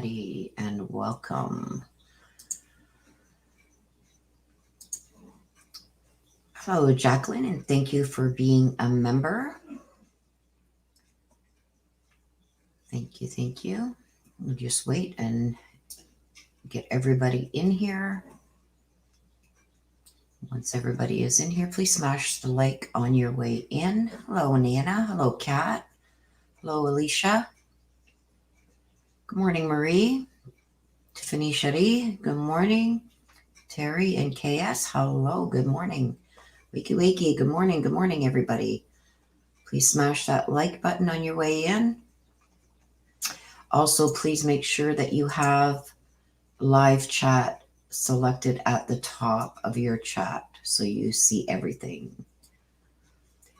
everybody, and welcome. Hello, Jacqueline, and thank you for being a member. Thank you, thank you. We'll just wait and get everybody in here. Once everybody is in here, please smash the like on your way in. Hello, Nana. Hello, Kat. Hello, Alicia. Good morning, Marie. Tiffany Cherie, good morning. Terry and KS, hello, good morning. Wakey, wakey, good morning, everybody. Please smash that like button on your way in. Also, please make sure that you have live chat selected at the top of your chat so you see everything.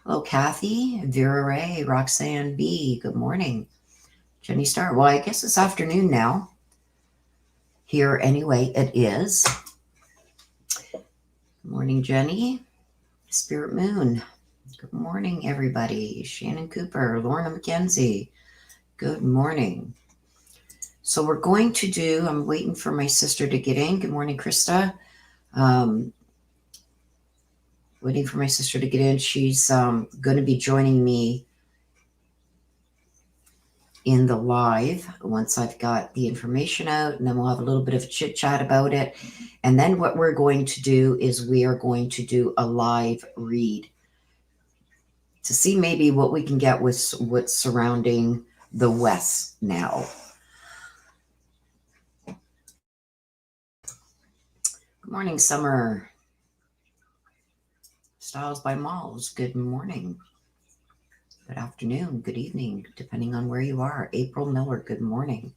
Hello, Kathy, Vera Ray, Roxanne B, good morning. Jenny Star, well, I guess it's afternoon now. Here, anyway, it is. Good morning, Jenny. Spirit Moon. Good morning, everybody. Shannon Cooper, Lorna McKenzie. Good morning. So we're going to do, I'm waiting for my sister to get in. Good morning, Krista. Waiting for my sister to get in. She's going to be joining me in the live once I've got the information out, and then we'll have a little bit of chit chat about it. And then what we're going to do is we are going to do a live read to see maybe what we can get with what's surrounding the West now. Good morning, Summer. Styles by Malls, good morning. Good afternoon, good evening, depending on where you are. April Miller, good morning.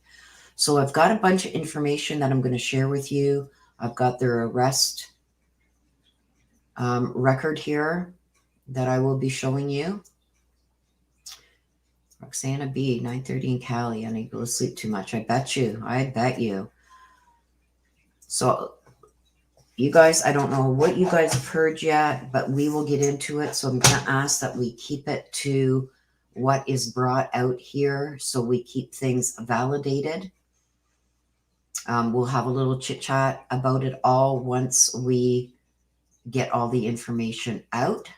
So I've got a bunch of information that I'm going to share with you. I've got their arrest record here that I will be showing you. Roxana B, 9:30 in Cali, unable to sleep too much. I bet you. So you guys, I don't know what you guys have heard yet, but we will get into it. So I'm going to ask that we keep it to what is brought out here so we keep things validated. We'll have a little chit chat about it all once we get all the information out.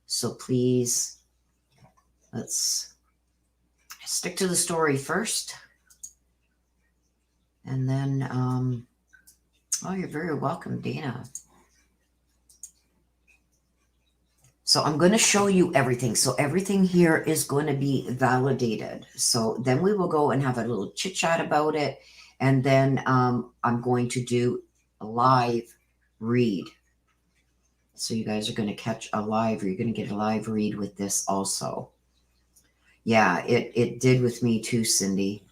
So please, let's stick to the story first. And then, oh, you're very welcome, Dana. So I'm going to show you everything. So everything here is going to be validated. So then we will go and have a little chit chat about it. And then I'm going to do a live read. So you guys are going to catch a live, or you're going to get a live read with this also. Yeah, it did with me too, Cindy.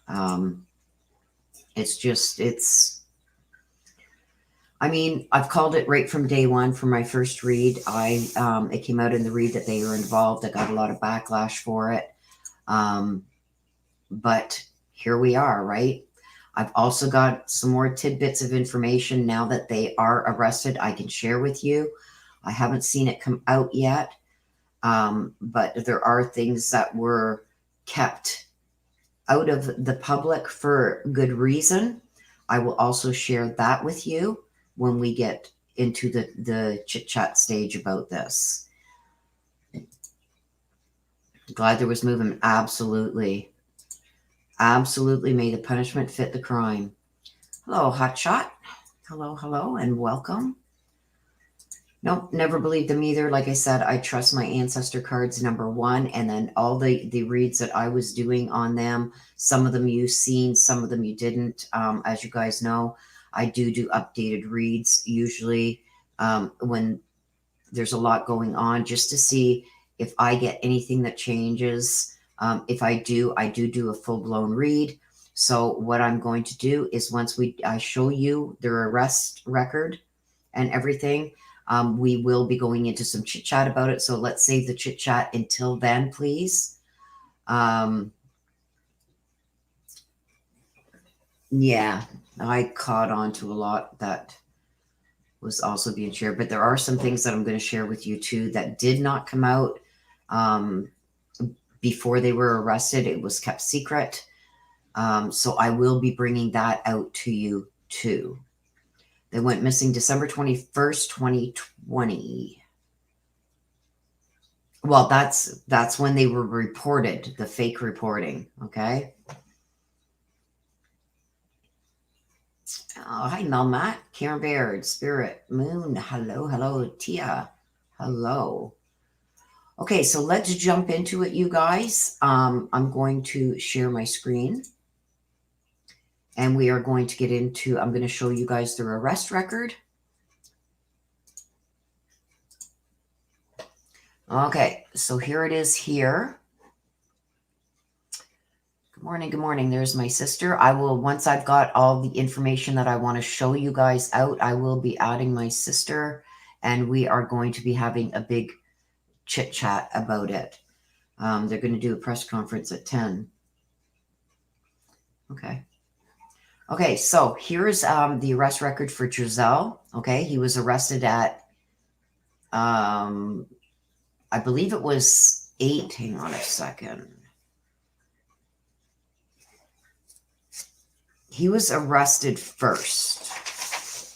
I mean, I've called it right from day one for my first read. It came out in the read that they were involved. I got a lot of backlash for it. But here we are, right? I've also got some more tidbits of information now that they are arrested I can share with you. I haven't seen it come out yet, but there are things that were kept out of the public for good reason. I will also share that with you when we get into the chit-chat stage about this. Glad there was movement. Absolutely. Absolutely. May the punishment fit the crime. Hello, Hotshot. Hello, and welcome. Nope, never believed them either. Like I said, I trust my Ancestor cards, number one, and then all the reads that I was doing on them, some of them you've seen, some of them you didn't. As you guys know, I do updated reads usually when there's a lot going on, just to see if I get anything that changes. If I do a full-blown read. So what I'm going to do is once I show you their arrest record and everything, we will be going into some chit-chat about it. So let's save the chit-chat until then, please. Yeah, I caught on to a lot that was also being shared, but there are some things that I'm going to share with you too that did not come out before they were arrested. It was kept secret. So I will be bringing that out to you too. They went missing December 21st, 2020. Well, that's when they were reported, the fake reporting, okay? Oh, hi, Melmat, Karen Baird, Spirit, Moon, hello, Tia, hello. Okay, so let's jump into it, you guys. I'm going to share my screen. And we are going to get into, I'm going to show you guys their arrest record. Okay, so here it is here. Good morning, good morning. There's my sister. I will, once I've got all the information that I want to show you guys out, I will be adding my sister, and we are going to be having a big chit chat about it. They're going to do a press conference at 10. Okay. Okay, so here's the arrest record for Trezel. Okay, he was arrested at, I believe it was 8. Hang on a second. He was arrested first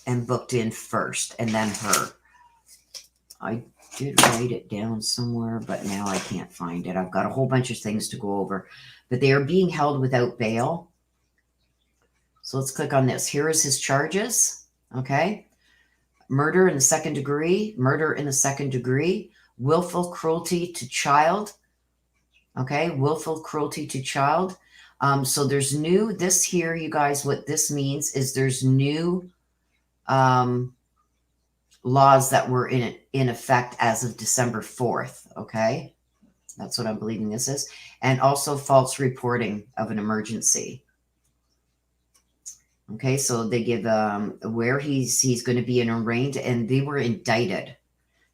and booked in first, and then her. I did write it down somewhere, but now I can't find it. I've got a whole bunch of things to go over. But they are being held without bail. So let's click on this. Here is his charges. Okay. Murder in the second degree, willful cruelty to child. Okay. Willful cruelty to child. So there's new, this here, you guys, what this means is there's new laws that were in effect as of December 4th. Okay. That's what I'm believing this is. And also false reporting of an emergency. Okay. So they give where he's going to be arraigned, and they were indicted.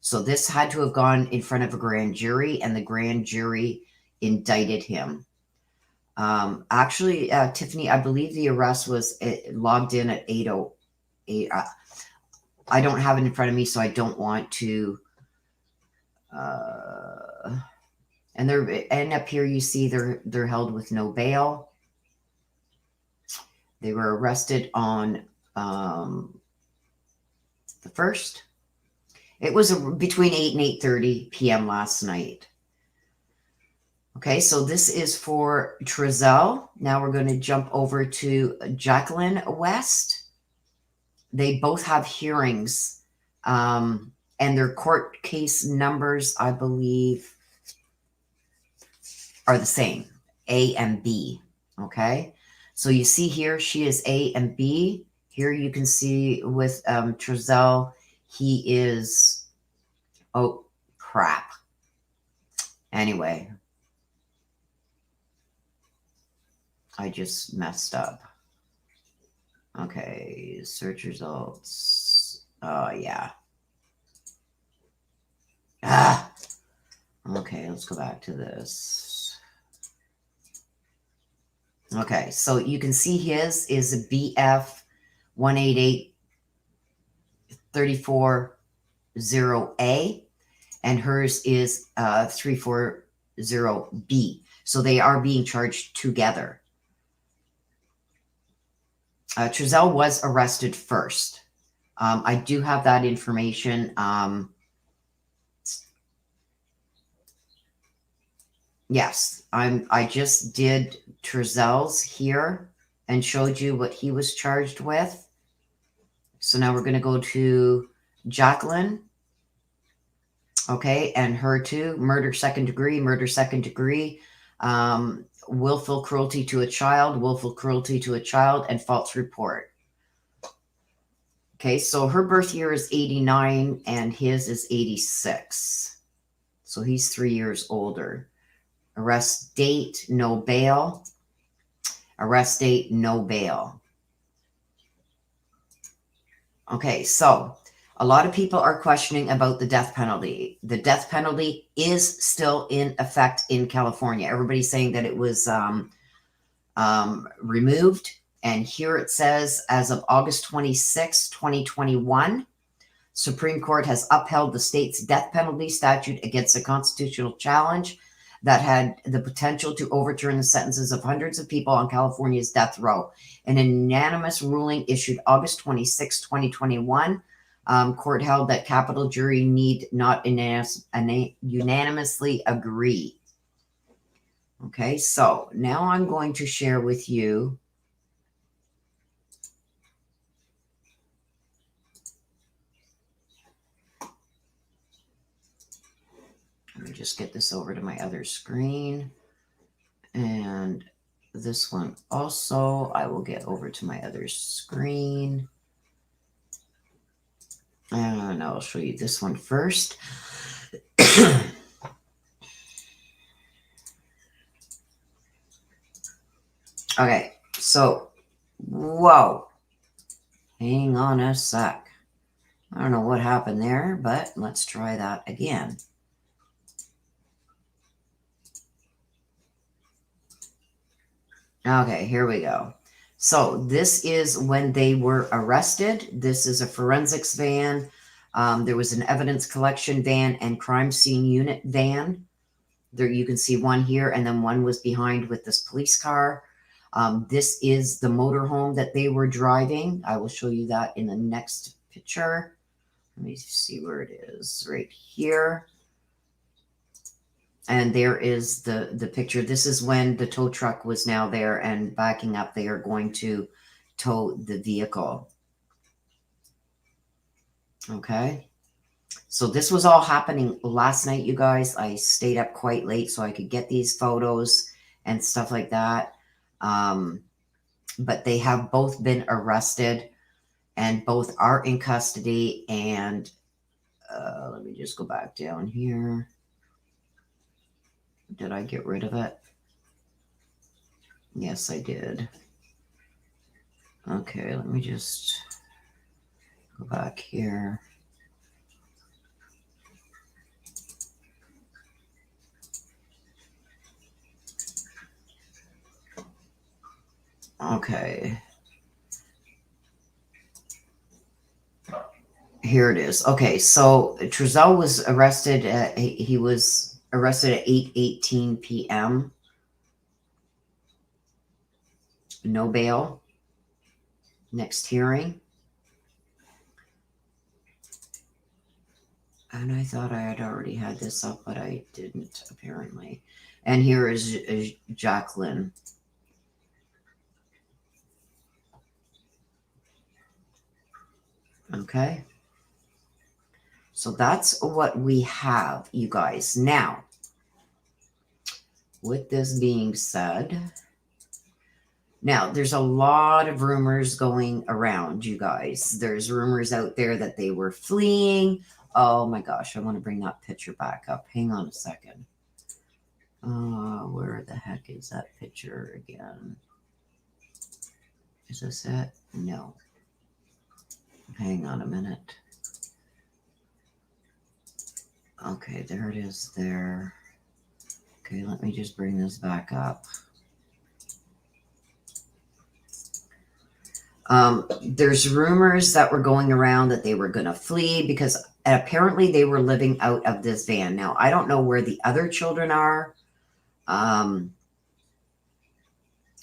So this had to have gone in front of a grand jury, and the grand jury indicted him. Actually, Tiffany, I believe the arrest was logged in at 8:08. I don't have it in front of me, so I don't want to. And up here you see they're held with no bail. They were arrested on the 1st. It was between 8 and 8:30 p.m. last night. Okay, so this is for Trezel. Now we're going to jump over to Jacqueline West. They both have hearings, and their court case numbers, I believe, are the same, A and B. Okay, so you see here, she is A and B. Here you can see with Trezel, he is, oh, crap. Anyway, I just messed up. Okay, search results. Oh, yeah. Okay, let's go back to this. Okay, so you can see his is a BF 188-340A, and hers is 340B. So they are being charged together. Trezel was arrested first. I do have that information. Yes, I just did Trezel's here and showed you what he was charged with. So now we're going to go to Jacqueline. Okay, and her too. Murder second degree, willful cruelty to a child, and false report. Okay, so her birth year is 89 and his is 86. So he's 3 years older. Arrest date, no bail. Arrest date, no bail. Okay, so a lot of people are questioning about the death penalty. The death penalty is still in effect in California. Everybody's saying that it was removed. And here it says, as of August 26, 2021, Supreme Court has upheld the state's death penalty statute against a constitutional challenge that had the potential to overturn the sentences of hundreds of people on California's death row. An unanimous ruling issued August 26, 2021. Court held that capital jury need not unanimously agree. Okay, so now I'm going to share with you let me just get this over to my other screen. And this one also, I will get over to my other screen. And I'll show you this one first. Okay, so, whoa. Hang on a sec. I don't know what happened there, but let's try that again. Okay, here we go. So this is when they were arrested. This is a forensics van. There was an evidence collection van and crime scene unit van. There you can see one here, and then one was behind with this police car. This is the motorhome that they were driving. I will show you that in the next picture. Let me see where it is, right here. And there is the picture. This is when the tow truck was now there and backing up. They are going to tow the vehicle. Okay. So this was all happening last night, you guys. I stayed up quite late so I could get these photos and stuff like that. But they have both been arrested and both are in custody. And let me just go back down here. Did I get rid of it? Yes, I did. Okay, let me just go back here. Okay. Here it is. Okay, so Trezel was arrested. He was arrested at 8:18 p.m. No bail. Next hearing. And I thought I had already had this up, but I didn't, apparently. And here is Jacqueline. Okay. So that's what we have, you guys. Now, with this being said, now there's a lot of rumors going around, you guys. There's rumors out there that they were fleeing. Oh my gosh, I want to bring that picture back up. Hang on a second. Where the heck is that picture again? Is this it? No. Hang on a minute. Okay, there it is there. Okay, let me just bring this back up. There's rumors that were going around that they were going to flee because apparently they were living out of this van. Now, I don't know where the other children are.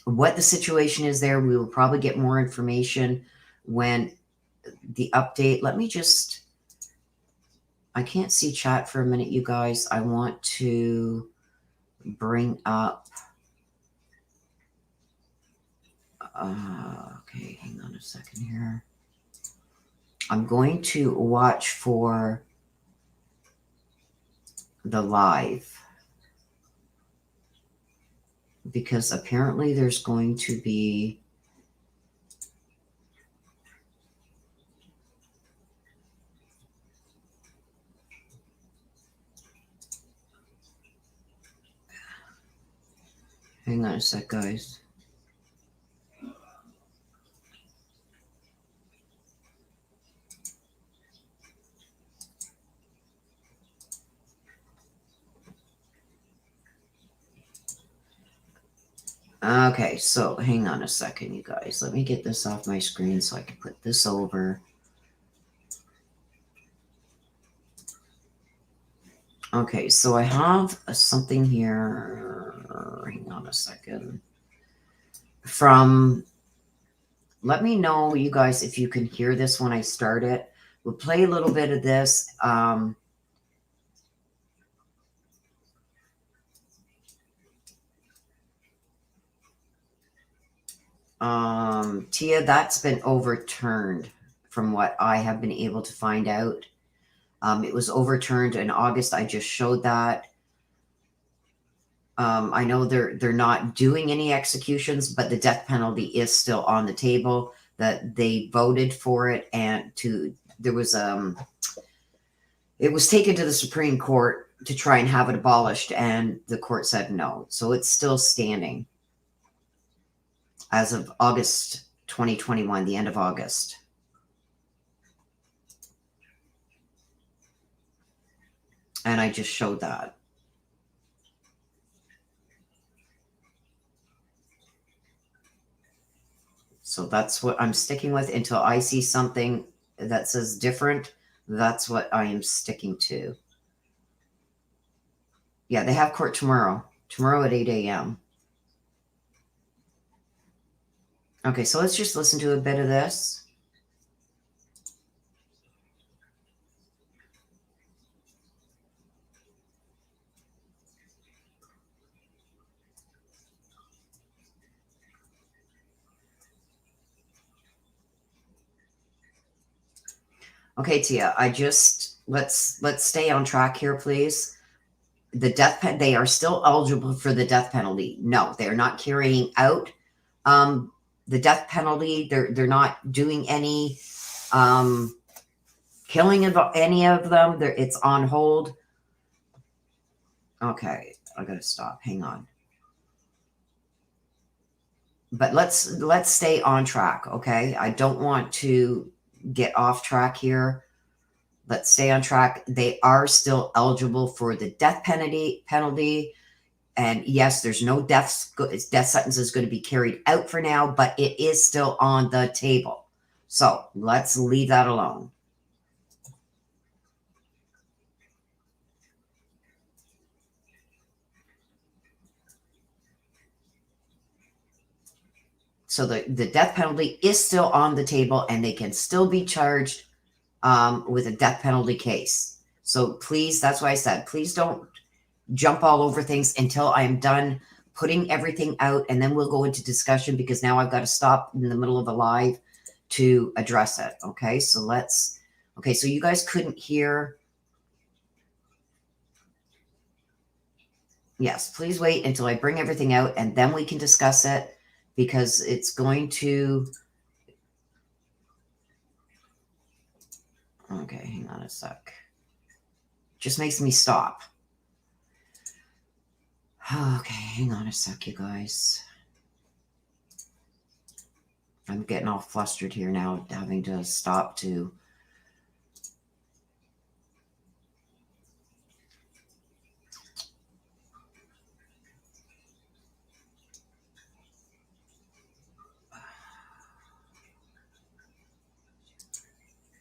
What the situation is there, we will probably get more information when the update. Let me just... I can't see chat for a minute, you guys. I want to bring up... okay, hang on a second here. I'm going to watch for the live because apparently there's going to be... Hang on a sec, guys. Okay, so hang on a second, you guys. Let me get this off my screen so I can put this over. Okay, so I have something here. Hang on a second. Let me know, you guys, if you can hear this when I start it. We'll play a little bit of this. Tia, that's been overturned from what I have been able to find out. It was overturned in August. I just showed that. I know they're not doing any executions, but the death penalty is still on the table. That they voted for it, and it was taken to the Supreme Court to try and have it abolished, and the court said no. So it's still standing as of August 2021, the end of August. And I just showed that. So that's what I'm sticking with until I see something that says different. That's what I am sticking to. Yeah, they have court tomorrow. Tomorrow at 8 a.m. Okay, so let's just listen to a bit of this. Okay, Tia, let's stay on track here, please. They are still eligible for the death penalty. No, they're not carrying out the death penalty. They're not doing any killing of any of them. It's on hold. Okay, I gotta stop. Hang on. But let's stay on track, okay? I don't want to get off track here. Let's stay on track. They are still eligible for the death penalty. And yes, there's no death sentence is going to be carried out for now, but it is still on the table. So let's leave that alone. So the death penalty is still on the table, and they can still be charged with a death penalty case. So please, that's why I said, please don't jump all over things until I'm done putting everything out, and then we'll go into discussion, because now I've got to stop in the middle of a live to address it. Okay, so so you guys couldn't hear. Yes, please wait until I bring everything out, and then we can discuss it, because it's going to. Okay, hang on a sec. Just makes me stop. Okay, hang on a sec, you guys. I'm getting all flustered here now, having to stop to.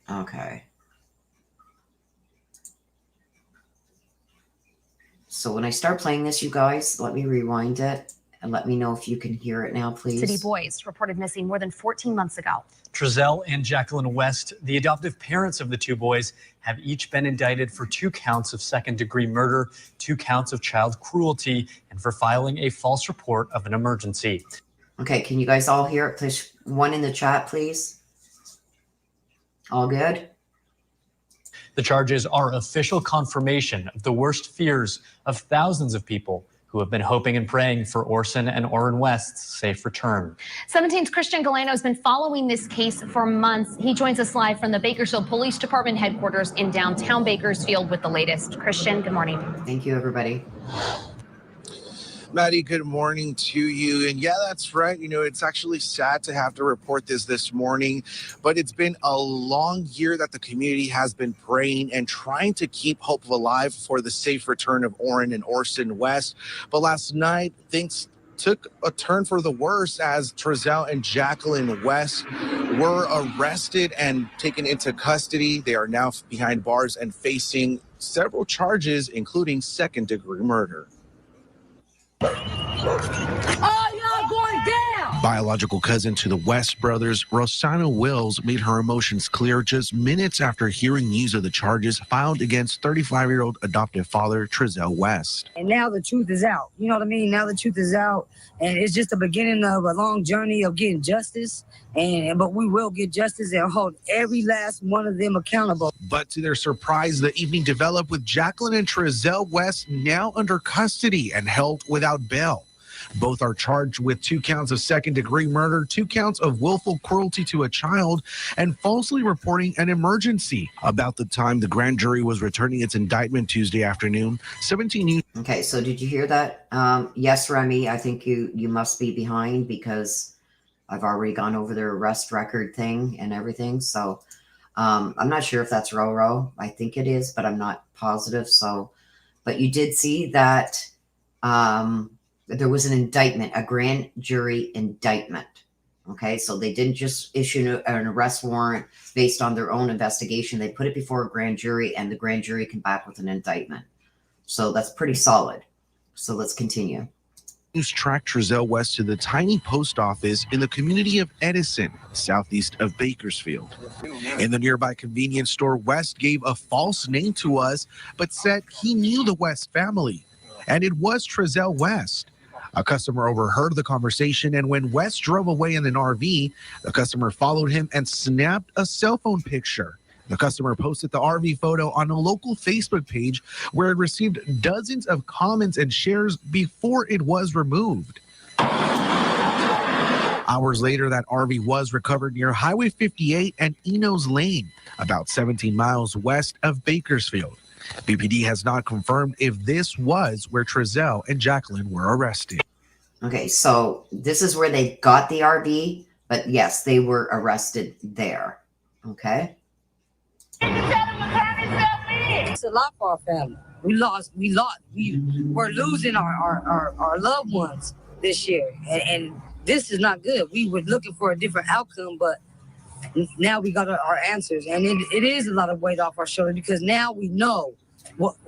Okay. So when I start playing this, you guys, let me rewind it and let me know if you can hear it now, please. City boys reported missing more than 14 months ago. Trezel and Jacqueline West, the adoptive parents of the two boys, have each been indicted for 2 counts of second-degree murder, 2 counts of child cruelty, and for filing a false report of an emergency. Okay, can you guys all hear it? Push 1 in the chat, please. All good? The charges are official confirmation of the worst fears of thousands of people who have been hoping and praying for Orson and Orrin West's safe return. 17's Christian Galeno has been following this case for months. He joins us live from the Bakersfield Police Department headquarters in downtown Bakersfield with the latest. Christian, good morning. Thank you, everybody. Maddie, good morning to you. And yeah, that's right. You know, it's actually sad to have to report this morning, but it's been a long year that the community has been praying and trying to keep hope alive for the safe return of Orrin and Orson West. But last night, things took a turn for the worse as Trezel and Jacqueline West were arrested and taken into custody. They are now behind bars and facing several charges, including second-degree murder. Biological cousin to the West brothers, Rosanna Wills, made her emotions clear just minutes after hearing news of the charges filed against 35-year-old adoptive father Trezel West. And now the truth is out. You know what I mean? Now the truth is out, and it's just the beginning of a long journey of getting justice. But we will get justice and hold every last one of them accountable. But to their surprise, the evening developed with Jacqueline and Trezel West now under custody and held without bail. Both are charged with 2 counts of second-degree murder, 2 counts of willful cruelty to a child, and falsely reporting an emergency. About the time the grand jury was returning its indictment Tuesday afternoon, 17 News. Okay, so did you hear that? Yes, Remy, I think you must be behind because I've already gone over their arrest record thing and everything. So I'm not sure if that's Roro. I think it is, but I'm not positive. So, but you did see that there was an indictment, a grand jury indictment. Okay, so they didn't just issue an arrest warrant based on their own investigation. They put it before a grand jury, and the grand jury came back with an indictment. So that's pretty solid. So let's continue. News tracked Trezel West to the tiny post office in the community of Edison, southeast of Bakersfield. In the nearby convenience store, West gave a false name to us, but said he knew the West family, and it was Trezel West. A customer overheard the conversation, and when West drove away in an RV, the customer followed him and snapped a cell phone picture. The customer posted the RV photo on a local Facebook page where it received dozens of comments and shares before it was removed. Hours later, that RV was recovered near Highway 58 and Enos Lane, about 17 miles west of Bakersfield. BPD has not confirmed if this was where Trezel and Jacqueline were arrested. Okay, so this is where they got the RV, but yes, they were arrested there. Okay. It's a lot for our family. We're losing our loved ones this year, and this is not good. We were looking for a different outcome, but now we got our answers, and it is a lot of weight off our shoulders because now we know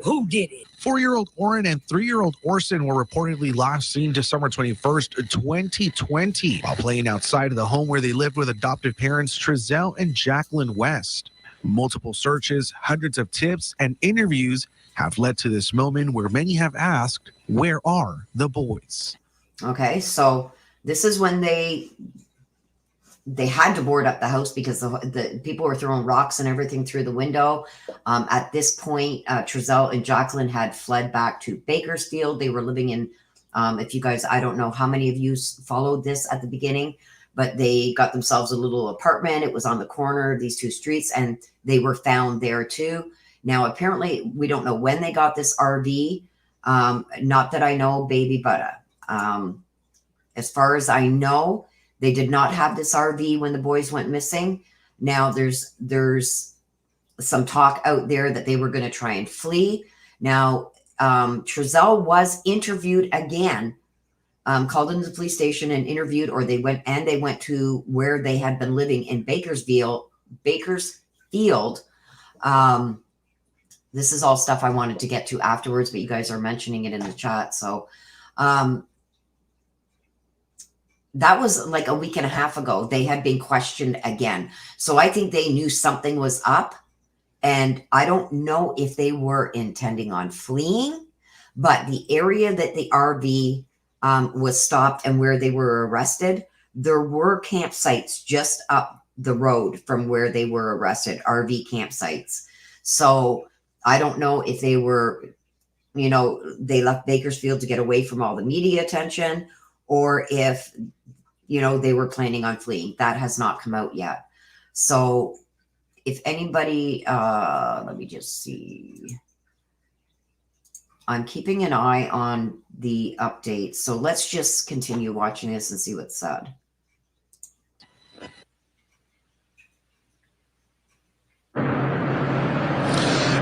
who did it. 4-year-old Orrin and 3-year-old Orson were reportedly last seen December 21st, 2020, while playing outside of the home where they lived with adoptive parents Trezel and Jacqueline West. Multiple searches, hundreds of tips, and interviews have led to this moment where many have asked, where are the boys? Okay, so this is when they had to board up the house because the people were throwing rocks and everything through the window. At this point, Trezel and Jacqueline had fled back to Bakersfield. They were living in, if you guys, I don't know how many of you followed this at the beginning, but they got themselves a little apartment. It was on the corner of these 2 streets, and they were found there too. Now, apparently, we don't know when they got this RV. Not that I know, baby, but as far as I know, they did not have this RV when the boys went missing. Now there's some talk out there that they were going to try and flee. Now, Trezel was interviewed again, called into the police station and interviewed, or they went to where they had been living in Bakersfield. This is all stuff I wanted to get to afterwards, but you guys are mentioning it in the chat. So, that was like a week and a half ago. They had been questioned again. So I think they knew something was up. And I don't know if they were intending on fleeing, but the area that the RV was stopped and where they were arrested, there were campsites just up the road from where they were arrested, RV campsites. So I don't know if they were, they left Bakersfield to get away from all the media attention, or if they were planning on fleeing. That has not come out yet. So if anybody, let me just see. I'm keeping an eye on the updates. So let's just continue watching this and see what's said.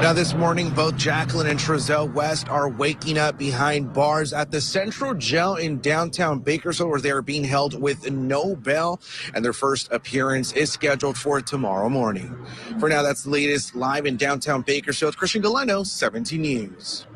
Now, this morning, both Jacqueline and Trezel West are waking up behind bars at the Central Jail in downtown Bakersfield, where they are being held with no bail, and their first appearance is scheduled for tomorrow morning. For now, that's the latest live in downtown Bakersfield. Christian Galeno, 17 News.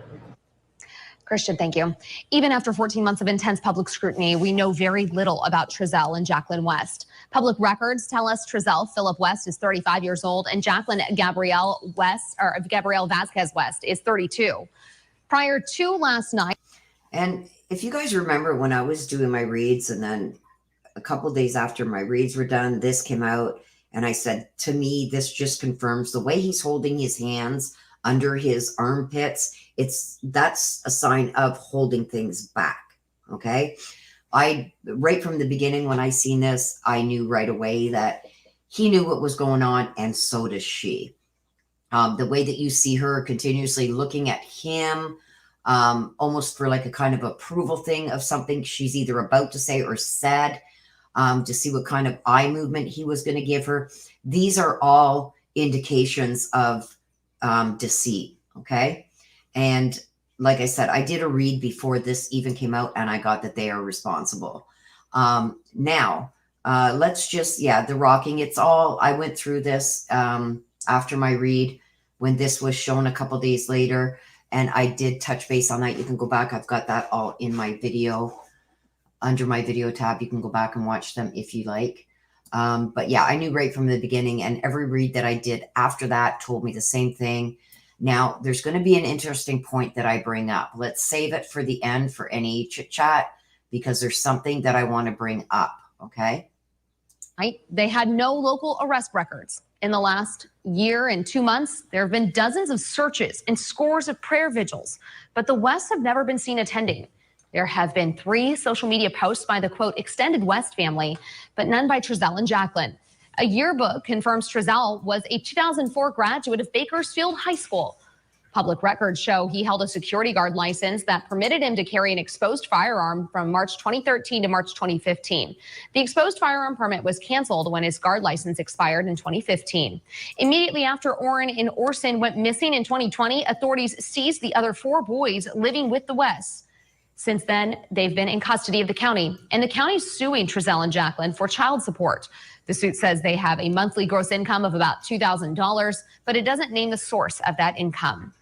Christian, thank you. Even after 14 months of intense public scrutiny, we know very little about Trezel and Jacqueline West. Public records tell us Trezel Philip West is 35 years old and Jacqueline Gabrielle Vasquez West is 32. Prior to last night. And if you guys remember when I was doing my reads, and then a couple days after my reads were done, this came out, and I said, to me, this just confirms the way he's holding his hands under his armpits. That's a sign of holding things back. Okay. Right from the beginning, when I seen this, I knew right away that he knew what was going on, and so does she. The way that you see her continuously looking at him, almost for like a kind of approval thing of something she's either about to say or said, to see what kind of eye movement he was going to give her. These are all indications of deceit. Okay. And like I said, I did a read before this even came out, and I got that they are responsible. Now, let's just, the rocking. It's all, I went through this after my read when this was shown a couple days later, and I did touch base on that. You can go back. I've got that all in my video, under my video tab. You can go back and watch them if you like. But yeah, I knew right from the beginning, and every read that I did after that told me the same thing. Now, there's going to be an interesting point that I bring up. Let's save it for the end for any chit chat, because there's something that I want to bring up. Okay. They had no local arrest records. In the last year and 2 months, there have been dozens of searches and scores of prayer vigils, but the Wests have never been seen attending. There have been 3 social media posts by the, quote, extended West family, but none by Trezel and Jacqueline. A yearbook confirms Trezel was a 2004 graduate of Bakersfield High School. Public records show he held a security guard license that permitted him to carry an exposed firearm from March 2013 to March 2015. The exposed firearm permit was canceled when his guard license expired in 2015. Immediately after Orrin and Orson went missing in 2020, authorities seized the other 4 boys living with the Wests. Since then, they've been in custody of the county, and the county's suing Trezel and Jacqueline for child support. The suit says they have a monthly gross income of about $2,000, but it doesn't name the source of that income.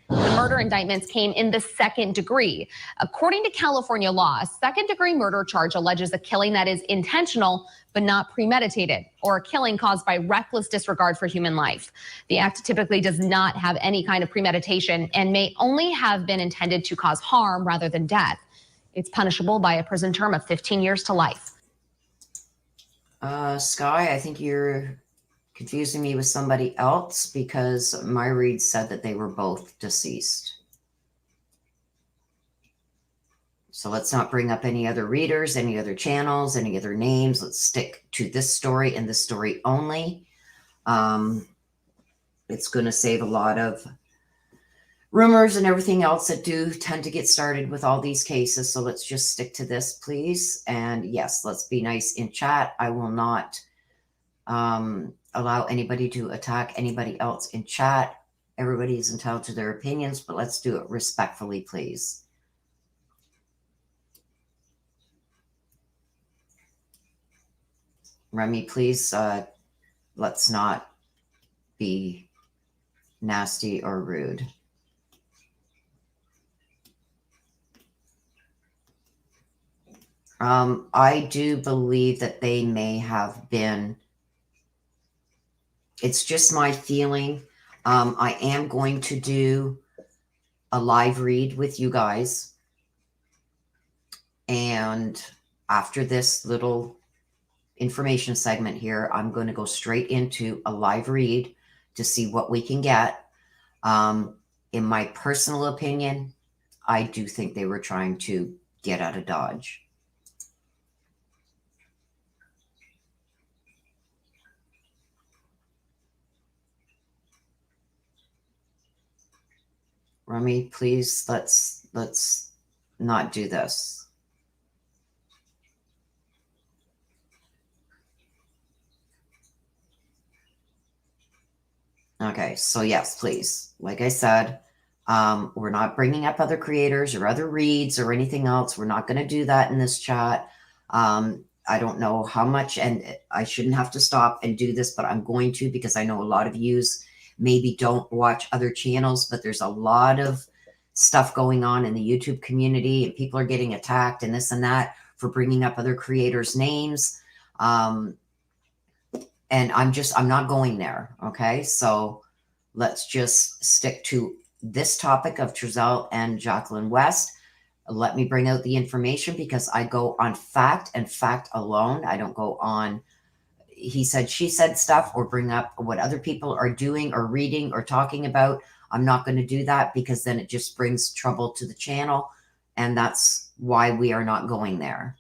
The murder indictments came in the second degree. According to California law, a second-degree murder charge alleges a killing that is intentional but not premeditated, or a killing caused by reckless disregard for human life. The act typically does not have any kind of premeditation and may only have been intended to cause harm rather than death. It's punishable by a prison term of 15 years to life. Sky, I think you're confusing me with somebody else, because my read said that they were both deceased. So let's not bring up any other readers, any other channels, any other names. Let's stick to this story and this story only. It's going to save a lot of rumors and everything else that do tend to get started with all these cases. So let's just stick to this, please. And yes, let's be nice in chat. I will not allow anybody to attack anybody else in chat. Everybody is entitled to their opinions, but let's do it respectfully, please. Remy, please, let's not be nasty or rude. I do believe that they may have been. It's just my feeling. I am going to do a live read with you guys. And after this little information segment here, I'm going to go straight into a live read to see what we can get. In my personal opinion, I do think they were trying to get out of Dodge. Remy, please, let's not do this. Okay, so yes, please. Like I said, we're not bringing up other creators or other reads or anything else. We're not going to do that in this chat. I don't know how much, and I shouldn't have to stop and do this, but I'm going to, because I know a lot of yous maybe don't watch other channels, but there's a lot of stuff going on in the YouTube community, and people are getting attacked and this and that for bringing up other creators' names. And I'm not going there. Okay. So let's just stick to this topic of Trezel and Jacqueline West. Let me bring out the information because I go on fact and fact alone. I don't go on he said, she said stuff or bring up what other people are doing or reading or talking about. I'm not going to do that because then it just brings trouble to the channel. And that's why we are not going there.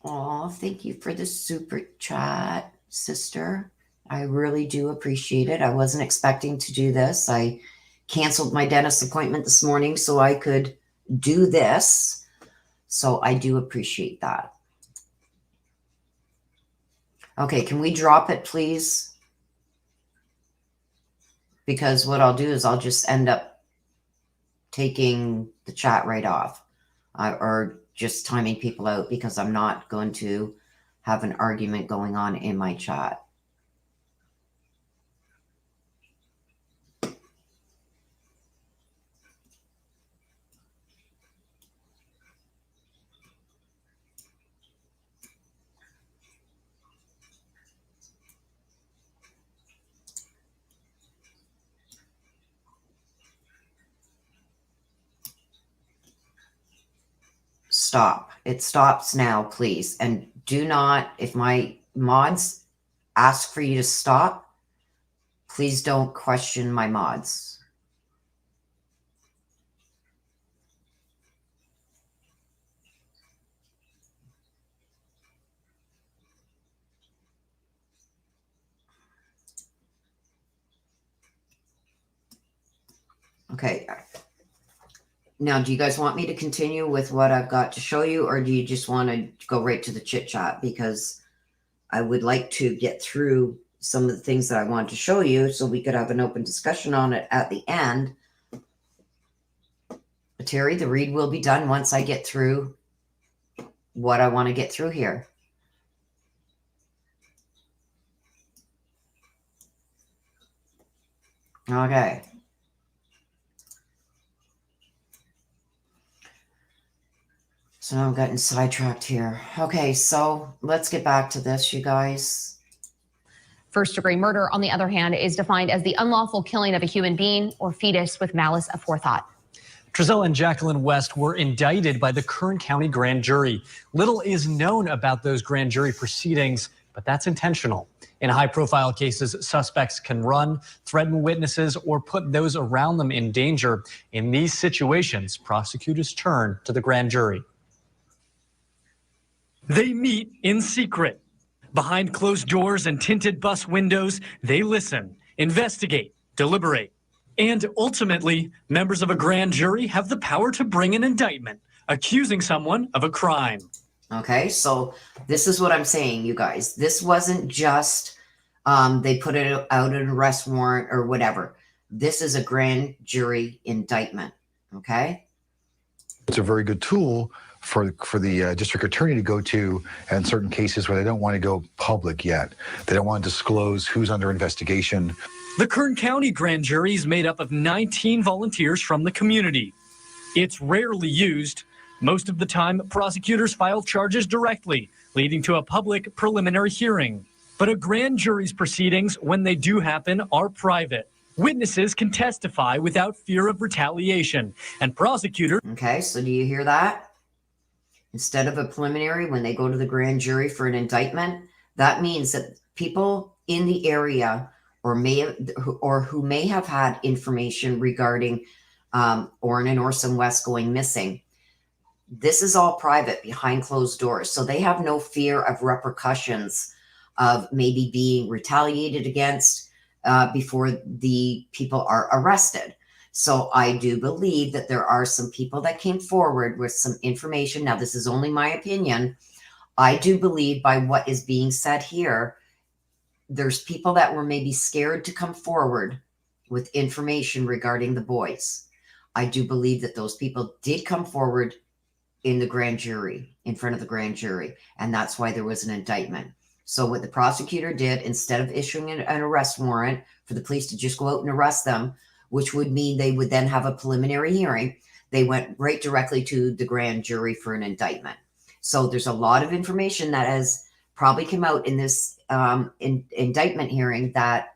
Oh, thank you for the super chat, sister. I really do appreciate it. I wasn't expecting to do this. I canceled my dentist appointment this morning so I could do this. So I do appreciate that. Okay, can we drop it, please? Because what I'll do is I'll just end up taking the chat right off or just timing people out because I'm not going to have an argument going on in my chat. Stop. It stops now, please. And do not, if my mods ask for you to stop, please don't question my mods. Okay. Now, do you guys want me to continue with what I've got to show you, or do you just want to go right to the chit chat? Because I would like to get through some of the things that I want to show you so we could have an open discussion on it at the end. But Terry, the read will be done once I get through what I want to get through here. Okay. So now I'm getting sidetracked here. Okay, so let's get back to this, you guys. First-degree murder, on the other hand, is defined as the unlawful killing of a human being or fetus with malice aforethought. Trezel and Jacqueline West were indicted by the Kern County grand jury. Little is known about those grand jury proceedings, but that's intentional. In high-profile cases, suspects can run, threaten witnesses, or put those around them in danger. In these situations, prosecutors turn to the grand jury. They meet in secret. Behind closed doors and tinted bus windows, they listen, investigate, deliberate. And ultimately, members of a grand jury have the power to bring an indictment, accusing someone of a crime. Okay, so this is what I'm saying, you guys. This wasn't just they put it out an arrest warrant or whatever. This is a grand jury indictment, okay? It's a very good tool for the district attorney to go to in certain cases where they don't want to go public yet. They don't want to disclose who's under investigation. The Kern County grand jury is made up of 19 volunteers from the community. It's rarely used. Most of the time, prosecutors file charges directly, leading to a public preliminary hearing. But a grand jury's proceedings, when they do happen, are private. Witnesses can testify without fear of retaliation, and prosecutors... Okay, so do you hear that? Instead of a preliminary, when they go to the grand jury for an indictment, that means that people in the area or who may have had information regarding Orrin and Orson West going missing, this is all private behind closed doors. So they have no fear of repercussions of maybe being retaliated against before the people are arrested. So I do believe that there are some people that came forward with some information. Now, this is only my opinion. I do believe by what is being said here, there's people that were maybe scared to come forward with information regarding the boys. I do believe that those people did come forward in the grand jury, in front of the grand jury, and that's why there was an indictment. So what the prosecutor did, instead of issuing an arrest warrant for the police to just go out and arrest them, which would mean they would then have a preliminary hearing, they went right directly to the grand jury for an indictment. So there's a lot of information that has probably come out in this indictment hearing that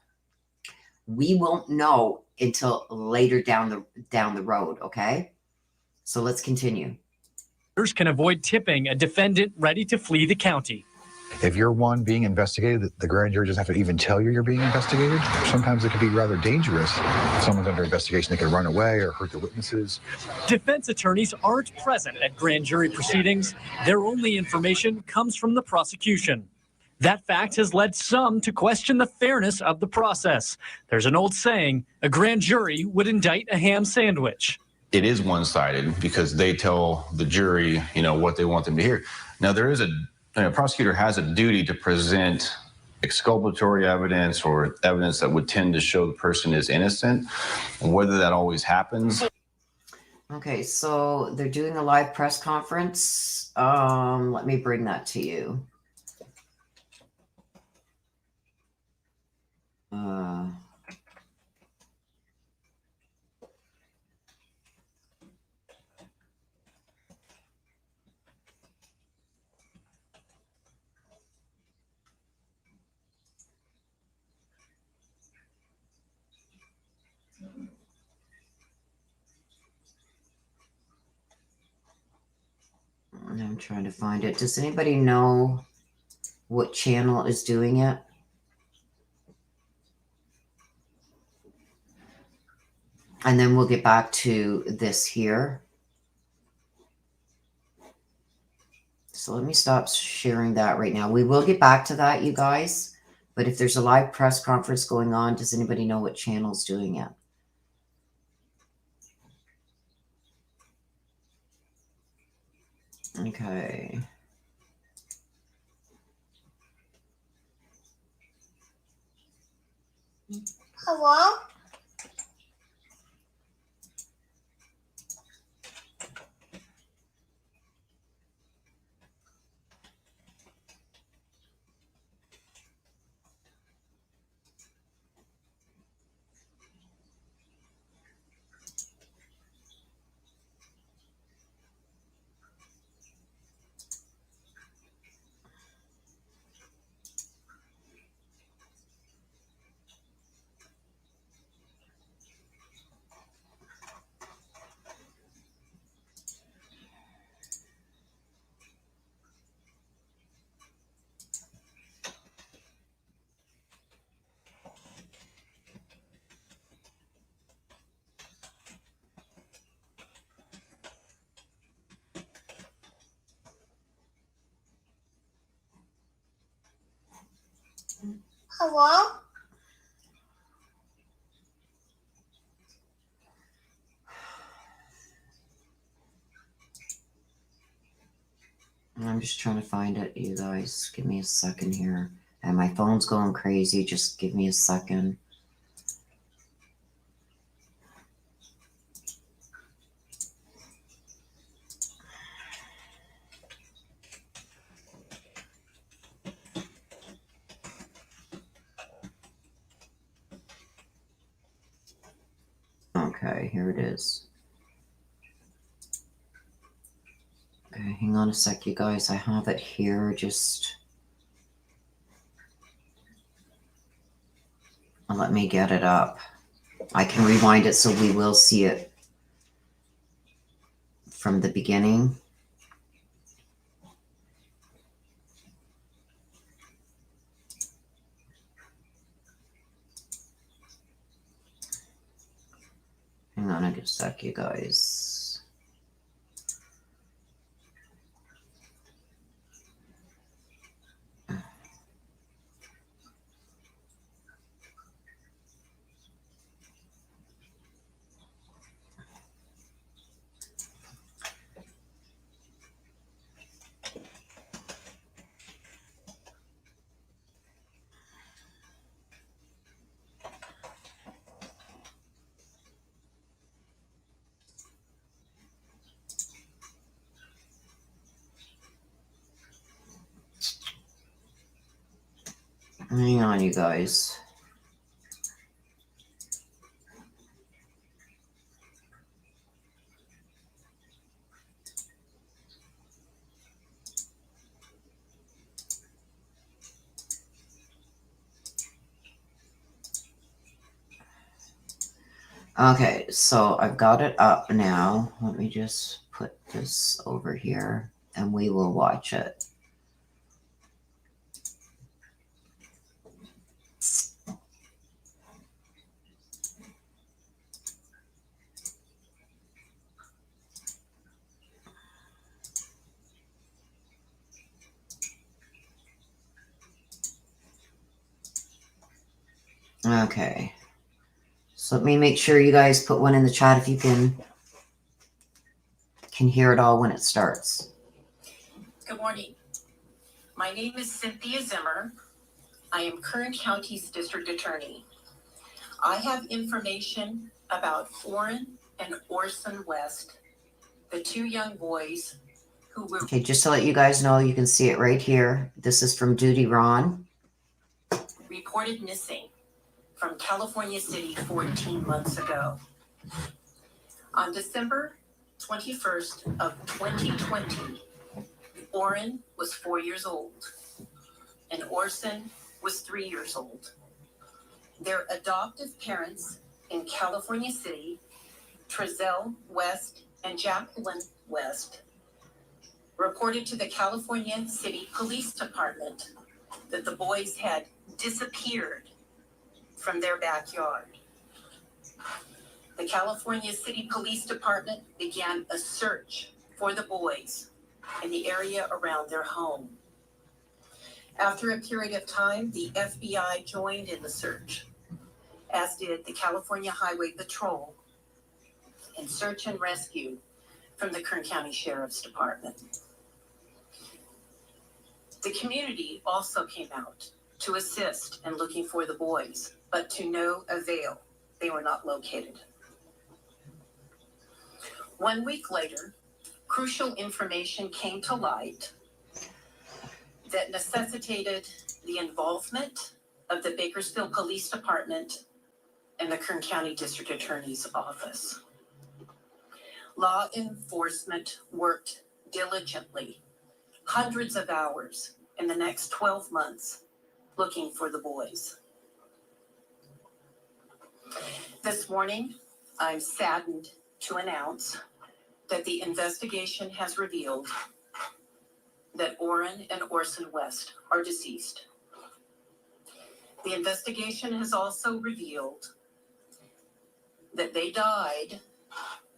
we won't know until later down the road. Okay, so let's continue. Can avoid tipping a defendant ready to flee the county. If you're one being investigated, the grand jury doesn't have to even tell you you're being investigated. Sometimes it can be rather dangerous. If someone's under investigation, they can run away or hurt the witnesses. Defense attorneys aren't present at grand jury proceedings. Their only information comes from the prosecution. That fact has led some to question the fairness of the process. There's an old saying, a grand jury would indict a ham sandwich. It is one-sided because they tell the jury, what they want them to hear. Now, there is a prosecutor has a duty to present exculpatory evidence or evidence that would tend to show the person is innocent, and whether that always happens. Okay, so they're doing a live press conference. Let me bring that to you. I'm trying to find it. Does anybody know what channel is doing it? And then we'll get back to this here. So let me stop sharing that right now. We will get back to that, you guys. But if there's a live press conference going on, does anybody know what channel is doing it? Okay. Hello? Hello? I'm just trying to find it, you guys. Give me a second here. And my phone's going crazy. Just give me a second. Okay, here it is. Okay, hang on a sec, you guys. I have it here. Just let me get it up. I can rewind it so we will see it from the beginning. Hang on a sec, you guys. Hang on, you guys. Okay, so I've got it up now. Let me just put this over here and we will watch it. Okay. So let me make sure you guys put one in the chat if you can hear it all when it starts. Good morning. My name is Cynthia Zimmer. I am Kern County's District Attorney. I have information about Orrin and Orson West, the two young boys who were... Okay, just to let you guys know, you can see it right here. This is from Duty Ron. ...reported missing from California City 14 months ago. On December 21st of 2020, Orrin was 4 years old and Orson was 3 years old. Their adoptive parents in California City, Trezel West and Jacqueline West, reported to the California City Police Department that the boys had disappeared from their backyard. The California City Police Department began a search for the boys in the area around their home. After a period of time, the FBI joined in the search, as did the California Highway Patrol and search and rescue from the Kern County Sheriff's Department. The community also came out to assist in looking for the boys, but to no avail. They were not located. 1 week later, crucial information came to light that necessitated the involvement of the Bakersfield Police Department and the Kern County District Attorney's Office. Law enforcement worked diligently, hundreds of hours in the next 12 months, looking for the boys. This morning, I'm saddened to announce that the investigation has revealed that Orrin and Orson West are deceased. The investigation has also revealed that they died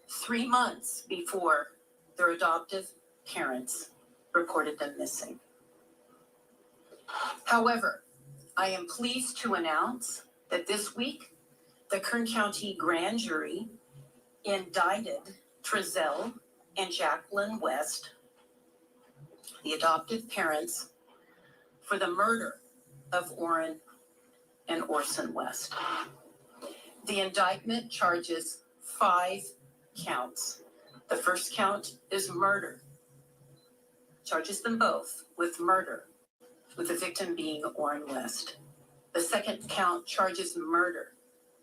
3 months before their adoptive parents reported them missing. However, I am pleased to announce that this week, the Kern County Grand Jury indicted Trezel and Jacqueline West, the adoptive parents, for the murder of Orrin and Orson West. The indictment charges 5 counts. The first count is murder. Charges them both with murder, with the victim being Orrin West. The second count charges murder,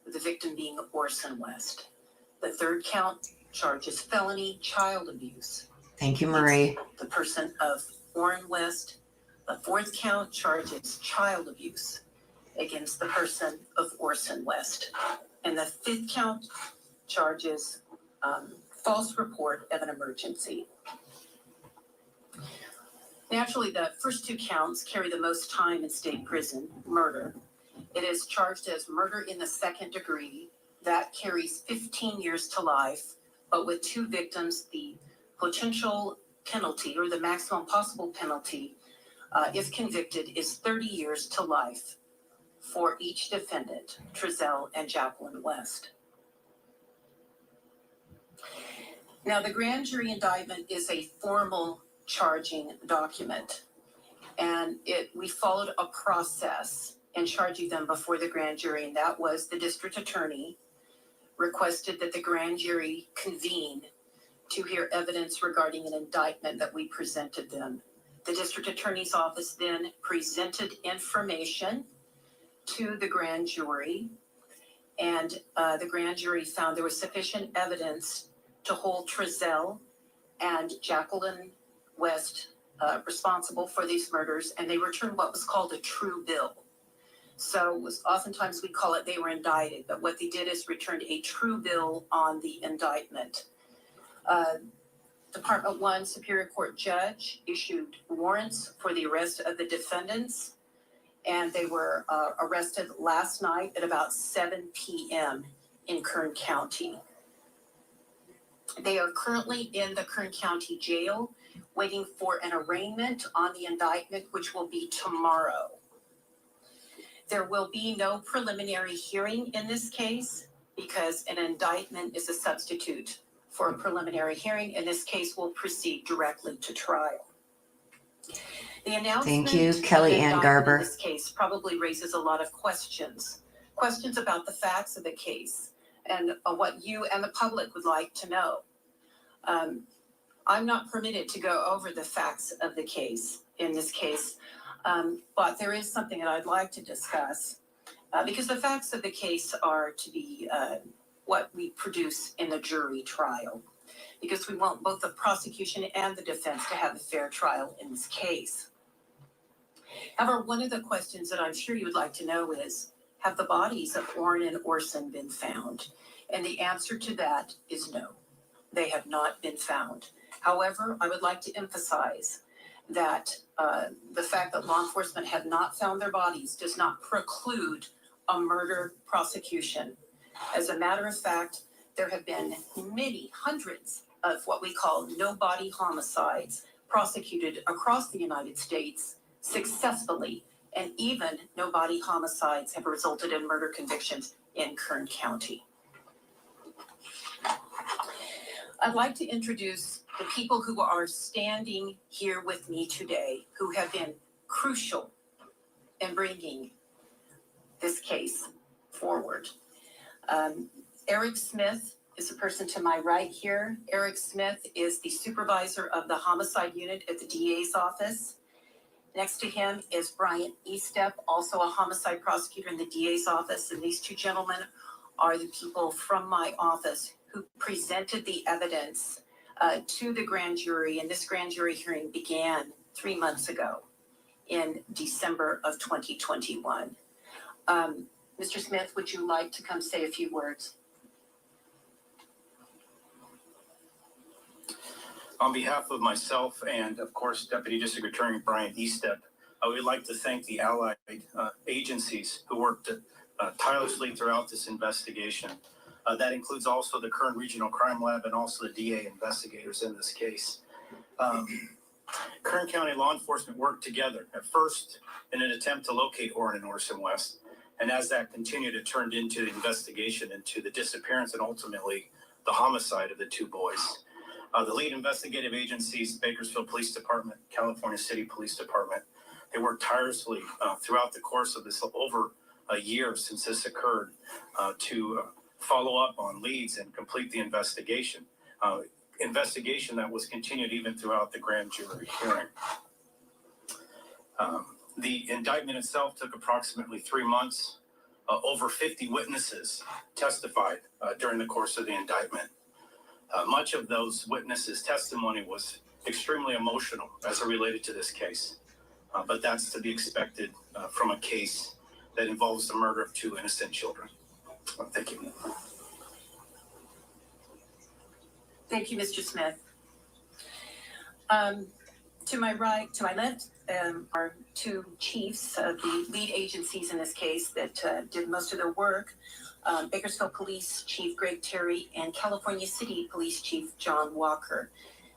with the victim being Orson West. The third count charges felony child abuse. Thank you, Marie. The person of Orrin West. The fourth count charges child abuse against the person of Orson West. And the fifth count charges false report of an emergency. Naturally, the first 2 counts carry the most time in state prison, murder. It is charged as murder in the second degree. That carries 15 years to life, but with 2 victims, the potential penalty or the maximum possible penalty, if convicted, is 30 years to life for each defendant, Trezel and Jacqueline West. Now, the grand jury indictment is a formal charging document, and we followed a process in charging them before the grand jury, and that was the district attorney requested that the grand jury convene to hear evidence regarding an indictment that we presented them. The district attorney's office then presented information to the grand jury, and the grand jury found there was sufficient evidence to hold Trezel and Jacqueline West responsible for these murders, and they returned what was called a true bill. So oftentimes we call it they were indicted, but what they did is returned a true bill on the indictment. Department 1 Superior Court judge issued warrants for the arrest of the defendants, and they were arrested last night at about 7 p.m. in Kern County. They are currently in the Kern County Jail waiting for an arraignment on the indictment, which will be tomorrow. There will be no preliminary hearing in this case because an indictment is a substitute for a preliminary hearing. In this case, will proceed directly to trial. The announcement Thank you, Kelly Ann Garber. in this case probably raises a lot of questions about the facts of the case and what you and the public would like to know. I'm not permitted to go over the facts of the case in this case, but there is something that I'd like to discuss because the facts of the case are to be what we produce in the jury trial, because we want both the prosecution and the defense to have a fair trial in this case. However, one of the questions that I'm sure you would like to know is, have the bodies of Orrin and Orson been found? And the answer to that is no, they have not been found. However, I would like to emphasize that the fact that law enforcement have not found their bodies does not preclude a murder prosecution. As a matter of fact, there have been many hundreds of what we call no-body homicides prosecuted across the United States successfully, and even no-body homicides have resulted in murder convictions in Kern County. I'd like to introduce the people who are standing here with me today, who have been crucial in bringing this case forward. Eric Smith is the person to my right here. Eric Smith is the supervisor of the homicide unit at the DA's office. Next to him is Brian Estep, also a homicide prosecutor in the DA's office. And these two gentlemen are the people from my office who presented the evidence to the grand jury. And this grand jury hearing began 3 months ago in December of 2021. Mr. Smith, would you like to come say a few words? On behalf of myself and, of course, Deputy District Attorney Brian Estep, I would like to thank the allied agencies who worked tirelessly throughout this investigation. That includes also the Kern Regional Crime Lab and also the DA investigators in this case. Kern County law enforcement worked together at first in an attempt to locate Orrin and Orson West. And as that continued, it turned into the investigation into the disappearance and ultimately the homicide of the two boys. The lead investigative agencies, Bakersfield Police Department, California City Police Department, they worked tirelessly throughout the course of this over a year since this occurred to follow up on leads and complete the investigation. Investigation that was continued even throughout the grand jury hearing. The indictment itself took approximately 3 months. Over 50 witnesses testified during the course of the indictment. Much of those witnesses' testimony was extremely emotional as it related to this case. But that's to be expected from a case that involves the murder of two innocent children. Thank you. Thank you, Mr. Smith. To my right, to my left, are two chiefs of the lead agencies in this case that did most of their work. Bakersfield Police Chief Greg Terry and California City Police Chief John Walker.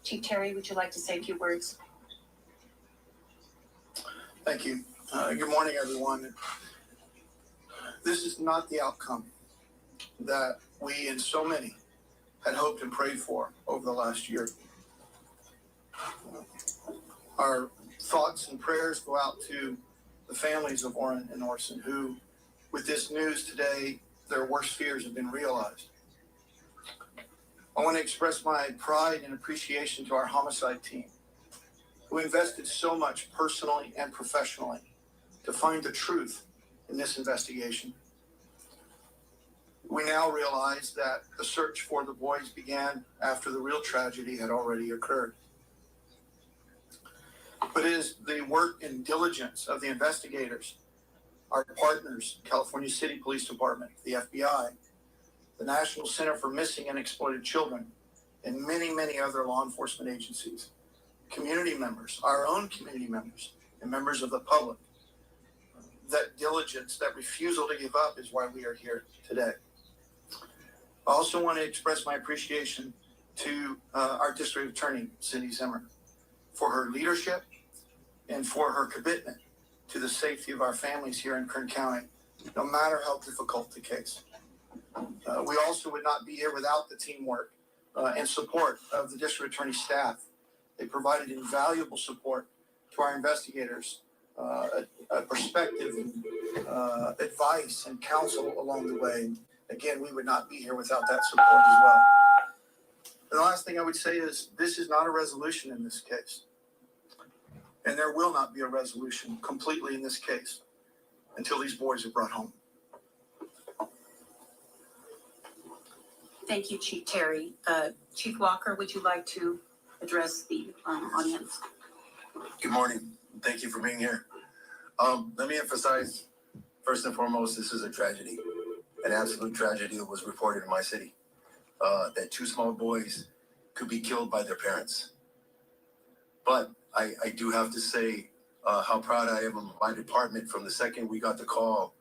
Chief Terry, would you like to say a few words? Thank you. Good morning, everyone. This is not the outcome that we and so many had hoped and prayed for over the last year. Our thoughts and prayers go out to the families of Orrin and Orson, who, with this news today, their worst fears have been realized. I want to express my pride and appreciation to our homicide team, who invested so much personally and professionally to find the truth in this investigation. We now realize that the search for the boys began after the real tragedy had already occurred. But it is the work and diligence of the investigators, our partners, California City Police Department, the FBI, the National Center for Missing and Exploited Children, and many, many other law enforcement agencies, community members, our own community members, and members of the public. That diligence, that refusal to give up is why we are here today. I also want to express my appreciation to our District Attorney, Cindy Zimmer, for her leadership and for her commitment to the safety of our families here in Kern County, no matter how difficult the case. We also would not be here without the teamwork and support of the District Attorney staff. They provided invaluable support to our investigators, perspective, advice, and counsel along the way. Again, we would not be here without that support as well. And the last thing I would say is this is not a resolution in this case. And there will not be a resolution completely in this case until these boys are brought home. Thank you, Chief Terry. Chief Walker, would you like to address the audience? Good morning. Thank you for being here. Let me emphasize, first and foremost, this is a tragedy, an absolute tragedy that was reported in my city, that two small boys could be killed by their parents. But I do have to say how proud I am of my department from the second we got the call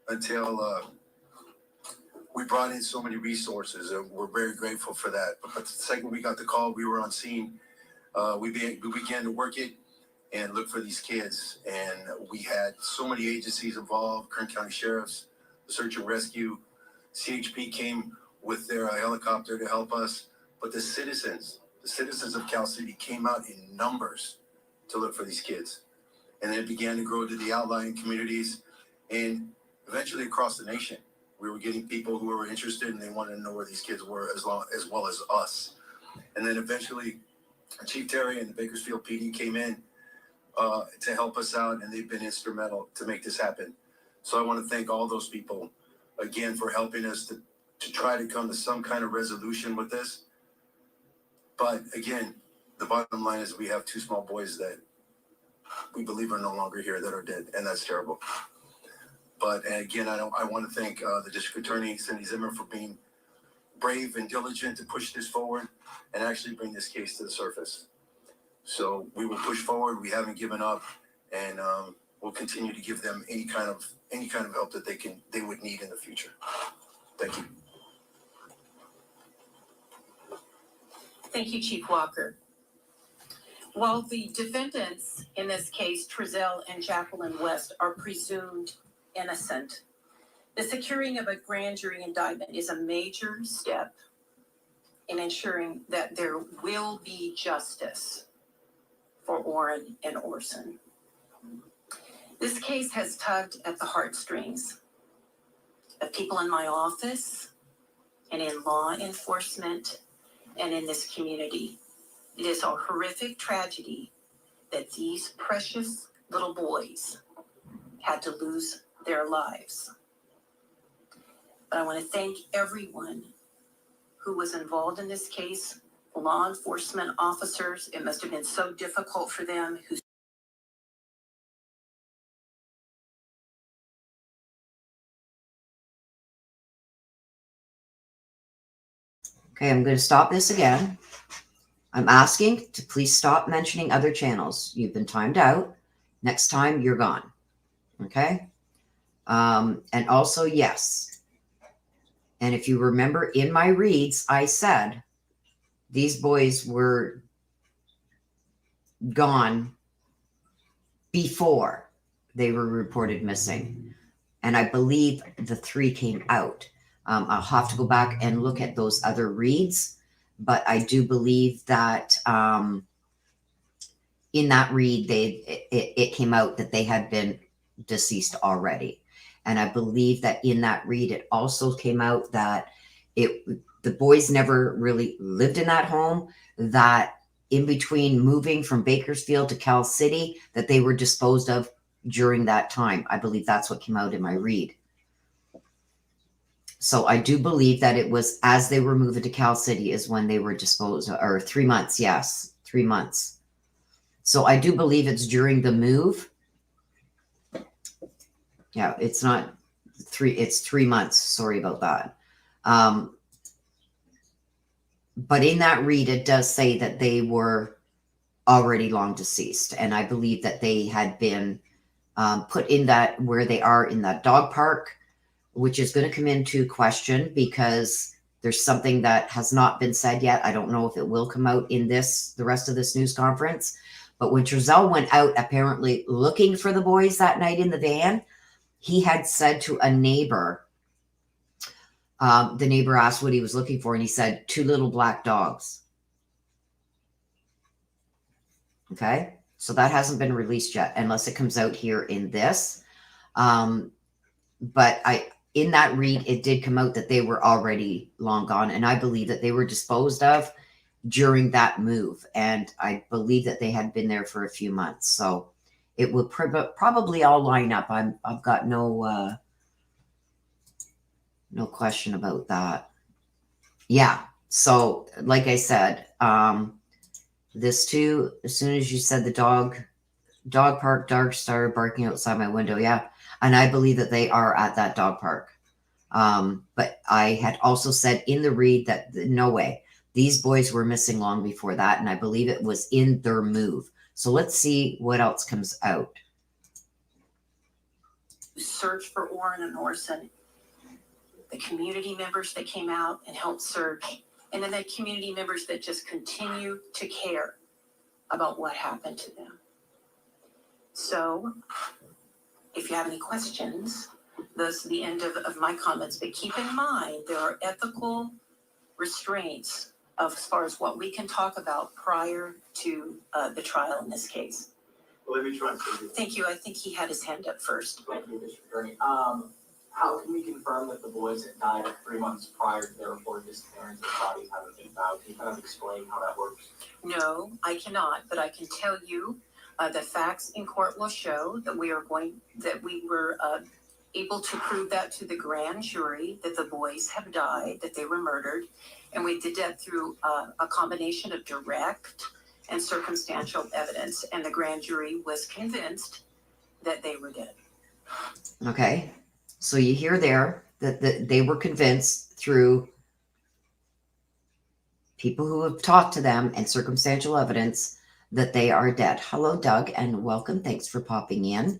until we brought in so many resources, and we're very grateful for that. But the second we got the call, we were on scene. We began to work it and look for these kids. And we had so many agencies involved, Kern County Sheriffs, the Search and Rescue, CHP came with their helicopter to help us. But the citizens of Cal City came out in numbers to look for these kids. And it began to grow to the outlying communities and eventually across the nation. We were getting people who were interested and they wanted to know where these kids were as well as us. And then eventually Chief Terry and the Bakersfield PD came in to help us out, and they've been instrumental to make this happen. So I want to thank all those people again for helping us to try to come to some kind of resolution with this. But again, the bottom line is we have two small boys that we believe are no longer here that are dead, and that's terrible. But again, I want to thank the District Attorney, Cindy Zimmer, for being brave and diligent to push this forward and actually bring this case to the surface. So we will push forward. We haven't given up, and we'll continue to give them any kind of help that they would need in the future. Thank you. Thank you, Chief Walker. While the defendants in this case, Trezel and Jacqueline West, are presumed innocent, the securing of a grand jury indictment is a major step in ensuring that there will be justice for Orrin and Orson. This case has tugged at the heartstrings of people in my office and in law enforcement and in this community. It is a horrific tragedy that these precious little boys had to lose their lives. But I want to thank everyone who was involved in this case, law enforcement officers. It must have been so difficult for them. Okay, I'm going to stop this again. I'm asking to please stop mentioning other channels. You've been timed out. Next time, you're gone. Okay? And also, yes. And if you remember in my reads, I said these boys were gone before they were reported missing. And I believe the 3 came out. I'll have to go back and look at those other reads. But I do believe that in that read, it came out that they had been deceased already. And I believe that in that read, it also came out that the boys never really lived in that home, that in between moving from Bakersfield to Cal City, that they were disposed of during that time. I believe that's what came out in my read. So I do believe that it was as they were moving to Cal City is when they were disposed of, or 3 months. Yes, 3 months. So I do believe it's during the move. Yeah, it's not it's 3 months. Sorry about that. But in that read, it does say that they were already long deceased. And I believe that they had been put in that where they are in that dog park, which is going to come into question because there's something that has not been said yet. I don't know if it will come out in the rest of this news conference. But when Trezel went out apparently looking for the boys that night in the van, he had said to a neighbor, the neighbor asked what he was looking for, and he said, 2 little black dogs. Okay, so that hasn't been released yet unless it comes out here in this. But in that read, it did come out that they were already long gone, and I believe that they were disposed of during that move, and I believe that they had been there for a few months. So it would probably all line up. I've got no question about that. Yeah. So like I said, this too, as soon as you said the dog park, dogs started barking outside my window. Yeah. And I believe that they are at that dog park. But I had also said in the read that no way, these boys were missing long before that. And I believe it was in their move. So let's see what else comes out. Search for Orrin and Orson, the community members that came out and helped search, and then the community members that just continue to care about what happened to them. So if you have any questions, those are the end of my comments. But keep in mind, there are ethical restraints as far as what we can talk about prior to the trial in this case. Well, let me try. Thank you. I think he had his hand up first. Thank you, Mr. Attorney. How can we confirm that the boys had died 3 months prior to their reported disappearance and bodies haven't been found? Can you kind of explain how that works? No, I cannot, but I can tell you the facts in court will show that we were able to prove that to the grand jury that the boys have died, that they were murdered, and we did that through a combination of direct and circumstantial evidence, and the grand jury was convinced that they were dead. Okay. So you hear there that they were convinced through people who have talked to them and circumstantial evidence that they are dead. Hello, Doug, and welcome. Thanks for popping in.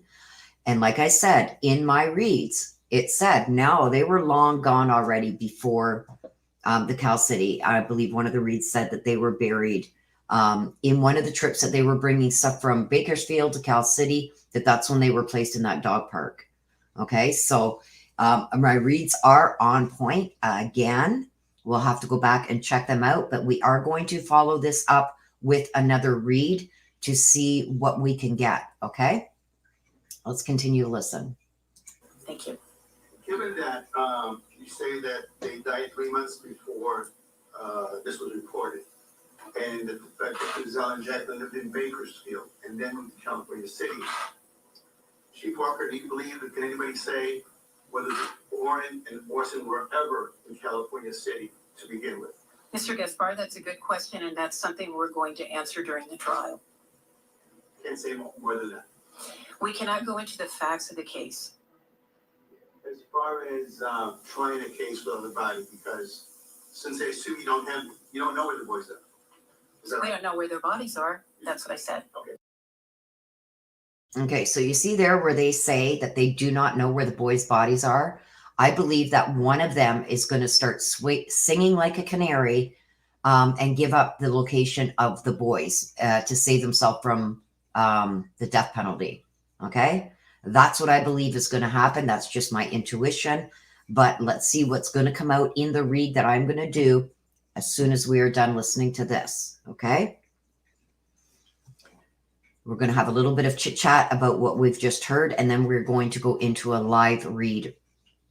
And like I said, in my reads, it said, no, they were long gone already before the Cal City. I believe one of the reads said that they were buried in one of the trips that they were bringing stuff from Bakersfield to Cal City, that's when they were placed in that dog park. Okay, so my reads are on point. Again, we'll have to go back and check them out, but we are going to follow this up with another read to see what we can get. Okay, let's continue to listen. Thank you. Given that you say that they died 3 months before this was reported, and the fact that Trezel and Jacqueline lived in Bakersfield and then moved to California City, Chief Walker, do you believe that can anybody say whether Orrin and Orson were ever in California City to begin with? Mr. Gaspar, that's a good question, and that's something we're going to answer during the trial. Can't say more than that. We cannot go into the facts of the case. As far as trying a case with the body, because since they assume you don't know where the boys are. We don't know where their bodies are. That's what I said. Okay. Okay, so you see there where they say that they do not know where the boys' bodies are. I believe that one of them is going to start singing like a canary and give up the location of the boys to save themselves from the death penalty. Okay, that's what I believe is going to happen. That's just my intuition. But let's see what's going to come out in the read that I'm going to do as soon as we are done listening to this. Okay. We're going to have a little bit of chit chat about what we've just heard, and then we're going to go into a live read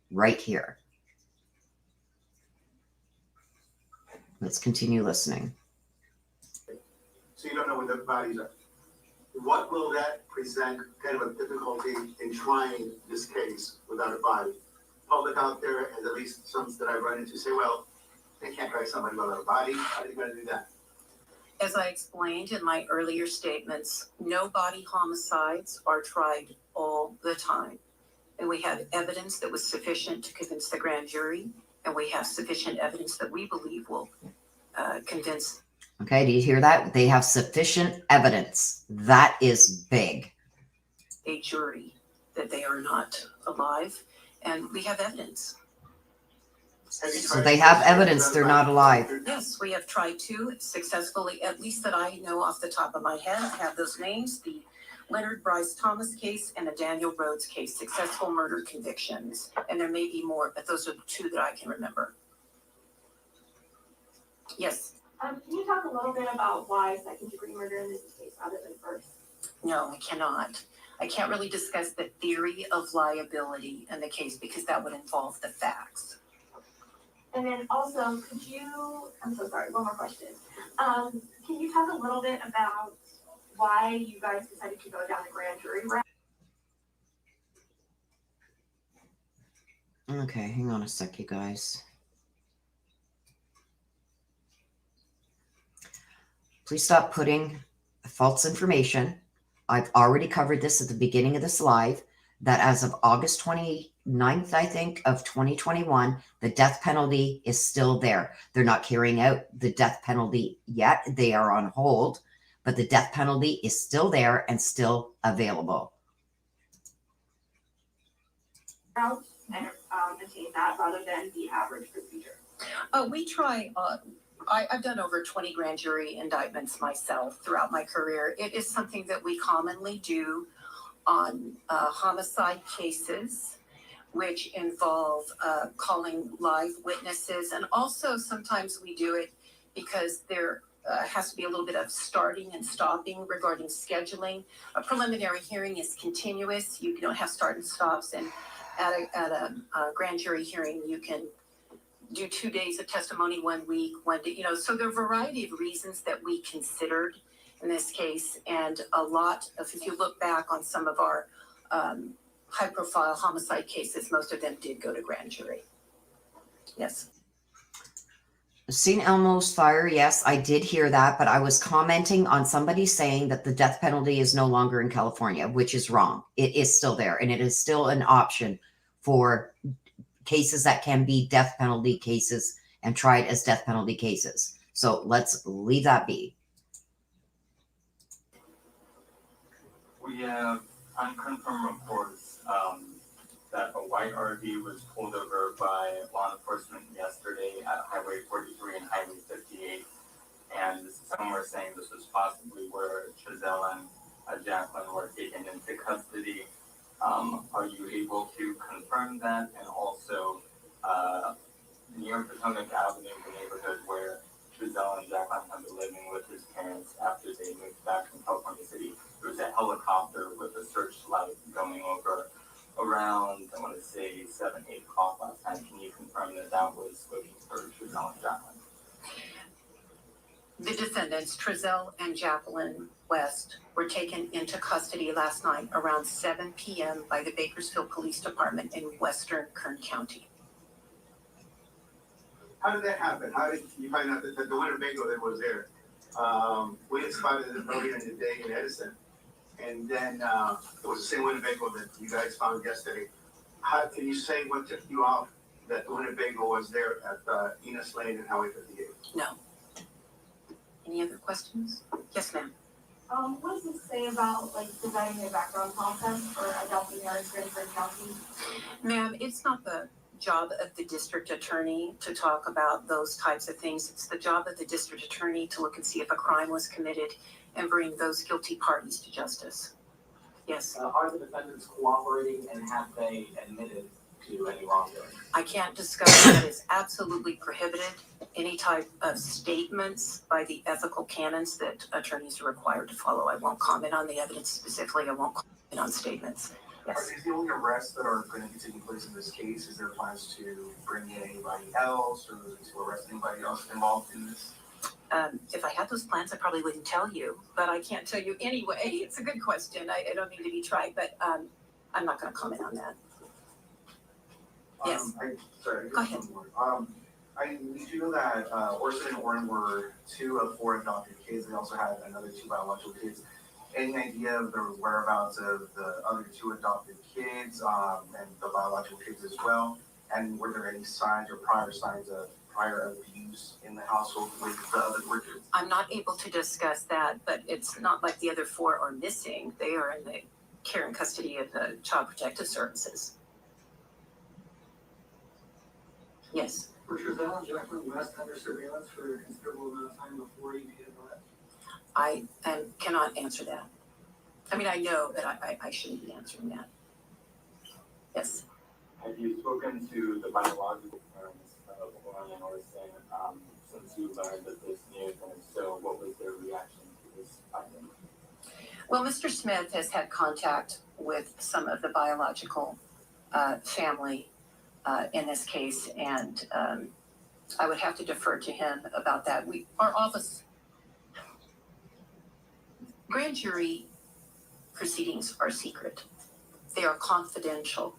right here. Let's continue listening. So you don't know where the bodies are? what will that present kind of a difficulty in trying this case without a body? Public out there, and at least some that I run into say, well, they can't try somebody without a body. How are they going to do that? As I explained in my earlier statements, no body homicides are tried all the time. And we have evidence that was sufficient to convince the grand jury, and we have sufficient evidence that we believe will convince. Okay, do you hear that? They have sufficient evidence. That is big. A jury that they are not alive, and we have evidence. So they have evidence they're not alive. Yes, we have tried to successfully, at least that I know off the top of my head. I have those names, the Leonard Bryce Thomas case and a Daniel Rhodes case, successful murder convictions. And there may be more, but those are the two that I can remember. Yes. Can you talk a little bit about why second-degree murder in this case rather than first? No, I cannot. I can't really discuss the theory of liability in the case because that would involve the facts. And then also, could you, I'm so sorry, one more question. Can you talk a little bit about why you guys decided to go down the grand jury route? Okay, hang on a sec, you guys. Please stop putting false information. I've already covered this at the beginning of this live, that as of August 29th, I think, of 2021, the death penalty is still there. They're not carrying out the death penalty yet. They are on hold, but the death penalty is still there and still available. And attain that rather than the average procedure? We try, I've done over 20 grand jury indictments myself throughout my career. It is something that we commonly do on homicide cases, which involve calling live witnesses. And also sometimes we do it because there has to be a little bit of starting and stopping regarding scheduling. A preliminary hearing is continuous. You don't have start and stops. And at a grand jury hearing, you can do 2 days of testimony, 1 week, 1 day, so there are a variety of reasons that we considered in this case. And a lot of, if you look back on some of our high profile homicide cases, most of them did go to grand jury. Yes. St. Elmo's fire, yes, I did hear that, but I was commenting on somebody saying that the death penalty is no longer in California, which is wrong. It is still there, and it is still an option for cases that can be death penalty cases and tried as death penalty cases. So let's leave that be. We have unconfirmed reports that a white RV was pulled over by law enforcement yesterday at Highway 43 and Highway 58. And some were saying this was possibly where Trezel and Jacqueline were taken into custody. Are you able to confirm that? And also, near Potomac Avenue, the neighborhood where Trezel and Jacqueline have been living with his parents after they moved back from California City, there was a helicopter with a searchlight going over around, I want to say, 7, 8 o'clock last time. Can you confirm that that was looking for Trezel and Jacqueline? The defendants, Trezel and Jacqueline West, were taken into custody last night around 7 p.m. by the Bakersfield Police Department in western Kern County. How did that happen? How did you find out that the Winnebago that was there? We had spotted it earlier in the day in Edison. And then it was the same Winnebago that you guys found yesterday. How can you say what tipped you off that the Winnebago was there at Enos Lane and Highway 58? No. Any other questions? Yes, ma'am. What does this say about designing a background process for adopting parents in Kern County? Ma'am, it's not the job of the district attorney to talk about those types of things. It's the job of the district attorney to look and see if a crime was committed and bring those guilty parties to justice. Yes. Are the defendants cooperating, and have they admitted to any wrongdoing? I can't discuss that. Is absolutely prohibited. Any type of statements by the ethical canons that attorneys are required to follow. I won't comment on the evidence specifically. I won't comment on statements. Yes. Are these the only arrests that are going to be taking place in this case? Is there plans to bring in anybody else or to arrest anybody else involved in this? If I had those plans, I probably wouldn't tell you, but I can't tell you anyway. It's a good question. I don't mean to be trite, but I'm not going to comment on that. Yes. Go ahead. We do know that Orson and Orrin were 2 of 4 adopted kids. They also had another 2 biological kids. Any idea of the whereabouts of the other 2 adopted kids and the biological kids as well? And were there any signs or prior signs of prior abuse in the household with the other 4 kids? I'm not able to discuss that, but it's not like the other 4 are missing. They are in the care and custody of the Child Protective Services. Yes. Were Trezel and Jacqueline West under surveillance for a considerable amount of time before you hit that? I cannot answer that. I mean, I know, but I shouldn't be answering that. Yes. Have you spoken to the biological parents of Orrin and Orson since you learned of this news? And if so, what was their reaction to this finding? Well, Mr. Smith has had contact with some of the biological family in this case, and I would have to defer to him about that. Our office, grand jury proceedings are secret. They are confidential.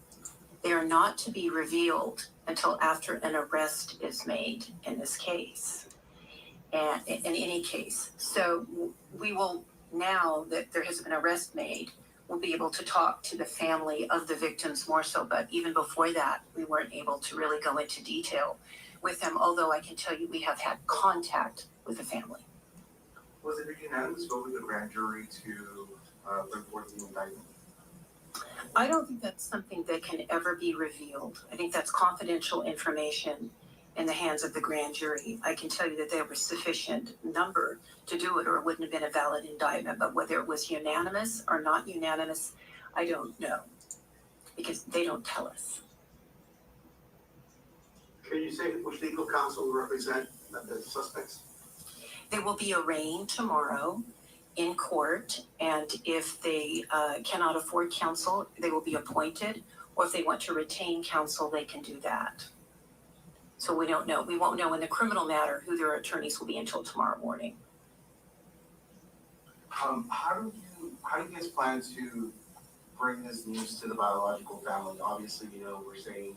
They are not to be revealed until after an arrest is made in this case, and in any case. So we will, now that there has been an arrest made, we'll be able to talk to the family of the victims more so. But even before that, we weren't able to really go into detail with them, although I can tell you we have had contact with the family. Was it a unanimous vote with the grand jury to bring forth the indictment? I don't think that's something that can ever be revealed. I think that's confidential information in the hands of the grand jury. I can tell you that there was sufficient number to do it, or it wouldn't have been a valid indictment. But whether it was unanimous or not unanimous, I don't know, because they don't tell us. Can you say which legal counsel will represent the suspects? They will be arraigned tomorrow in court, and if they cannot afford counsel, they will be appointed, or if they want to retain counsel, they can do that. So we don't know. We won't know in the criminal matter who their attorneys will be until tomorrow morning. How do you guys plan to bring this news to the biological family? Obviously, we're saying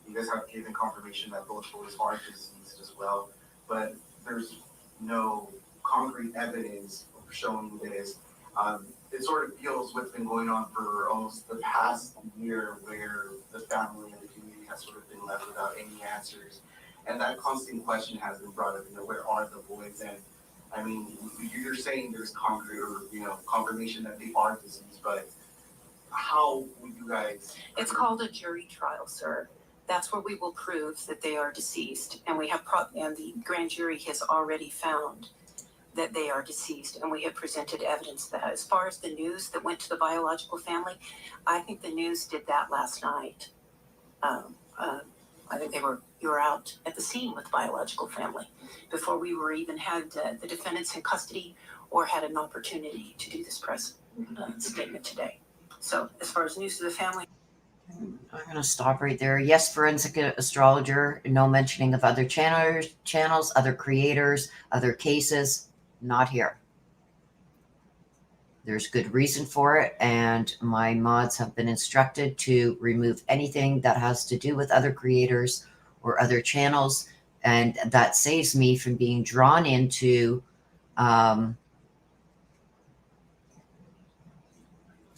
you guys have given confirmation that both boys are deceased as well, but there's no concrete evidence showing this. It sort of feels what's been going on for almost the past year, where the family and the community has sort of been left without any answers. And that constant question has been brought up, where are the boys? And I mean, you're saying there's concrete or, confirmation that they are deceased, but how would you guys? It's called a jury trial, sir. That's where we will prove that they are deceased. And we have and the grand jury has already found that they are deceased, and we have presented evidence that. As far as the news that went to the biological family, I think the news did that last night. I think you were out at the scene with the biological family before we were even had the defendants in custody or had an opportunity to do this press statement today. So as far as news to the family, I'm going to stop right there. Yes, forensic astrologer, no mentioning of other channels, other creators, other cases, not here. There's good reason for it, and my mods have been instructed to remove anything that has to do with other creators or other channels, and that saves me from being drawn into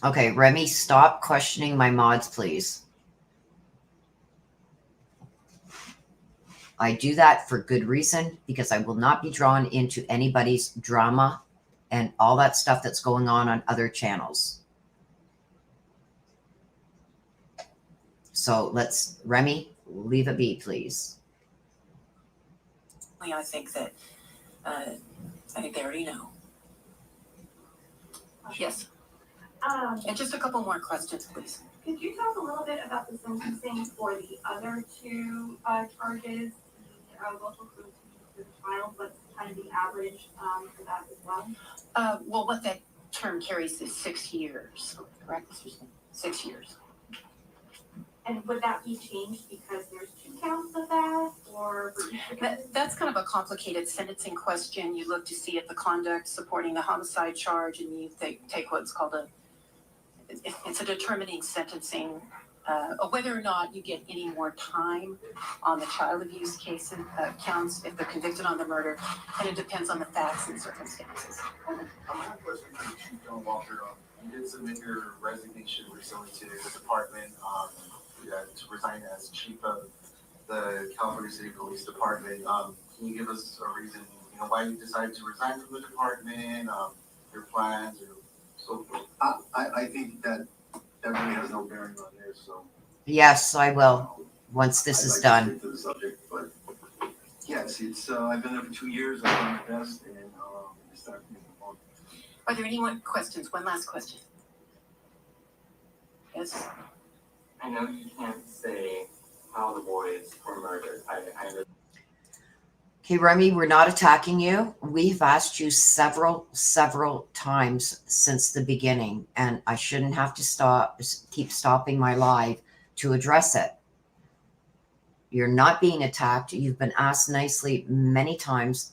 okay, Remy, stop questioning my mods, please. I do that for good reason, because I will not be drawn into anybody's drama and all that stuff that's going on other channels. So let's, Remy, leave it be, please. I think that, I think they already know. Yes. And just a couple more questions, please. Could you talk a little bit about the sentencing for the other 2 charges, willful cruelty to the child? What's kind of the average for that as well? Well, what that term carries is 6 years, correct? 6 years. And would that be changed because there's 2 counts of that, or? That's kind of a complicated sentencing question. You look to see if the conduct supporting the homicide charge, and you take what's called it's a determining sentencing, whether or not you get any more time on the child abuse case counts if they're convicted on the murder, and it depends on the facts and circumstances. I have a question for you, Chief John Walker. You did submit your resignation recently to the department to resign as chief of the California City Police Department. Can you give us a reason, why you decided to resign from the department, your plans, or so forth? I think that really has no bearing on this, so. Yes, I will, once this is done. I'd like to stick to the subject, but yes, it's, I've been there for 2 years, I've done my best, and it's time to move on. Are there any more questions? One last question. Yes? I know you can't say how the boys were murdered. Okay, Remy, we're not attacking you. We've asked you several times since the beginning, and I shouldn't have to keep stopping my live to address it. You're not being attacked. You've been asked nicely many times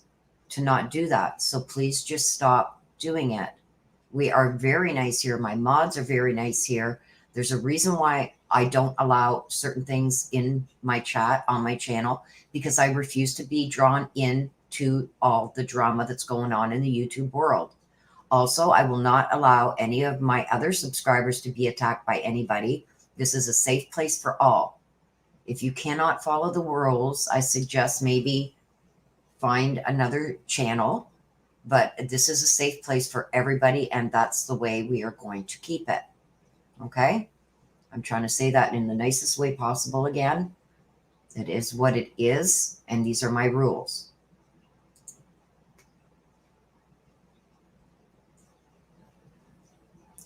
to not do that. So please just stop doing it. We are very nice here. My mods are very nice here. There's a reason why I don't allow certain things in my chat on my channel, because I refuse to be drawn into all the drama that's going on in the YouTube world. Also, I will not allow any of my other subscribers to be attacked by anybody. This is a safe place for all. If you cannot follow the rules, I suggest maybe find another channel, but this is a safe place for everybody, and that's the way we are going to keep it. Okay? I'm trying to say that in the nicest way possible again. It is what it is, and these are my rules.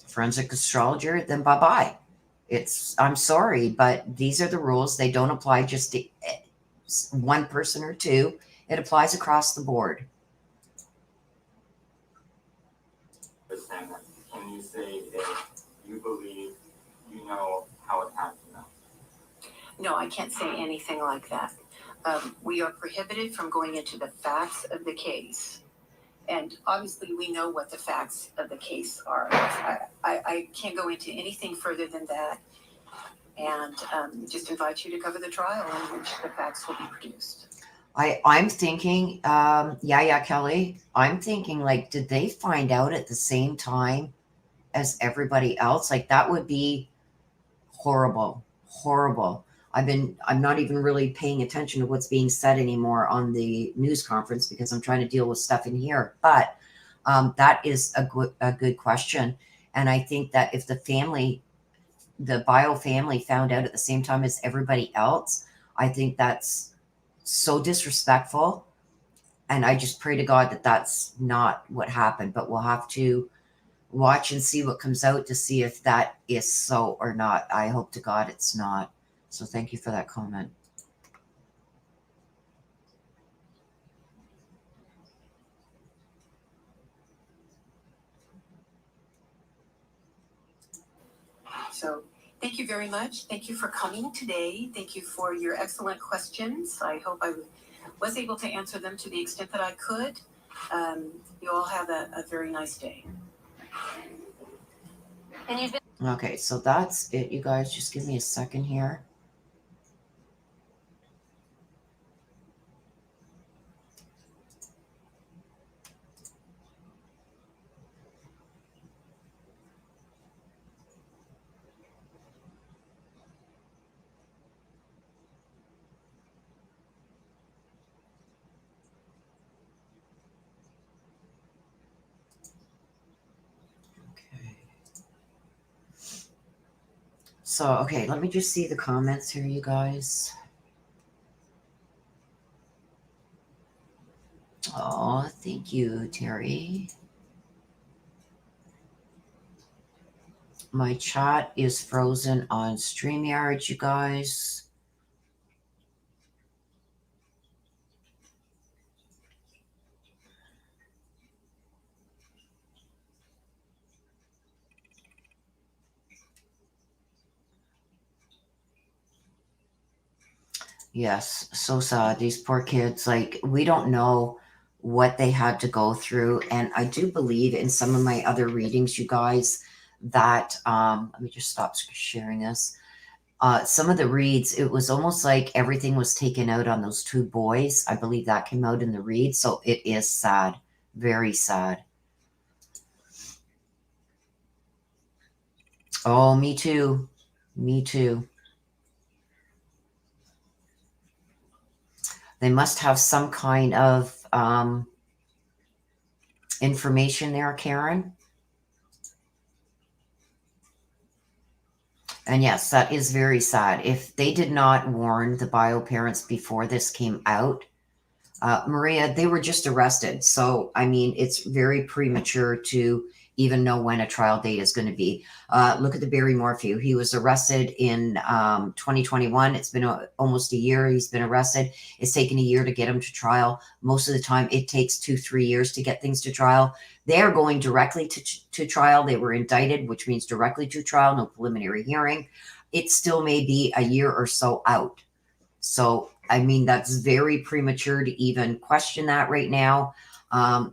Forensic astrologer, then bye-bye. I'm sorry, but these are the rules. They don't apply just to one person or two. It applies across the board. Can you say if you believe you know how it happened now? No, I can't say anything like that. We are prohibited from going into the facts of the case. And obviously we know what the facts of the case are. I can't go into anything further than that. And just invite you to cover the trial in which the facts will be produced. I'm thinking, Kelly, I'm thinking, like, did they find out at the same time as everybody else? Like, that would be horrible, horrible. I'm not even really paying attention to what's being said anymore on the news conference because I'm trying to deal with stuff in here. But that is a good question. And I think that if the bio family found out at the same time as everybody else, I think that's so disrespectful. And I just pray to God that that's not what happened. But we'll have to watch and see what comes out to see if that is so or not. I hope to God it's not. So thank you for that comment. So thank you very much. Thank you for coming today. Thank you for your excellent questions. I hope I was able to answer them to the extent that I could. You all have a very nice day. Okay, so that's it, you guys. Just give me a second here. So, okay, let me just see the comments here, you guys. Oh, thank you, Terry. My chat is frozen on StreamYard, you guys. Yes, so sad. These poor kids, like, we don't know what they had to go through. And I do believe in some of my other readings, you guys, that, let me just stop sharing this. Some of the reads, it was almost like everything was taken out on those two boys. I believe that came out in the read. So it is sad, very sad. Oh, me too. Me too. They must have some kind of information there, Karen. And yes, that is very sad. If they did not warn the bio parents before this came out, Maria, they were just arrested. So, I mean, it's very premature to even know when a trial date is going to be. Look at the Barry Morphew. He was arrested in 2021. It's been almost a year. He's been arrested. It's taken a year to get him to trial. Most of the time, it takes 2-3 years to get things to trial. They are going directly to trial. They were indicted, which means directly to trial, no preliminary hearing. It still may be a year or so out. So, I mean, that's very premature to even question that right now,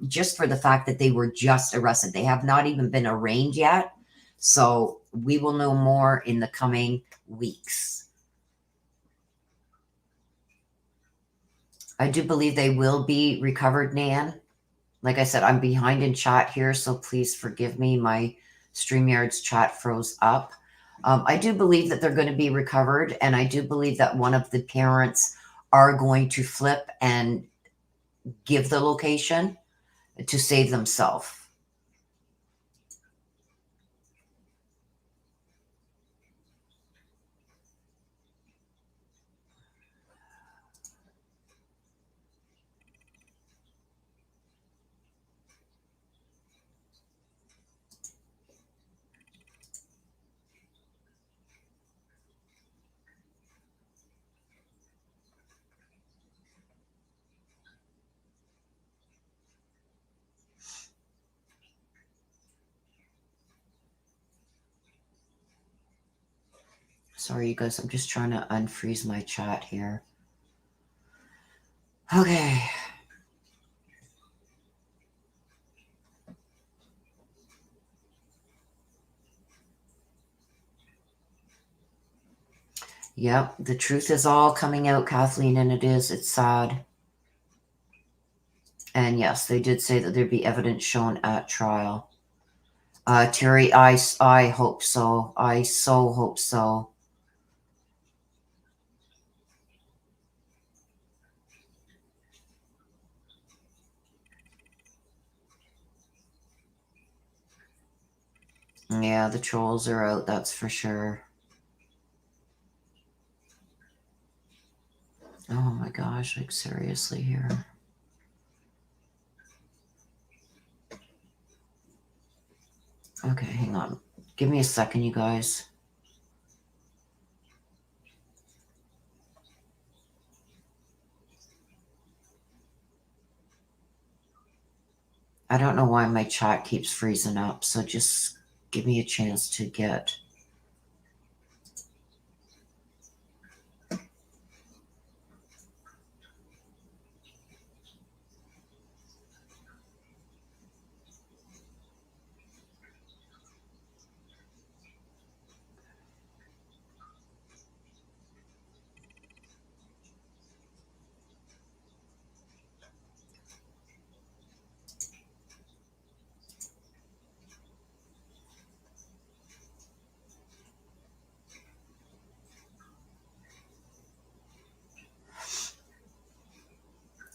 just for the fact that they were just arrested. They have not even been arraigned yet. So we will know more in the coming weeks. I do believe they will be recovered, Nan. Like I said, I'm behind in chat here, so please forgive me. My StreamYard's chat froze up. I do believe that they're going to be recovered, and I do believe that one of the parents are going to flip and give the location to save themselves. Sorry, you guys, I'm just trying to unfreeze my chat here. Okay. Yep, the truth is all coming out, Kathleen, and it's sad. And yes, they did say that there'd be evidence shown at trial. Terry, I hope so. I so hope so. Yeah, the trolls are out, that's for sure. Oh my gosh, like seriously here. Okay, hang on. Give me a second, you guys. I don't know why my chat keeps freezing up, so just give me a chance to get...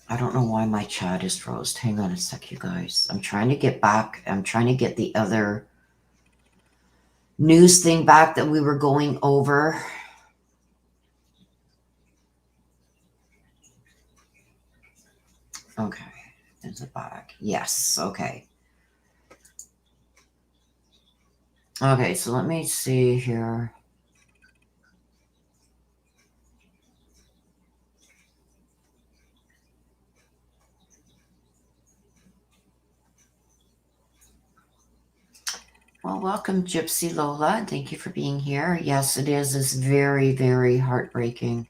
I don't know why my chat is froze. Hang on a sec, you guys. I'm trying to get back. I'm trying to get the other news thing back that we were going over. Okay, is it back? Yes, okay. Okay, so let me see here. Well, welcome, Gypsy Lola. Thank you for being here. Yes, it is. It's very, very heartbreaking.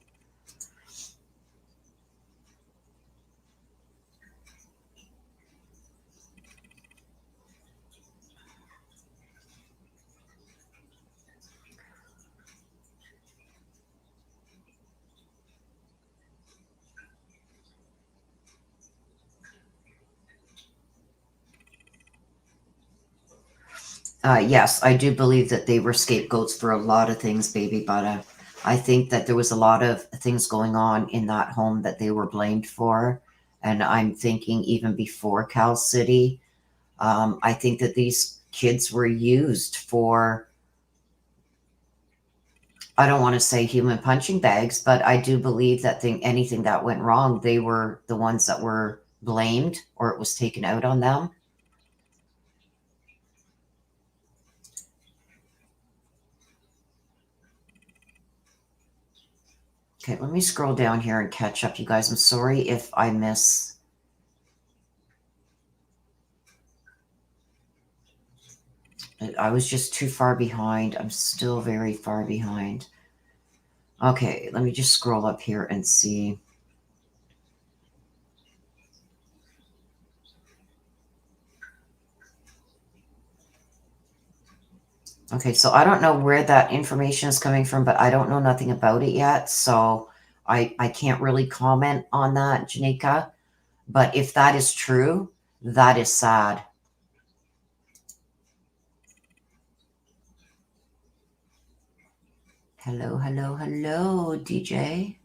Yes, I do believe that they were scapegoats for a lot of things, baby, but I think that there was a lot of things going on in that home that they were blamed for. And I'm thinking even before Cal City, I think that these kids were used for, I don't want to say human punching bags, but I do believe that anything that went wrong, they were the ones that were blamed or it was taken out on them. Okay, let me scroll down here and catch up, you guys. I'm sorry if I miss. I was just too far behind. I'm still very far behind. Okay, let me just scroll up here and see. Okay, so I don't know where that information is coming from, but I don't know nothing about it yet. So I can't really comment on that, Janika. But if that is true, that is sad. Hello, hello, hello, DJ.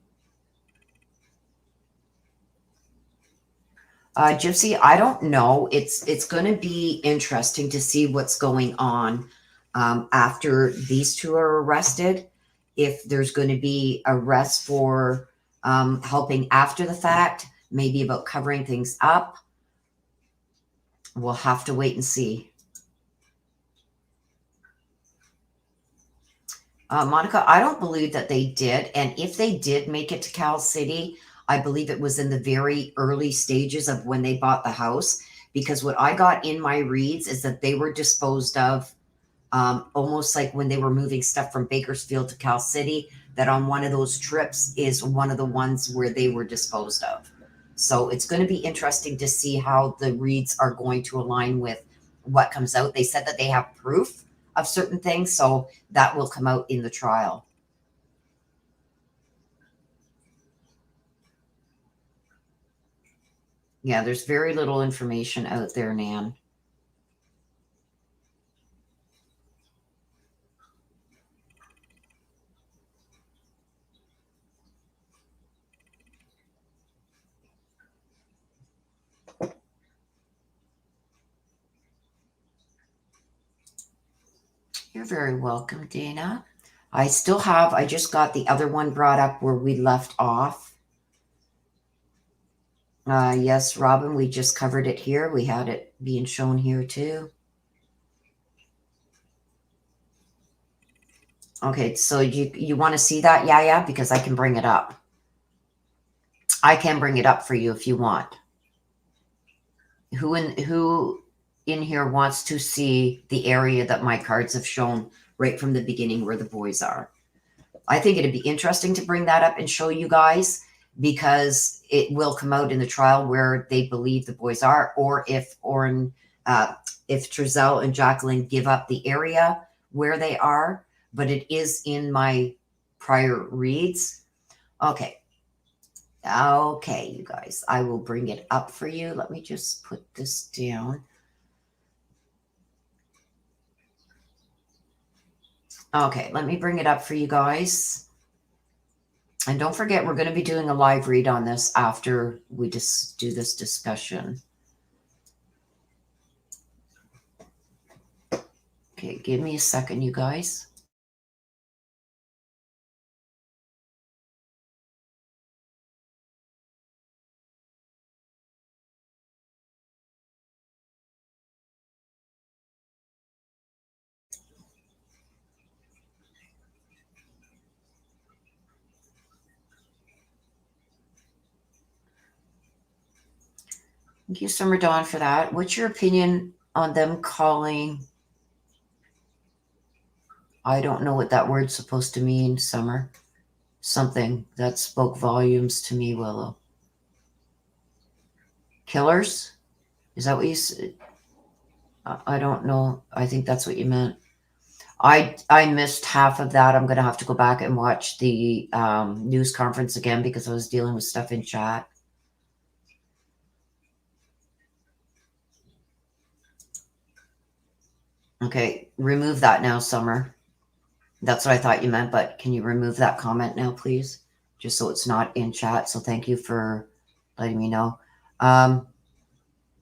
Gypsy, I don't know. It's going to be interesting to see what's going on after these two are arrested. If there's going to be arrests for helping after the fact, maybe about covering things up. We'll have to wait and see. Monica, I don't believe that they did. And if they did make it to Cal City, I believe it was in the very early stages of when they bought the house. Because what I got in my reads is that they were disposed of almost like when they were moving stuff from Bakersfield to Cal City, that on one of those trips is one of the ones where they were disposed of. So it's going to be interesting to see how the reads are going to align with what comes out. They said that they have proof of certain things, so that will come out in the trial. Yeah, there's very little information out there, Nan. You're very welcome, Dana. I just got the other one brought up where we left off. Yes, Robin, we just covered it here. We had it being shown here too. Okay, so you want to see that? Yeah, because I can bring it up. I can bring it up for you if you want. Who in here wants to see the area that my cards have shown right from the beginning where the boys are? I think it'd be interesting to bring that up and show you guys, because it will come out in the trial where they believe the boys are, or if Trezel and Jacqueline give up the area where they are, but it is in my prior reads. Okay, you guys, I will bring it up for you. Let me just put this down. Okay, let me bring it up for you guys. And don't forget, we're going to be doing a live read on this after we just do this discussion. Okay, give me a second, you guys. Thank you, Summer Dawn, for that. What's your opinion on them calling? I don't know what that word's supposed to mean, Summer. Something that spoke volumes to me, Willow. Killers? Is that what you said? I don't know. I think that's what you meant. I missed half of that. I'm going to have to go back and watch the news conference again because I was dealing with stuff in chat. Okay, remove that now, Summer. That's what I thought you meant, but can you remove that comment now, please? Just so it's not in chat. So thank you for letting me know.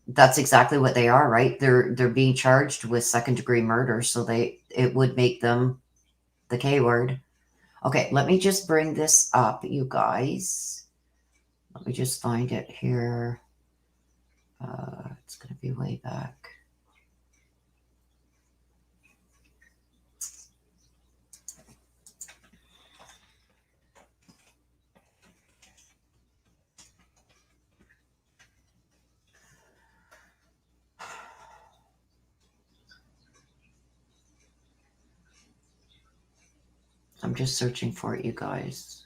That's exactly what they are, right? They're being charged with second-degree murder, so it would make them the K word. Okay, let me just bring this up, you guys. Let me just find it here. It's going to be way back. I'm just searching for it, you guys.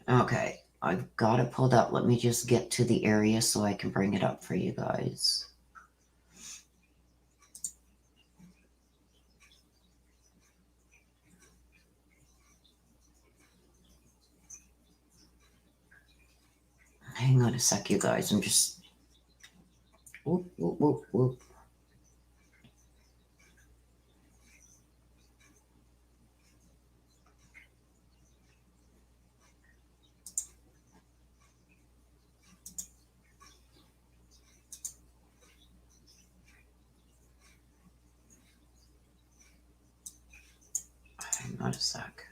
Okay, I've got it pulled up. Let me just get to the area so I can bring it up for you guys. Hang on a sec, you guys. I'm just... Whoop, whoop, whoop, whoop. Hang on a sec.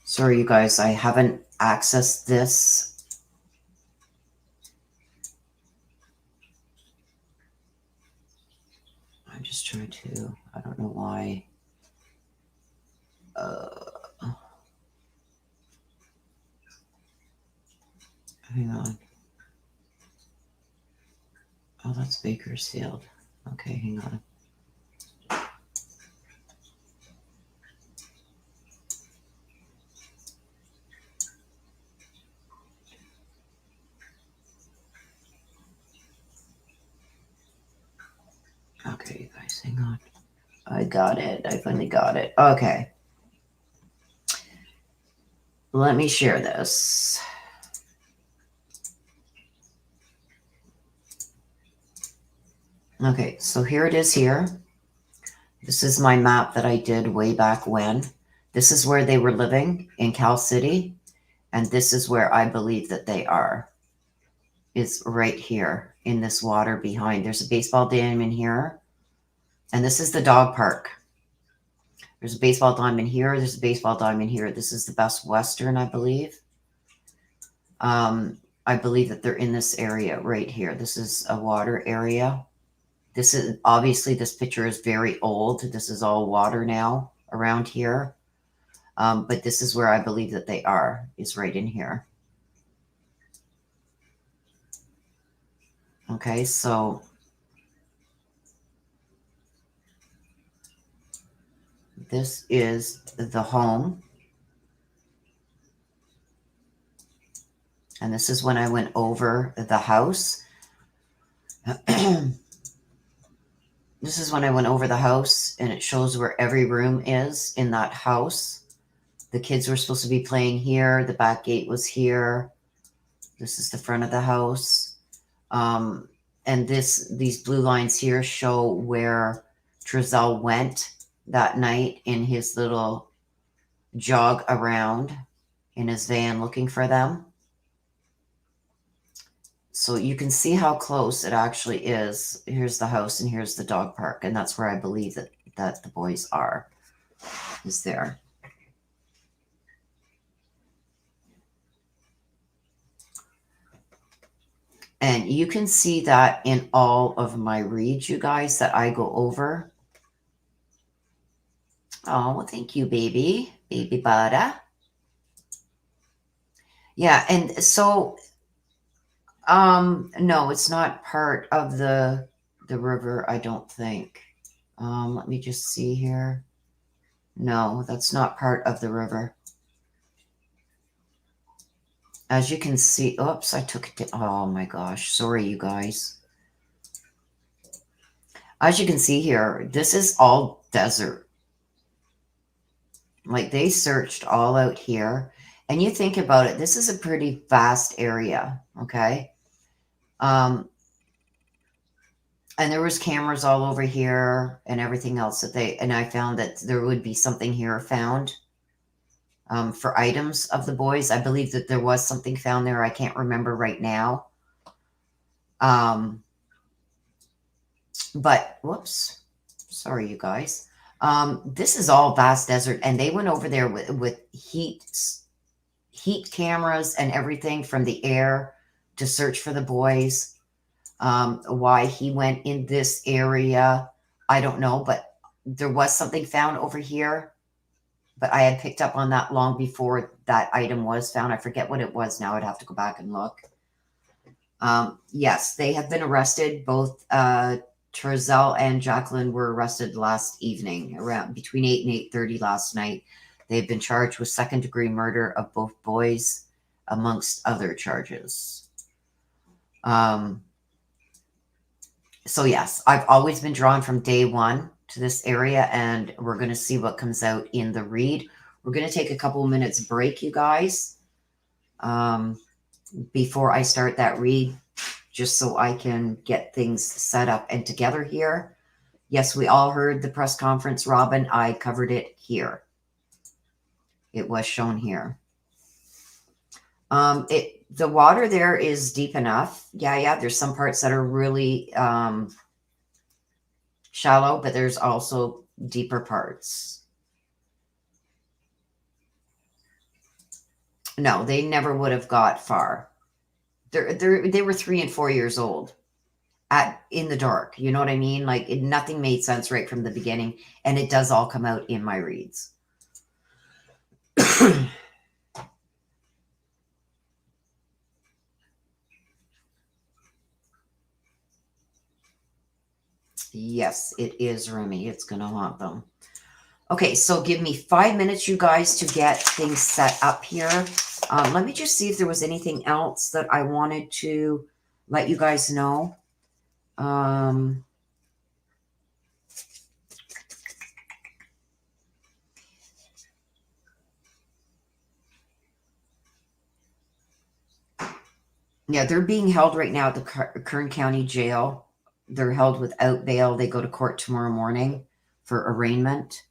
Sorry, you guys. I haven't accessed this. I'm just trying to... I don't know why. Hang on. Oh, that's Bakersfield. Okay, hang on. Okay, you guys, hang on. I got it. I finally got it. Okay. Let me share this. Okay, so here it is here. This is my map that I did way back when. This is where they were living in Cal City. And this is where I believe that they are. It's right here in this water behind. There's a baseball diamond here. And this is the dog park. There's a baseball diamond here. There's a baseball diamond here. This is the Best Western, I believe. I believe that they're in this area right here. This is a water area. This is obviously, this picture is very old. This is all water now around here. But this is where I believe that they are, is right in here. Okay, so this is the home. And this is when I went over the house. This is when I went over the house, and it shows where every room is in that house. The kids were supposed to be playing here. The back gate was here. This is the front of the house. And these blue lines here show where Trezel went that night in his little jog around in his van looking for them. So you can see how close it actually is. Here's the house and here's the dog park. And that's where I believe that the boys are, is there. And you can see that in all of my reads, you guys, that I go over. Oh, well, thank you, baby. Baby butter. Yeah, and so... no, it's not part of the river, I don't think. Let me just see here. No, that's not part of the river. As you can see, oops, I took it. Oh my gosh. Sorry, you guys. As you can see here, this is all desert. Like they searched all out here. And you think about it, this is a pretty vast area. Okay. And there was cameras all over here and everything else and I found that there would be something here found for items of the boys. I believe that there was something found there. I can't remember right now. But whoops, sorry, you guys. This is all vast desert, and they went over there with heat cameras and everything from the air to search for the boys. Why he went in this area, I don't know, but there was something found over here. But I had picked up on that long before that item was found. I forget what it was now. I'd have to go back and look. Yes, they have been arrested. Both Trezel and Jacqueline were arrested last evening, around between 8 and 8:30 last night. They've been charged with second-degree murder of both boys, amongst other charges. So yes, I've always been drawn from day one to this area, and we're going to see what comes out in the read. We're going to take a couple minutes break, you guys, before I start that read, just so I can get things set up and together here. Yes, we all heard the press conference, Robin. I covered it here. It was shown here. The water there is deep enough. Yeah, there's some parts that are really shallow, but there's also deeper parts. No, they never would have got far. They were 3 and 4 years old in the dark. You know what I mean? Like nothing made sense right from the beginning, and it does all come out in my reads. Yes, it is roomy. It's going to haunt them. Okay, so give me 5 minutes, you guys, to get things set up here. Let me just see if there was anything else that I wanted to let you guys know. Yeah, they're being held right now at the Kern County Jail. They're held without bail. They go to court tomorrow morning for arraignment.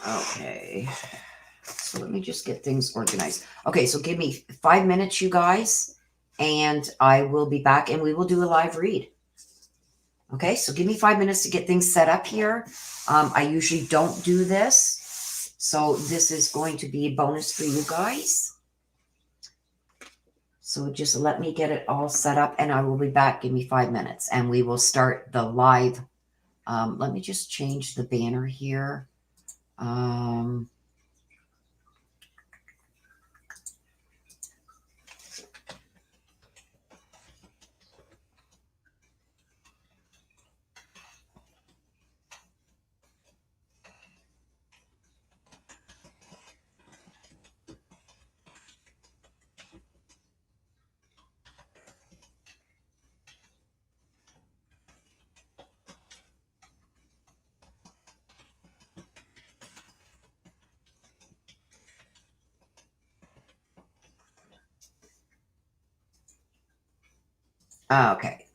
Okay. So let me just get things organized. Okay, so give me 5 minutes, you guys, and I will be back and we will do a live read. Okay, so give me 5 minutes to get things set up here. I usually don't do this, so this is going to be a bonus for you guys. So just let me get it all set up and I will be back. Give me 5 minutes and we will start the live. Let me just change the banner here. Okay.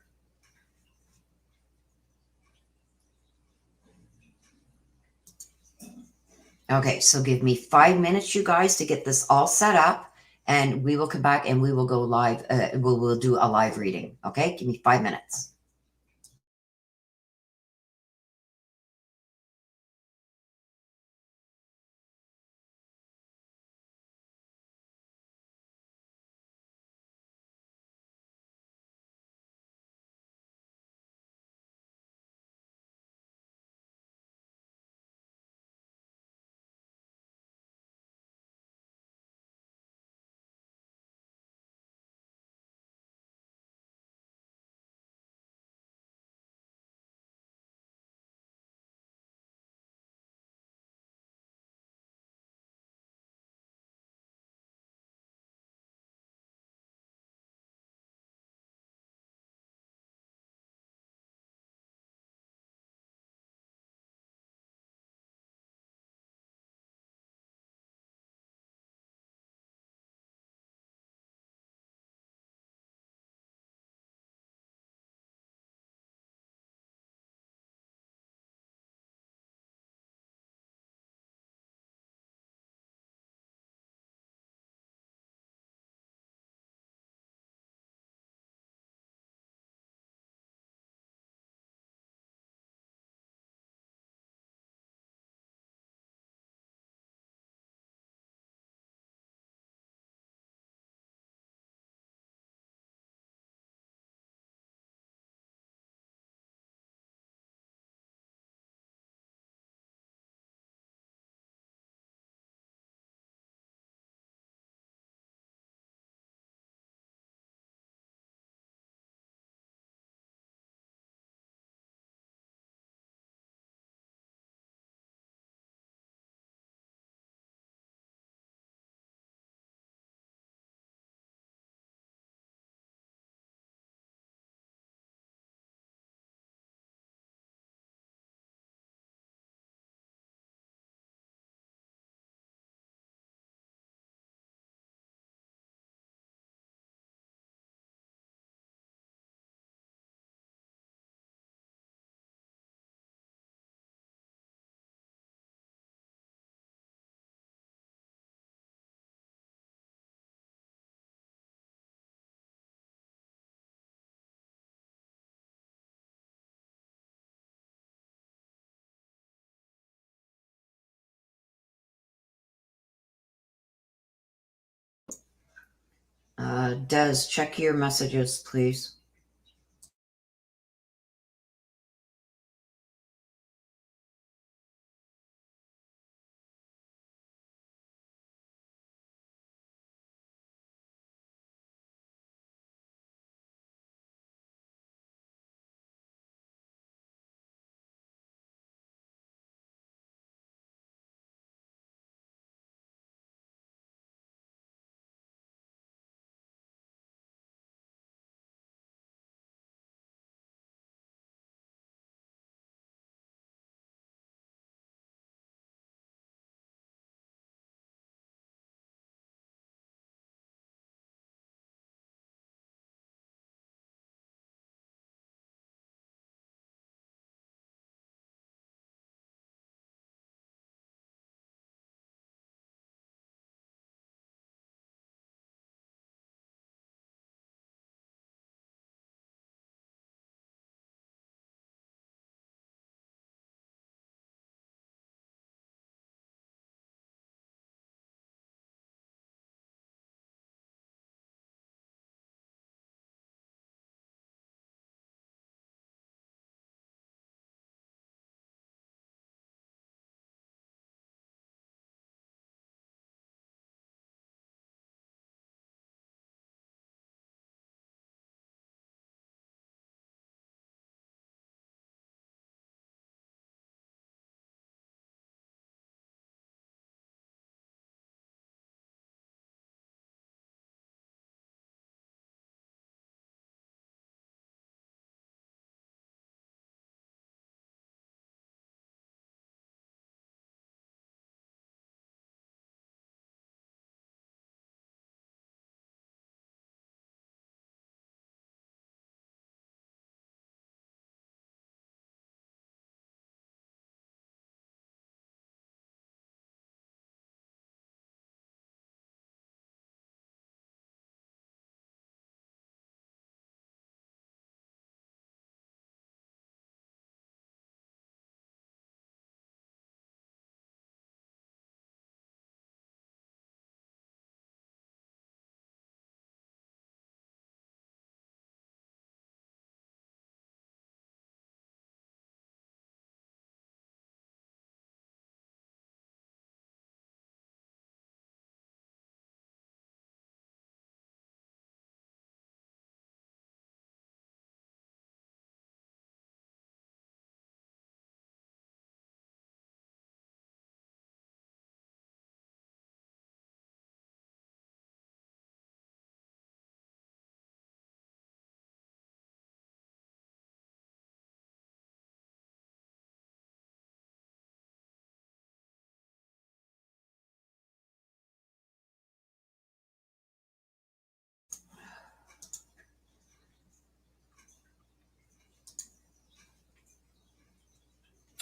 Okay, so give me 5 minutes, you guys, to get this all set up, and we will come back and we will go live. We'll do a live reading. Okay, give me 5 minutes. Des, check your messages, please.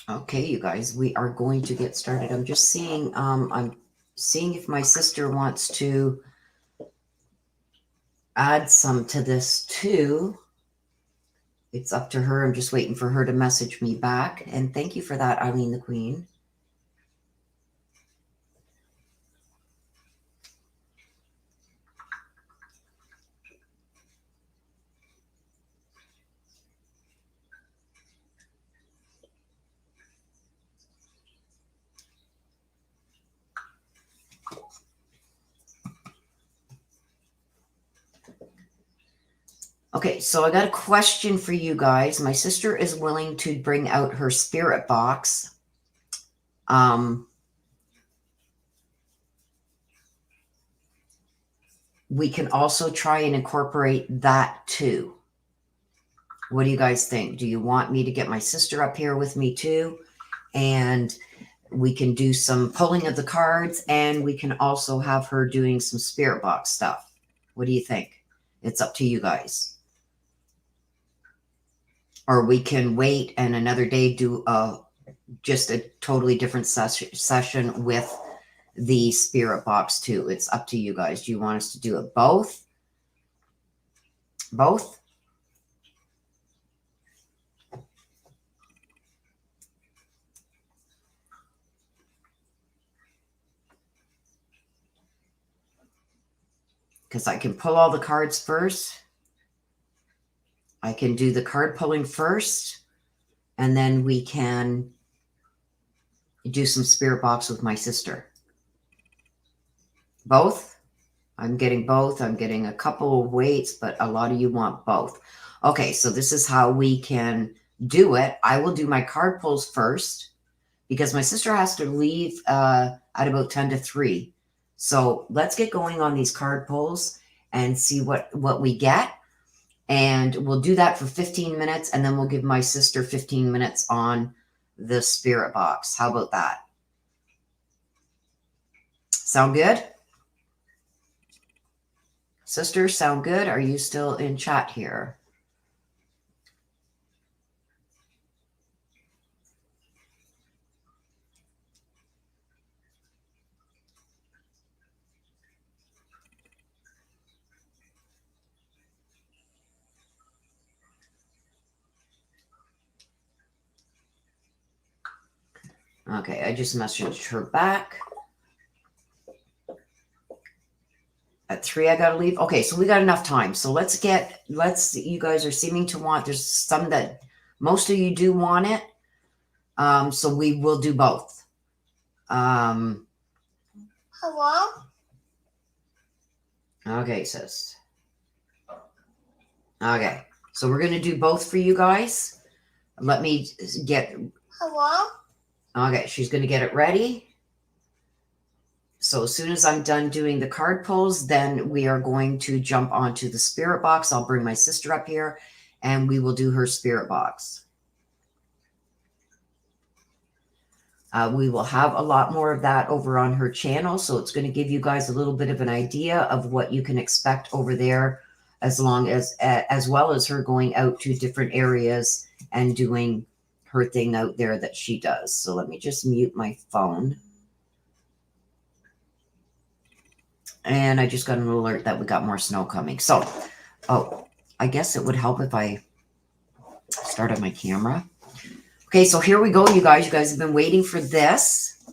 Okay, you guys, we are going to get started. I'm just seeing, I'm seeing if my sister wants to add some to this too. It's up to her. I'm just waiting for her to message me back. And thank you for that, Eileen the Queen. Okay, so I got a question for you guys. My sister is willing to bring out her spirit box. We can also try and incorporate that too. What do you guys think? Do you want me to get my sister up here with me too? And we can do some pulling of the cards, and we can also have her doing some spirit box stuff. What do you think? It's up to you guys. Or we can wait and another day do just a totally different session with the spirit box too. It's up to you guys. Do you want us to do it both? Both? because I can pull all the cards first. I can do the card pulling first, and then we can do some spirit box with my sister. Both? I'm getting both. I'm getting a couple of weights, but a lot of you want both. Okay, so this is how we can do it. I will do my card pulls first because my sister has to leave at about 10 to 3. So let's get going on these card pulls and see what we get. And we'll do that for 15 minutes, and then we'll give my sister 15 minutes on the spirit box. How about that? Sound good? Sister, sound good? Are you still in chat here? Okay, I just messaged her back. At 3, I got to leave. Okay, so we got enough time. So you guys are seeming to want, there's some that most of you do want it. So we will do both. Hello? Okay, sis. Okay, so we're going to do both for you guys. Let me get... Hello? Okay, she's going to get it ready. So as soon as I'm done doing the card pulls, then we are going to jump onto the spirit box. I'll bring my sister up here, and we will do her spirit box. We will have a lot more of that over on her channel, so it's going to give you guys a little bit of an idea of what you can expect over there, as well as her going out to different areas and doing her thing out there that she does. So let me just mute my phone. And I just got an alert that we got more snow coming. So, I guess it would help if I started my camera. Okay, so here we go, you guys. You guys have been waiting for this.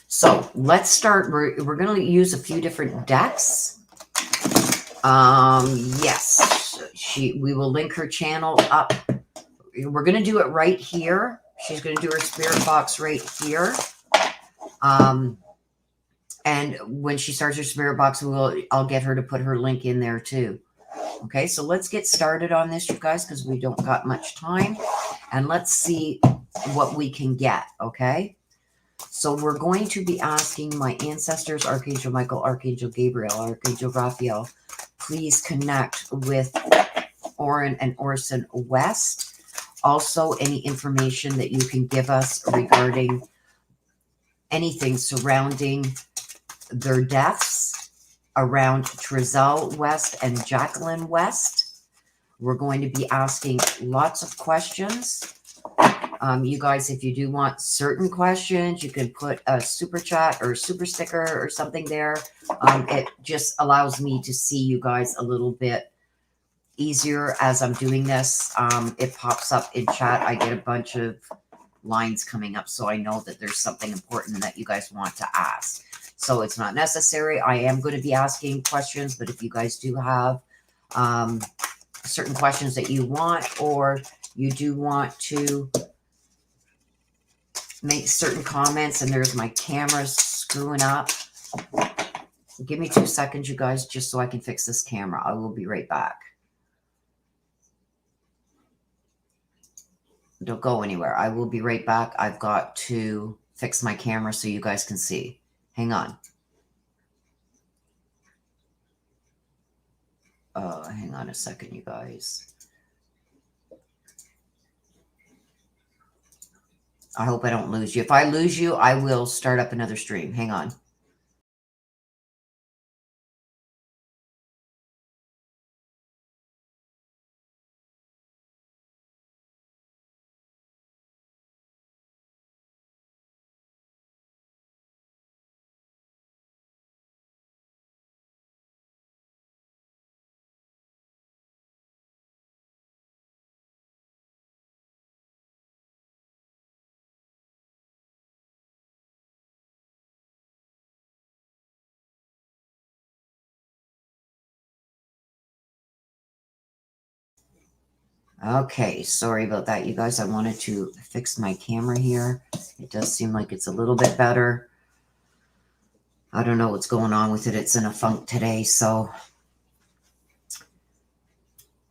So let's start. We're going to use a few different decks. Yes, we will link her channel up. We're going to do it right here. She's going to do her spirit box right here. And when she starts her spirit box, I'll get her to put her link in there too. Okay, so let's get started on this, you guys, because we don't got much time. And let's see what we can get, okay? So we're going to be asking my ancestors, Archangel Michael, Archangel Gabriel, Archangel Raphael, please connect with Orrin and Orson West. Also, any information that you can give us regarding anything surrounding their deaths, around Trezel West and Jacqueline West. We're going to be asking lots of questions. You guys, if you do want certain questions, you can put a super chat or super sticker or something there. It just allows me to see you guys a little bit easier as I'm doing this. It pops up in chat. I get a bunch of lines coming up, so I know that there's something important that you guys want to ask. So it's not necessary. I am going to be asking questions, but if you guys do have certain questions that you want, or you do want to make certain comments, and there's my camera screwing up. Give me 2 seconds, you guys, just so I can fix this camera. I will be right back. Don't go anywhere. I will be right back. I've got to fix my camera so you guys can see. Hang on. Hang on a second, you guys. I hope I don't lose you. If I lose you, I will start up another stream. Hang on. Okay, sorry about that, you guys. I wanted to fix my camera here. It does seem like it's a little bit better. I don't know what's going on with it. It's in a funk today, so.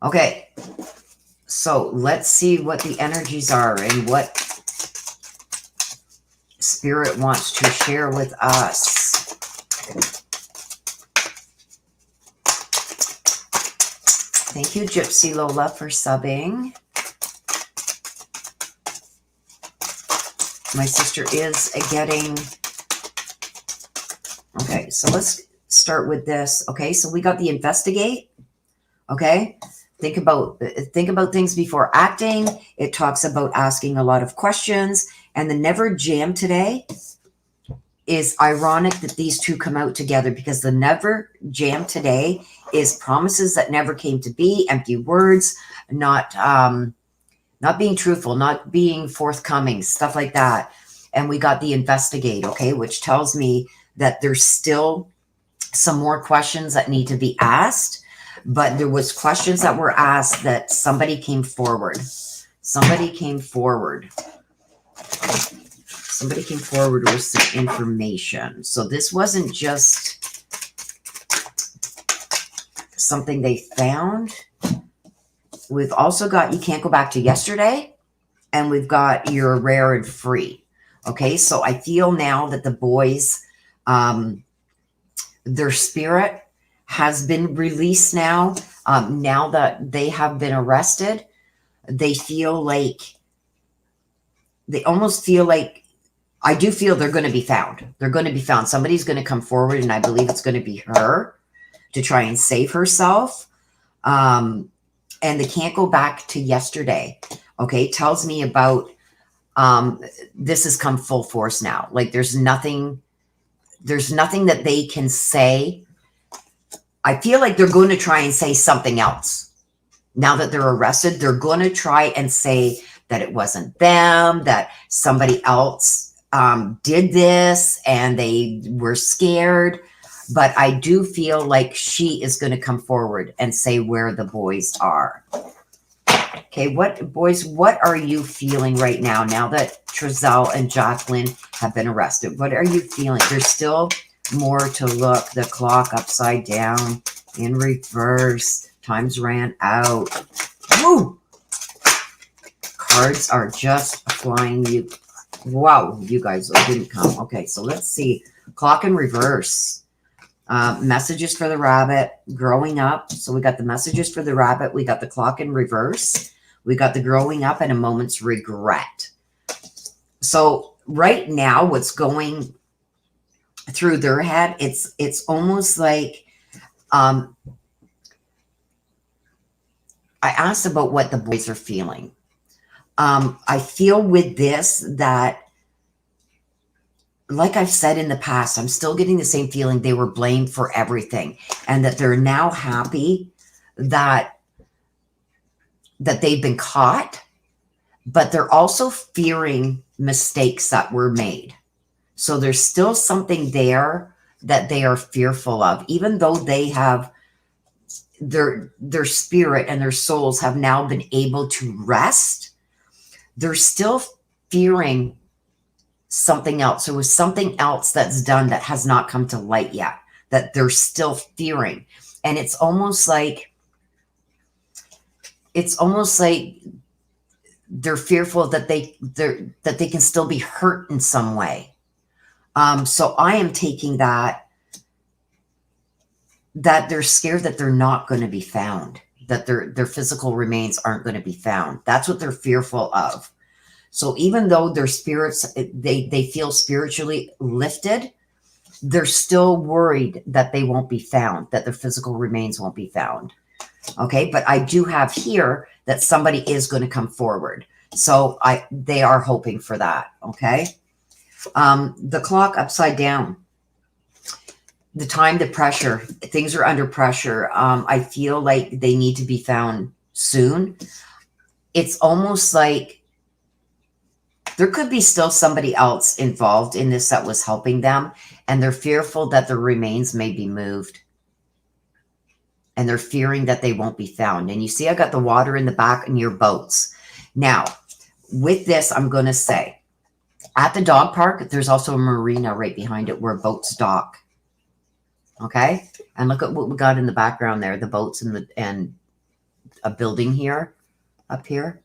Okay, so let's see what the energies are and what Spirit wants to share with us. Thank you, Gypsy Lola, for subbing. My sister is getting... Okay, so let's start with this. Okay, so we got the investigate. Okay, think about things before acting. It talks about asking a lot of questions. And the never jam today is ironic that these two come out together, because the never jam today is promises that never came to be, empty words, not being truthful, not being forthcoming, stuff like that. And we got the investigate, okay, which tells me that there's still some more questions that need to be asked, but there was questions that were asked that somebody came forward. Somebody came forward. Somebody came forward with some information. So this wasn't just something they found. We've also got, you can't go back to yesterday, and we've got your rare and free. Okay, so I feel now that the boys, their spirit has been released now. Now that they have been arrested, they feel like, they almost feel like, I do feel they're going to be found. They're going to be found. Somebody's going to come forward, and I believe it's going to be her to try and save herself. And they can't go back to yesterday. Okay, tells me about this has come full force now. Like there's nothing that they can say. I feel like they're going to try and say something else. Now that they're arrested, they're going to try and say that it wasn't them, that somebody else did this and they were scared. But I do feel like she is going to come forward and say where the boys are. Okay, boys, what are you feeling right now that Trezel and Jacqueline have been arrested? What are you feeling? There's still more to look. The clock upside down, in reverse. Times ran out. Woo! Cards are just flying. Wow, you guys didn't come. Okay, so let's see. Clock in reverse. Messages for the rabbit, growing up. So we got the messages for the rabbit. We got the clock in reverse. We got the growing up and a moment's regret. So right now, what's going through their head, it's almost like, I asked about what the boys are feeling. I feel with this that, like I've said in the past, I'm still getting the same feeling they were blamed for everything, and that they're now happy that they've been caught, but they're also fearing mistakes that were made. So there's still something there that they are fearful of, even though they have their spirit and their souls have now been able to rest. They're still fearing something else. It was something else that's done that has not come to light yet, that they're still fearing. And it's almost like they're fearful that they can still be hurt in some way. So I am taking that they're scared that they're not going to be found, that their physical remains aren't going to be found. That's what they're fearful of. So even though their spirits, they feel spiritually lifted, they're still worried that they won't be found, that their physical remains won't be found. Okay, but I do have here that somebody is going to come forward. So they are hoping for that. Okay. The clock upside down. The time, the pressure, things are under pressure. I feel like they need to be found soon. It's almost like there could be still somebody else involved in this that was helping them, and they're fearful that their remains may be moved. and they're fearing that they won't be found. And you see, I got the water in the back near boats. Now, with this, I'm going to say, at the dog park, there's also a marina right behind it where boats dock. Okay? And look at what we got in the background there, the boats and a building here, up here,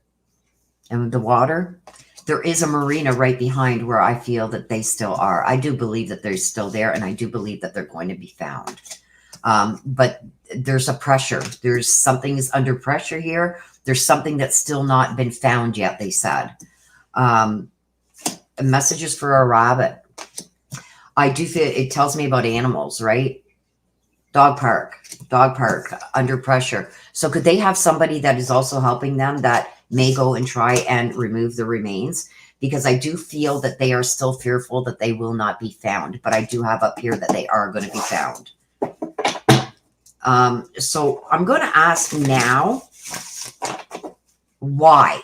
and the water. There is a marina right behind where I feel that they still are. I do believe that they're still there, and I do believe that they're going to be found. But there's a pressure. There's something is under pressure here. There's something that's still not been found yet, they said. Messages for a rabbit. I do feel it tells me about animals, right? Dog park, under pressure. So could they have somebody that is also helping them that may go and try and remove the remains? Because I do feel that they are still fearful that they will not be found. But I do have up here that they are going to be found. So I'm going to ask now, why?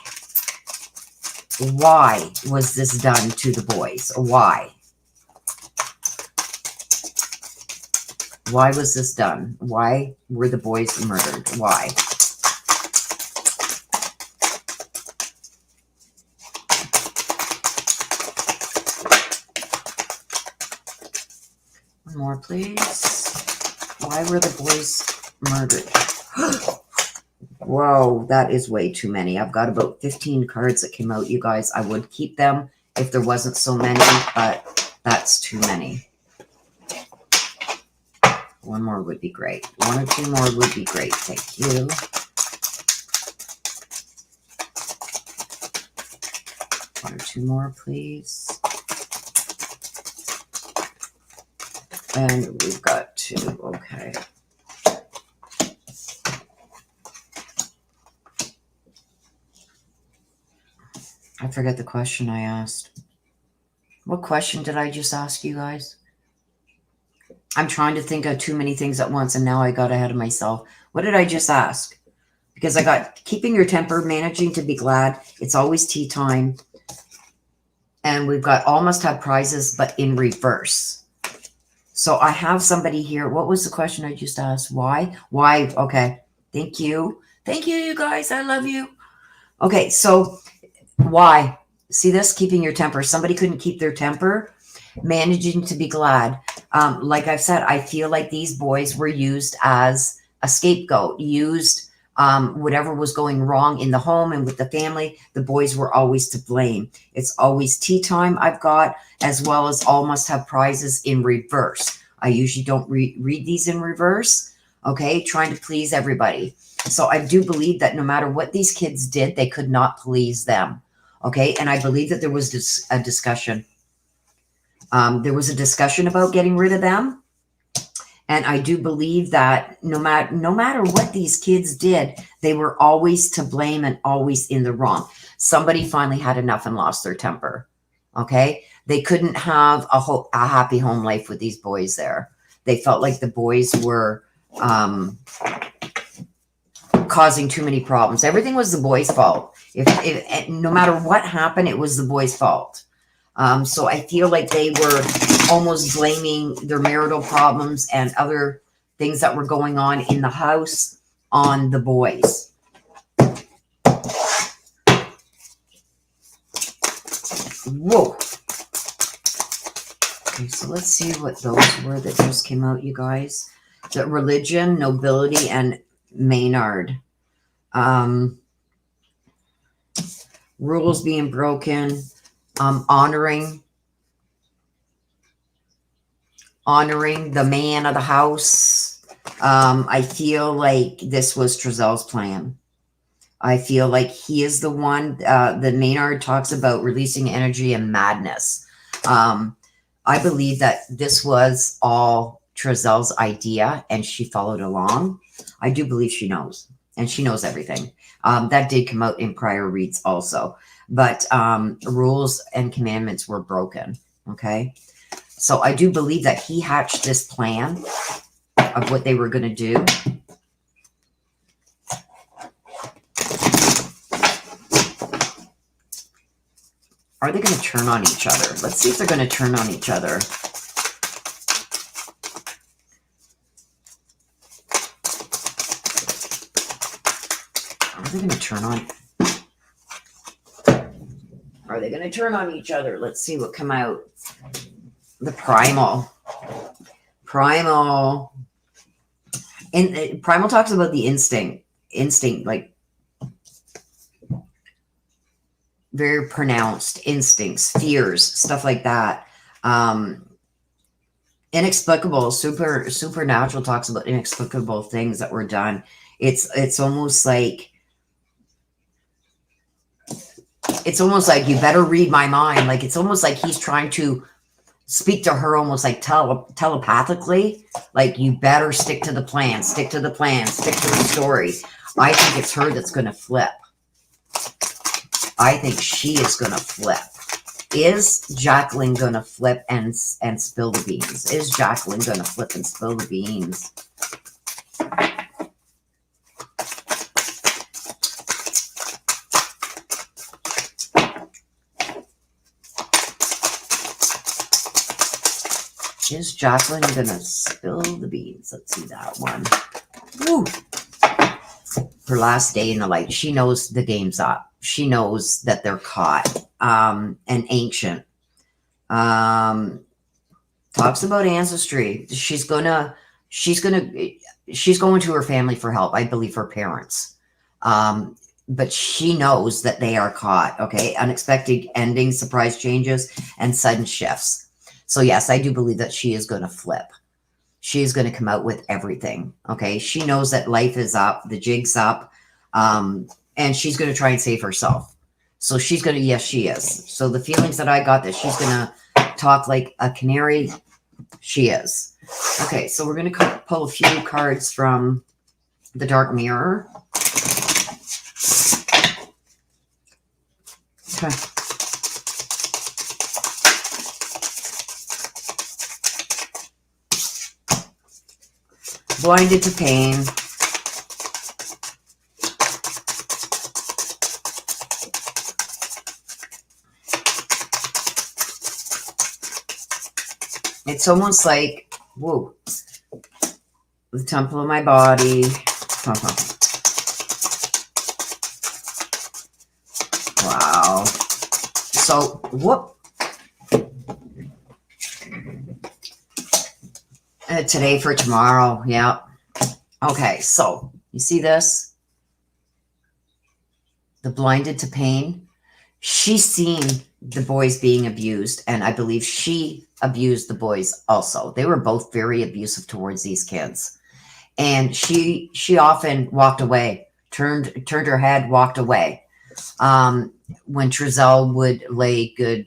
Why was this done to the boys? Why? Why was this done? Why were the boys murdered? Why? One more, please. Why were the boys murdered? Whoa, that is way too many. I've got about 15 cards that came out, you guys. I would keep them if there wasn't so many, but that's too many. One more would be great. One or two more would be great. Thank you. One or two more, please. And we've got two. Okay. I forget the question I asked. What question did I just ask you guys? I'm trying to think of too many things at once, and now I got ahead of myself. What did I just ask? Because I got keeping your temper, managing to be glad. It's always tea time. And we've got all must have prizes, but in reverse. So I have somebody here. What was the question I just asked? Why? Why? Okay. Thank you. Thank you, you guys. I love you. Okay, so why? See this? Keeping your temper. Somebody couldn't keep their temper. Managing to be glad. Like I've said, I feel like these boys were used as a scapegoat, used whatever was going wrong in the home and with the family, the boys were always to blame. It's always tea time I've got, as well as all must have prizes in reverse. I usually don't read these in reverse, okay, trying to please everybody. So I do believe that no matter what these kids did, they could not please them, okay? And I believe that there was a discussion. There was a discussion about getting rid of them. And I do believe that no matter what these kids did, they were always to blame and always in the wrong. Somebody finally had enough and lost their temper. Okay. They couldn't have a happy home life with these boys there. They felt like the boys were causing too many problems. Everything was the boys' fault. If no matter what happened, it was the boys' fault. So I feel like they were almost blaming their marital problems and other things that were going on in the house on the boys. Whoa. Okay, so let's see what those were that just came out, you guys. The religion, nobility, and Maynard. Rules being broken. Honoring the man of the house. I feel like this was Trezel's plan. I feel like he is the one. The Maynard talks about releasing energy and madness. I believe that this was all Trezel's idea, and she followed along. I do believe she knows, and she knows everything. That did come out in prior reads also. But rules and commandments were broken, okay? So I do believe that he hatched this plan of what they were going to do. Are they going to turn on each other? Let's see if they're going to turn on each other. Are they going to turn on? Are they going to turn on each other? Let's see what come out. The primal. Primal. And primal talks about the instinct, like very pronounced instincts, fears, stuff like that. Inexplicable, supernatural talks about inexplicable things that were done. It's almost like you better read my mind. Like it's almost like he's trying to speak to her almost like telepathically. Like you better stick to the plan, stick to the plan, stick to the story. I think it's her that's going to flip. I think she is going to flip. Is Jacqueline going to flip and spill the beans? Is Jacqueline going to flip and spill the beans? Is Jacqueline going to spill the beans? Let's see that one. Woo. Her last day in the light. She knows the game's up. She knows that they're caught. And ancient. Talks about ancestry. She's going to her family for help. I believe her parents. But she knows that they are caught. Okay. Unexpected endings, surprise changes, and sudden shifts. So yes, I do believe that she is going to flip. She is going to come out with everything. Okay. She knows that life is up. The jig's up. And she's going to try and save herself. So she's going to, yes, she is. So the feelings that I got that she's going to talk like a canary, she is. Okay. So we're going to pull a few cards from the Dark Mirror. Okay. Blinded to pain. It's almost like, whoa, the temple of my body. Wow. So, whoop. Today for tomorrow. Yeah. Okay. So you see this? The blinded to pain. She's seen the boys being abused. And I believe she abused the boys also. They were both very abusive towards these kids. And she often walked away, turned her head, walked away. When Trezel would lay good,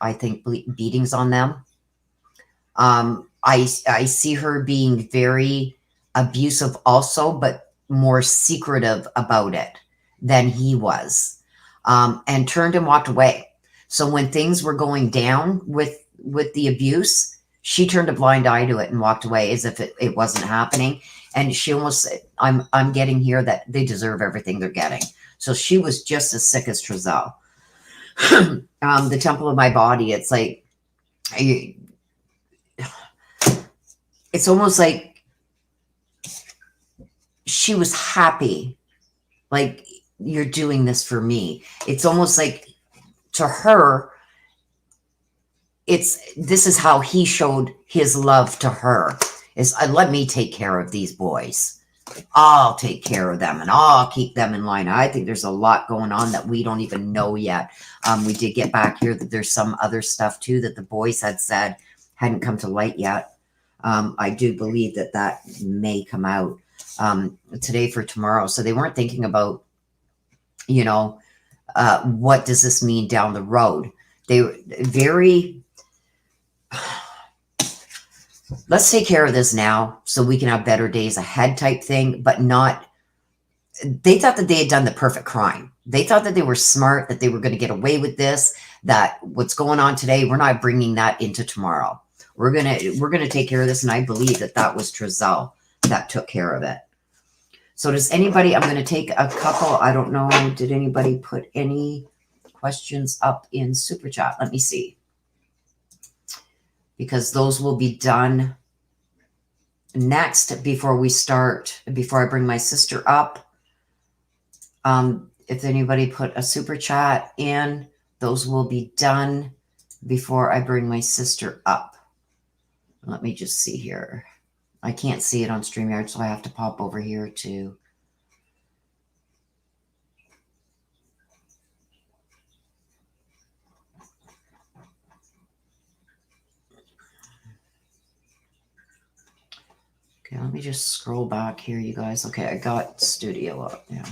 I think, beatings on them. I see her being very abusive also, but more secretive about it than he was, and turned and walked away. So when things were going down with the abuse, she turned a blind eye to it and walked away as if it wasn't happening. And she almost, I'm getting here that they deserve everything they're getting. So she was just as sick as Trezel. The temple of my body, it's like, it's almost like she was happy. Like, you're doing this for me. It's almost like to her, this is how he showed his love to her, is let me take care of these boys. I'll take care of them and I'll keep them in line. I think there's a lot going on that we don't even know yet. We did get back here that there's some other stuff too that the boys had said hadn't come to light yet. I do believe that may come out today for tomorrow. So they weren't thinking about, what does this mean down the road? They were very, let's take care of this now so we can have better days ahead type thing, but not, they thought that they had done the perfect crime. They thought that they were smart, that they were going to get away with this, that what's going on today, we're not bringing that into tomorrow. We're going to take care of this. And I believe that was Trezel that took care of it. So does anybody, I'm going to take a couple, I don't know, did anybody put any questions up in Super Chat? Let me see. Because those will be done next before I bring my sister up. If anybody put a super chat in, those will be done before I bring my sister up. Let me just see here. I can't see it on StreamYard, so I have to pop over here to... Okay, let me just scroll back here, you guys. Okay, I got studio up now.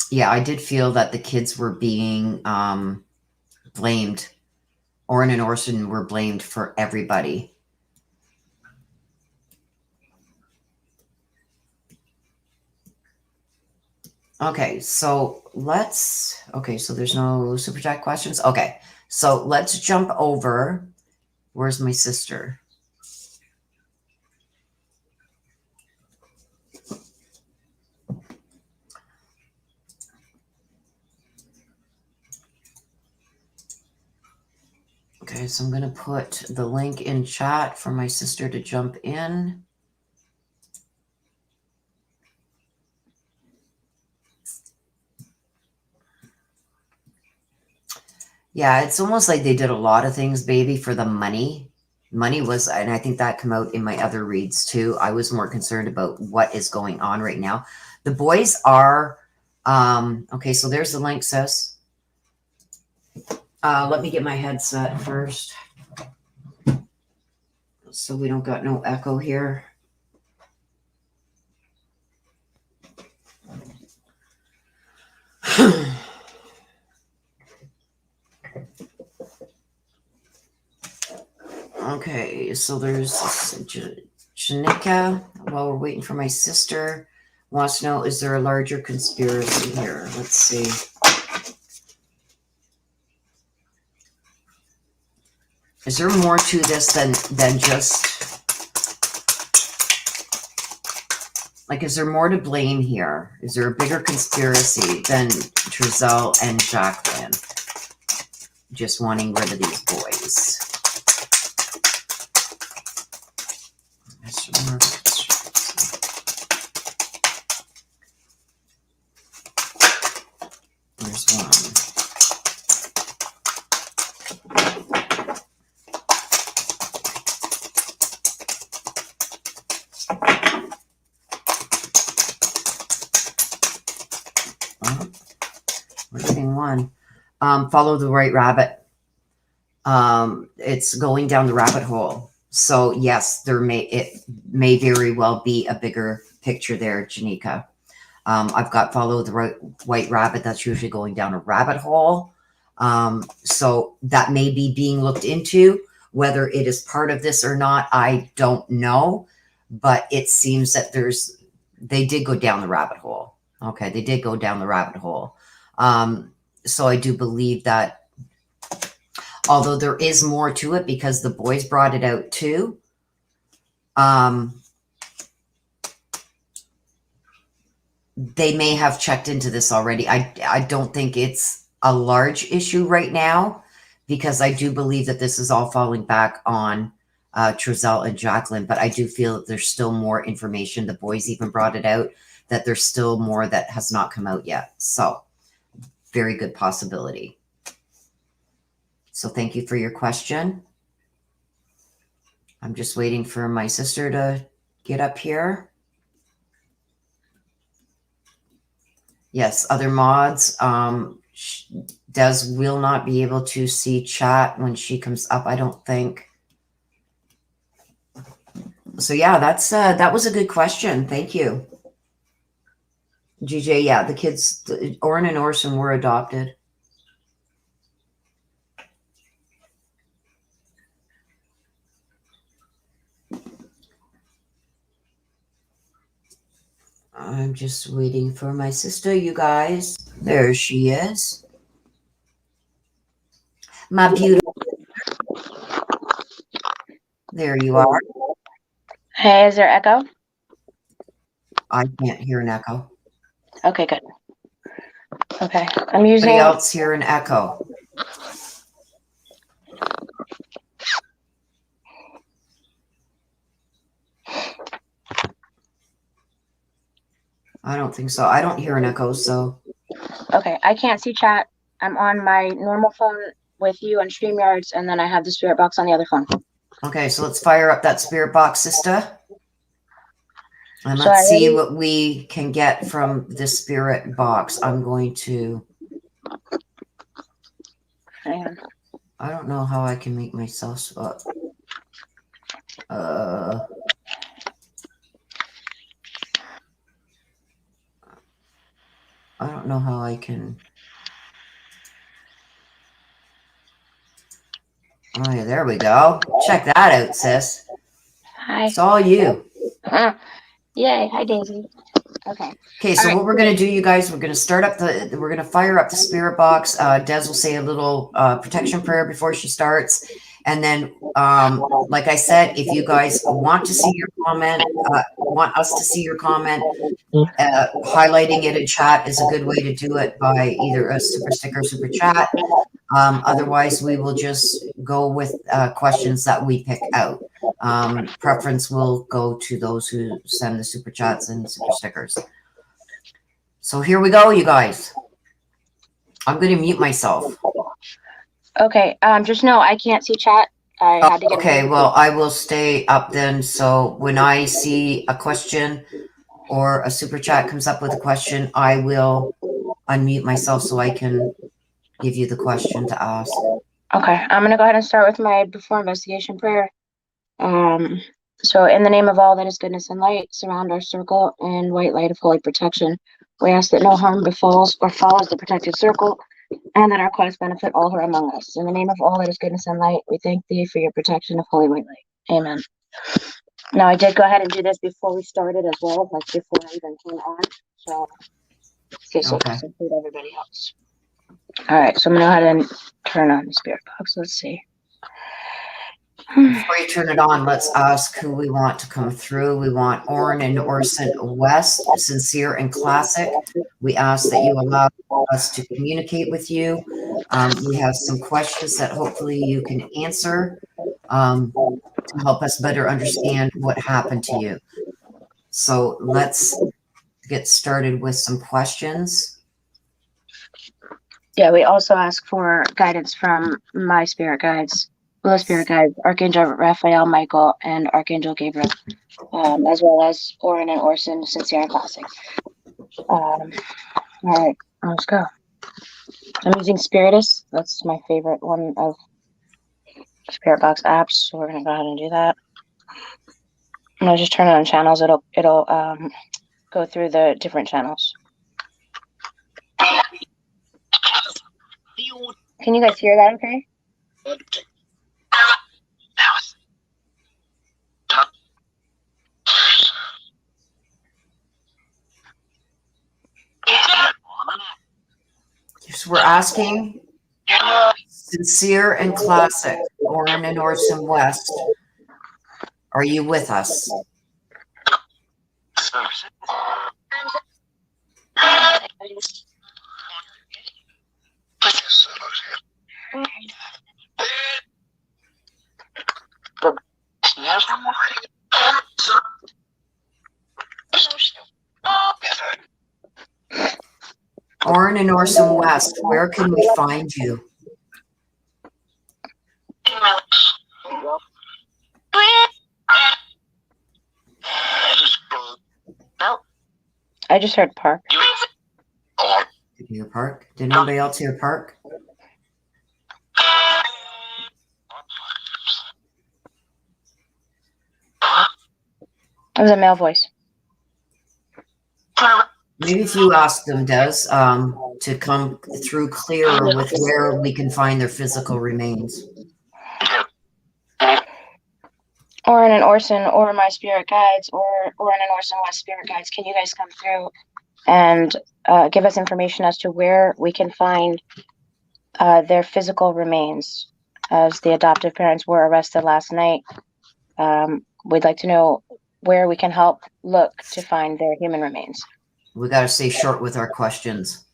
Yeah, I did feel that the kids were being blamed. Orrin and Orson were blamed for everybody. Okay, so let's... Okay, so there's no super chat questions. Okay, so let's jump over. Where's my sister? Okay, so I'm going to put the link in chat for my sister to jump in. Yeah, it's almost like they did a lot of things, baby, for the money. Money was, and I think that came out in my other reads too. I was more concerned about what is going on right now. The boys are, okay, so there's the link, sis. Let me get my headset first, so we don't got no echo here. Okay, so there's Janika. While we're waiting for my sister, wants to know, is there a larger conspiracy here? Let's see. Is there more to this than just, like, is there more to blame here? Is there a bigger conspiracy than Trezel and Jacqueline just wanting rid of these boys? There's one. We're getting one. Follow the right rabbit. It's going down the rabbit hole. So yes, it may very well be a bigger picture there, Janika. I've got follow the white rabbit. That's usually going down a rabbit hole. So that may be being looked into. Whether it is part of this or not, I don't know. But it seems that they did go down the rabbit hole. Okay, they did go down the rabbit hole. So I do believe that, although there is more to it because the boys brought it out too. They may have checked into this already. I don't think it's a large issue right now because I do believe that this is all falling back on Trezel and Jacqueline, but I do feel that there's still more information. The boys even brought it out that there's still more that has not come out yet. So very good possibility. So thank you for your question. I'm just waiting for my sister to get up here. Yes, other mods. Des will not be able to see chat when she comes up, I don't think. So yeah, that was a good question. Thank you. GJ, yeah, the kids, Orrin and Orson were adopted. I'm just waiting for my sister, you guys. There she is. My beautiful. There you are. Hey, is there echo? I can't hear an echo. Okay, good. Okay, I'm using... Anybody else hear an echo? I don't think so. I don't hear an echo, so. Okay, I can't see chat. I'm on my normal phone with you on StreamYards, and then I have the spirit box on the other phone. Okay, so let's fire up that spirit box, sister. And So let's see what we can get from the spirit box. I'm going to. Hang on. I don't know how I can make myself. I don't know how I can. Oh yeah, there we go. Check that out, sis. Hi. It's all you. Yay! Hi, Daisy. Okay. Okay, so what we're gonna do, you guys, we're gonna fire up the spirit box. Des will say a little protection prayer before she starts, and then, like I said, if you guys want to see your comment, want us to see your comment, highlighting it in chat is a good way to do it by either a super sticker, or super chat. Otherwise, we will just go with questions that we pick out. Preference will go to those who send the super chats and super stickers. So here we go, you guys. I'm going to mute myself. Okay. Just know I can't see chat. I had to get. Okay, well, I will stay up then. So when I see a question or a super chat comes up with a question, I will unmute myself so I can give you the question to ask. Okay, I'm gonna go ahead and start with my before investigation prayer. So in the name of all that is goodness and light, surround our circle in white light of holy protection. We ask that no harm befalls or follows the protected circle, and that our cause benefit all who are among us. In the name of all that is goodness and light, we thank thee for your protection of holy white light. Amen. Now, I did go ahead and do this before we started as well, like before I even came on. So, Okay. to include everybody else. All right, so I'm gonna go ahead and turn on the spirit box. Let's see. Before you turn it on, let's ask who we want to come through. We want Orrin and Orson West, sincere and classic. We ask that you allow us to communicate with you. We have some questions that hopefully you can answer to help us better understand what happened to you. So let's get started with some questions. Yeah, we also ask for guidance from my spirit guides. Little spirit guides, Archangel Raphael, Michael, and Archangel Gabriel, as well as Orrin and Orson, sincere and classic. All right, let's go. I'm using Spiritus. That's my favorite one of Spirit Box apps. So we're gonna go ahead and do that. And I'll just turn it on channels. It'll go through the different channels. Can you guys hear that? Okay. So we're asking sincere and classic, Orrin and Orson West. Are you with us? Orrin and Orson West, where can we find you? I just heard park. Did you hear park? Did anybody else hear park? It was a male voice. Maybe if you ask them, Des, to come through clearer with where we can find their physical remains. Orrin and Orson, or my spirit guides, or Orrin and Orson West spirit guides, can you guys come through and give us information as to where we can find their physical remains, as the adoptive parents were arrested last night? We'd like to know where we can help look to find their human remains. We got to stay short with our questions.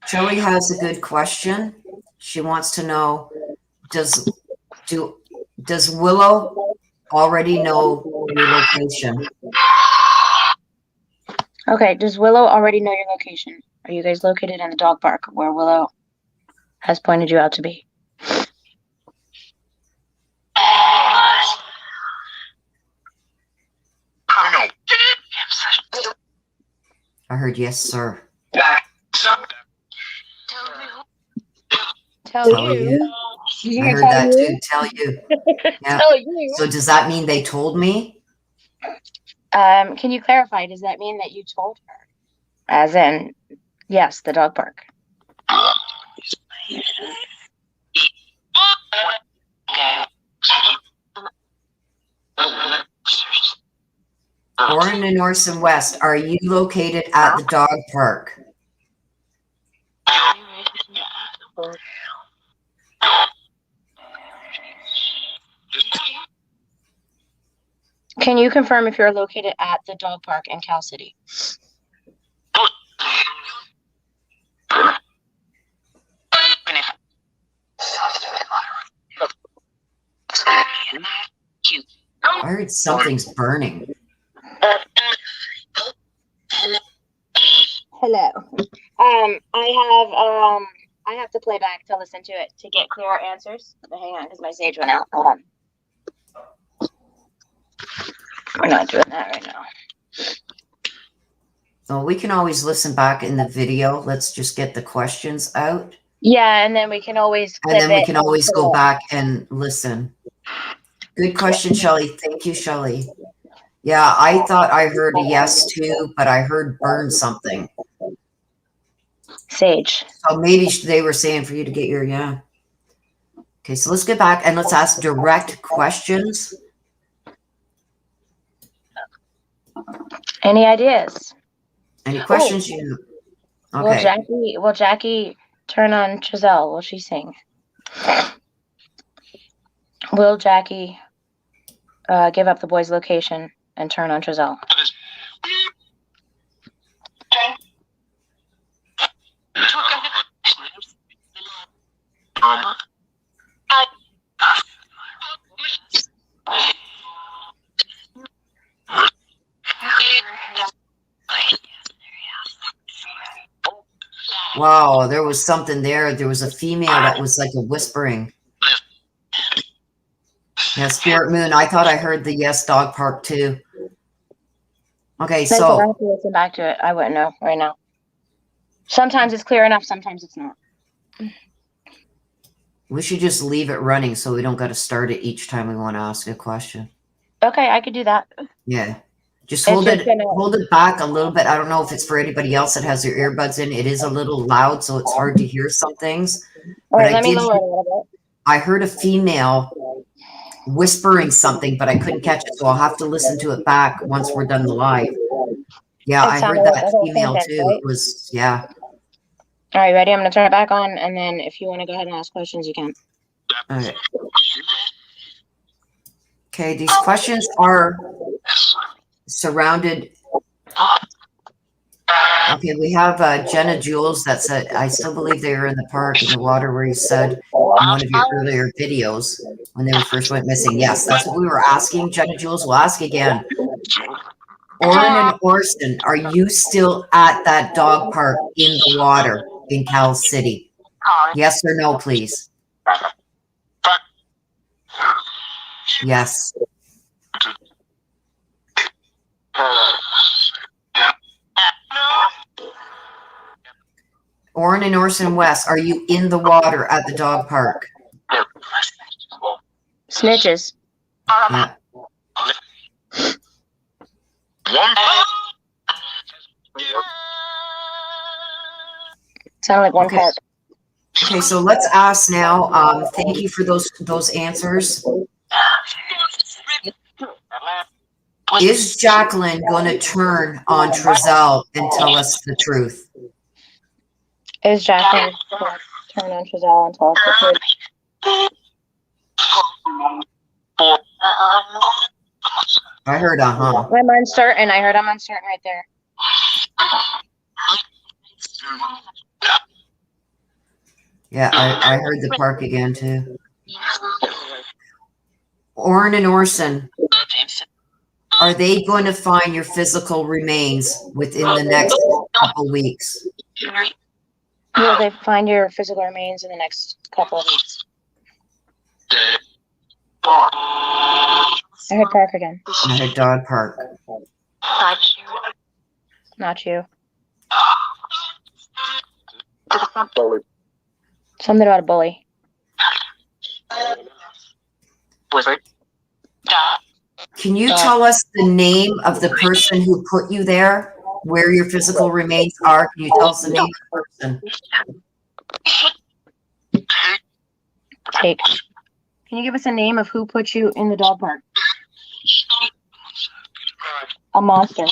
Shelley has a good question. She wants to know, does Willow already know your location? Okay, does Willow already know your location? Are you guys located in the dog park where Willow has pointed you out to be? I heard yes, sir. Tell you. I heard that too. Tell you. Yeah. Tell you. So does that mean they told me? Can you clarify? Does that mean that you told her? As in, yes, the dog park. Orrin and Orson West, are you located at the dog park? Can you confirm if you're located at the dog park in Cal City? I heard something's burning. Hello. I have to play back to listen to it to get clearer answers. But hang on, because my sage went out. Hold on. We're not doing that right now. So we can always listen back in the video. Let's just get the questions out. Yeah, and then we can always And then we can always go back and listen. Good question, Shelley. Thank you, Shelley. Yeah, I thought I heard a yes too, but I heard burn something. Sage. So maybe they were saying for you to get your, yeah. Okay, so let's get back and let's ask direct questions. Any ideas? Any questions you? Okay. Will Jackie turn on Trezel? Will she sing? Will Jackie give up the boy's location and turn on Trezel? Wow, there was something there. There was a female that was like a whispering. Yeah, Spirit Moon. I thought I heard the yes dog park too. Okay, so I have to listen back to it. I wouldn't know right now. Sometimes it's clear enough. Sometimes it's not. we should just leave it running so we don't got to start it each time we want to ask a question. Okay, I could do that. Yeah. Just hold it back a little bit. I don't know if it's for anybody else that has their earbuds in. It is a little loud, so it's hard to hear some things. All right, let me lower it a little bit. I heard a female whispering something, but I couldn't catch it, so I'll have to listen to it back once we're done the live. Yeah, I heard that female too. Right? It was, yeah. All right, ready? I'm going to turn it back on, and then if you want to go ahead and ask questions, you can. All right. Okay, these questions are surrounded. Okay, we have Jenna Jules that said, I still believe they were in the park in the water where you said in one of your earlier videos when they first went missing. Yes, that's what we were asking. Jenna Jules, we'll ask again. Orrin and Orson, are you still at that dog park in the water in Cal City? Yes or no, please? Yes. Orrin and Orson West, are you in the water at the dog park? Snitches. Yeah. Sound like one part. Okay, so let's ask now. Thank you for those answers. Is Jacqueline going to turn on Trezel and tell us the truth? Is Jacqueline going to turn on Trezel and tell us the truth? I heard uh-huh. I'm uncertain. I heard I'm uncertain right there. Yeah, I heard the park again too. Orrin and Orson, are they going to find your physical remains within the next couple weeks? Will they find your physical remains in the next couple of weeks? I heard park again. I heard dog park. Not you. Something about a bully. Can you tell us the name of the person who put you there, where your physical remains are? Can you tell us the name of the person? Take. Can you give us a name of who put you in the dog park? A monster.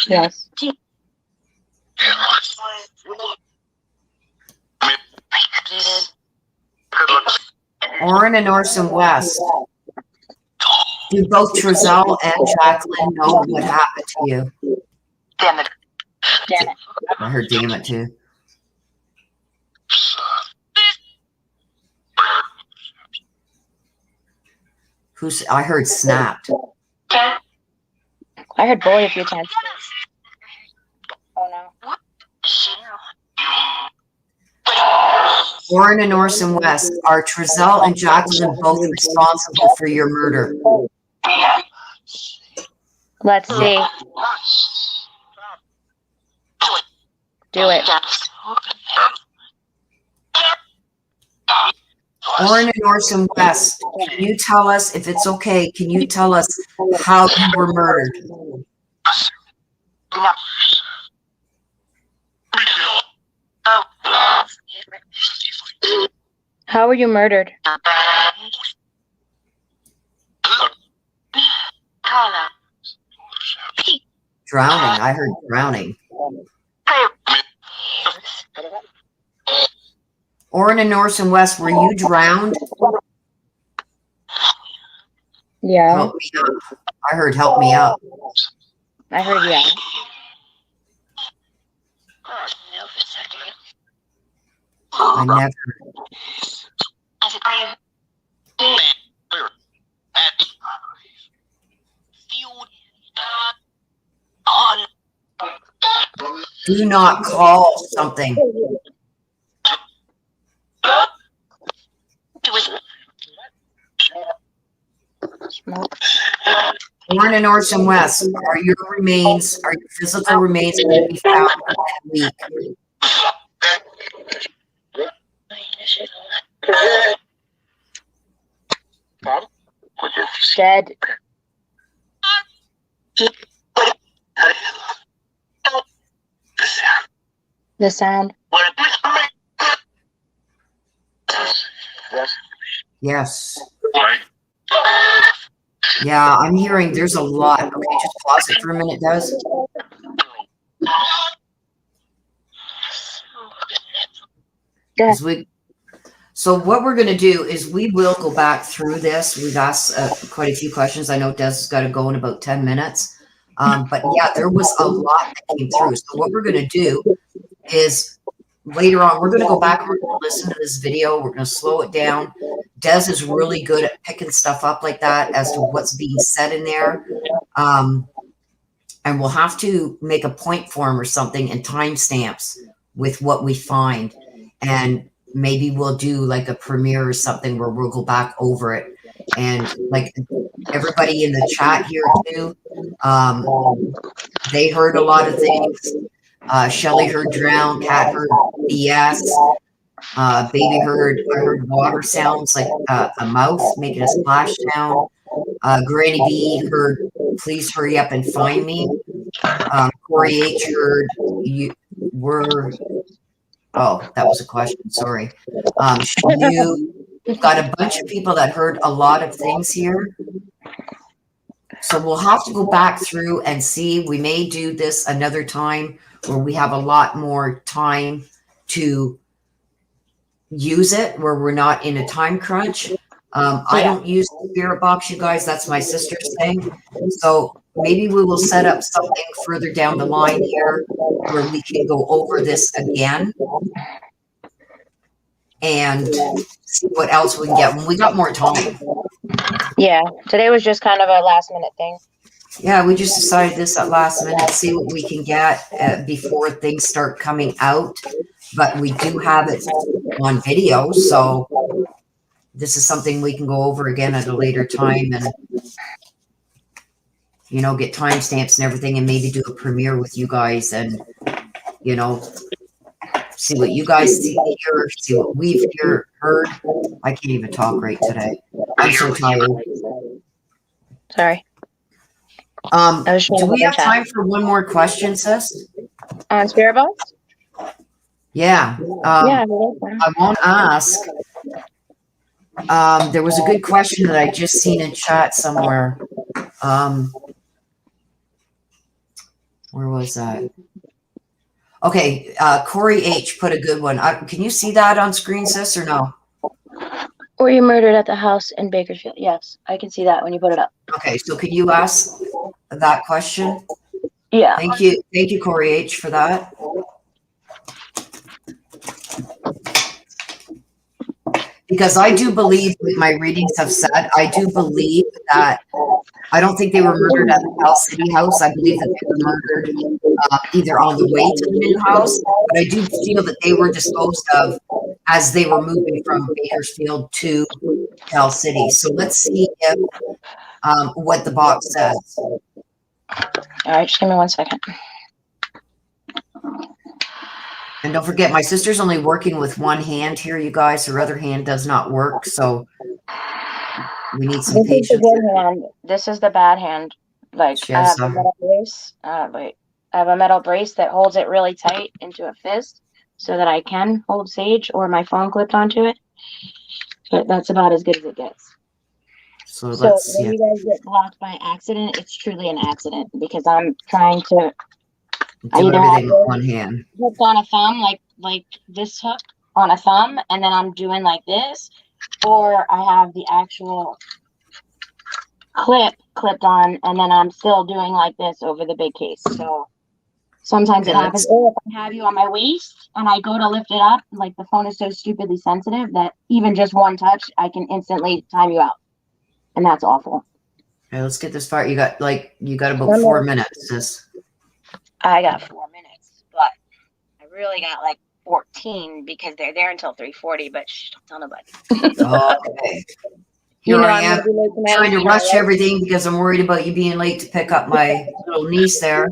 Yes. Orrin and Orson West. Do both Trezel and Jacqueline know what happened to you? Damn it. I heard damn it too. I heard snapped. I heard bully a few times. Oh no. Orrin and Orson West, are Trezel and Jacqueline both responsible for your murder? Let's see. Do it. Orrin and Orson West, can you tell us, if it's okay, can you tell us how you were murdered? How were you murdered? Drowning. I heard drowning. Orrin and Orson West, were you drowned? Yeah. Help me up. I heard help me up. I heard yeah. I never. Do not call something. Orrin and Orson West, are your physical remains going to be found in a week? Dead. The sound. Yes. Yeah, I'm hearing there's a lot. Okay, just pause it for a minute, Des. So what we're going to do is we will go back through this. We've asked quite a few questions. I know Des has got to go in about 10 minutes. But yeah, there was a lot that came through. So what we're going to do is later on, we're going to go back and we're going to listen to this video. We're going to slow it down. Des is really good at picking stuff up like that as to what's being said in there. And we'll have to make a point form or something and timestamps with what we find. And maybe we'll do like a premiere or something where we'll go back over it. And like everybody in the chat here too, they heard a lot of things. Shelly heard drown, Kat heard BS, baby I heard water sounds like a mouth making a splash sound. Granny B heard, please hurry up and find me. Corey H heard, you were, oh, that was a question, sorry. We've got a bunch of people that heard a lot of things here. So we'll have to go back through and see. We may do this another time where we have a lot more time to use it, where we're not in a time crunch. I don't use the spirit box, you guys. That's my sister's thing. So maybe we will set up something further down the line here where we can go over this again and see what else we can get when we got more time. Yeah, today was just kind of a last minute thing. Yeah, we just decided this at last minute, see what we can get before things start coming out. But we do have it on video, so this is something we can go over again at a later time and, you know, get timestamps and everything and maybe do a premiere with you guys and, you know, see what you guys see here, see what we've heard. I can't even talk right today. I'm so tired. Sorry. Do we have time for one more question, sis? On Spirit Box? Yeah. I won't ask. There was a good question that I just seen in chat somewhere. Where was that? Okay, Corey H put a good one. Can you see that on screen, sis, or no? Were you murdered at the house in Bakersfield? Yes, I can see that when you put it up. Okay, so can you ask that question? Yeah. Thank you, Corey H, for that. Because I do believe, what my readings have said, I do believe that I don't think they were murdered at the Cal City house. I believe that they were murdered either on the way to the new house, but I do feel that they were disposed of as they were moving from Bakersfield to Cal City. So let's see if what the box says. All right, just give me 1 second. And don't forget, my sister's only working with one hand here, you guys. Her other hand does not work, so we need some patience. This is the good hand. This is the bad hand. Like, I have a metal brace. I have a metal brace that holds it really tight into a fist so that I can hold Sage or my phone clipped onto it. But that's about as good as it gets. So when you guys get blocked by accident, it's truly an accident because I'm trying to do everything with one hand. Hooked on a thumb, like this hook on a thumb, and then I'm doing like this, or I have the actual clipped on, and then I'm still doing like this over the big case. So sometimes it happens. Or if I have you on my waist and I go to lift it up, like the phone is so stupidly sensitive that even just one touch, I can instantly time you out, and that's awful. Okay, let's get this far. You got about 4 minutes, sis. I got 4 minutes, but I really got like 14 because they're there until 3:40. But shh, don't tell nobody. Okay. Here I am trying to rush everything because I'm worried about you being late to pick up my little niece there.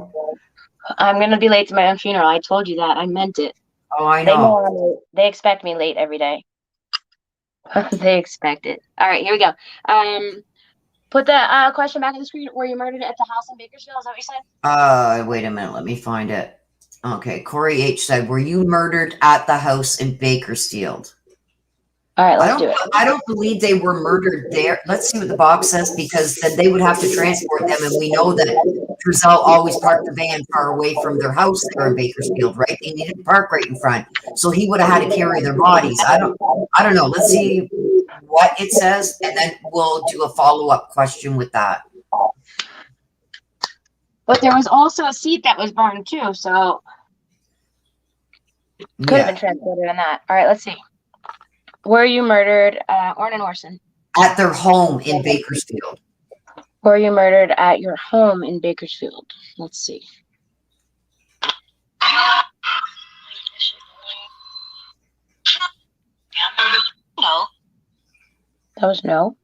I'm gonna be late to my own funeral. I told you that. I meant it. Oh, I know. They expect me late every day. They expect it. All right, here we go. Put the question back on the screen. Were you murdered at the house in Bakersfield? Is that what you said? Wait a minute. Let me find it. Okay. Corey H said, were you murdered at the house in Bakersfield? All right, let's do it. I don't believe they were murdered there. Let's see what the box says, because then they would have to transport them. And we know that Trezel always parked the van far away from their house there in Bakersfield, right? They needed to park right in front. So he would have had to carry their bodies. I don't know. Let's see what it says, and then we'll do a follow-up question with that. But there was also a seat that was burned too, so could have been transported in that. All right, let's see. Were you murdered, Orrin and Orson? At their home in Bakersfield. Were you murdered at your home in Bakersfield? Let's see. No. That was no.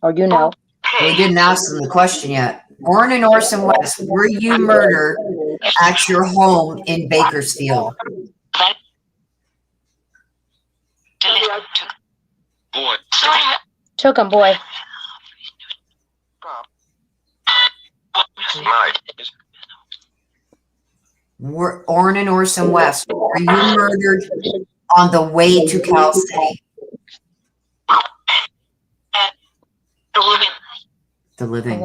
Or you know. We didn't ask them the question yet. Orrin and Orson West, were you murdered at your home in Bakersfield? Boy. Took him, boy. Were Orrin and Orson West, were you murdered on the way to Cal City? The living.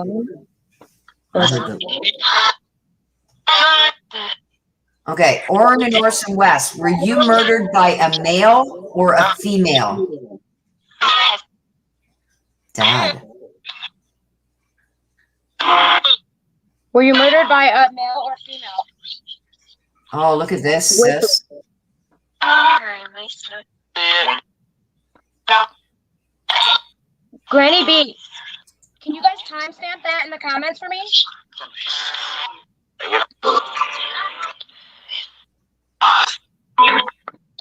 Okay, Orrin and Orson West, were you murdered by a male or a female? Dad. Were you murdered by a male or female? Oh, look at this, sis. Granny B, can you guys timestamp that in the comments for me?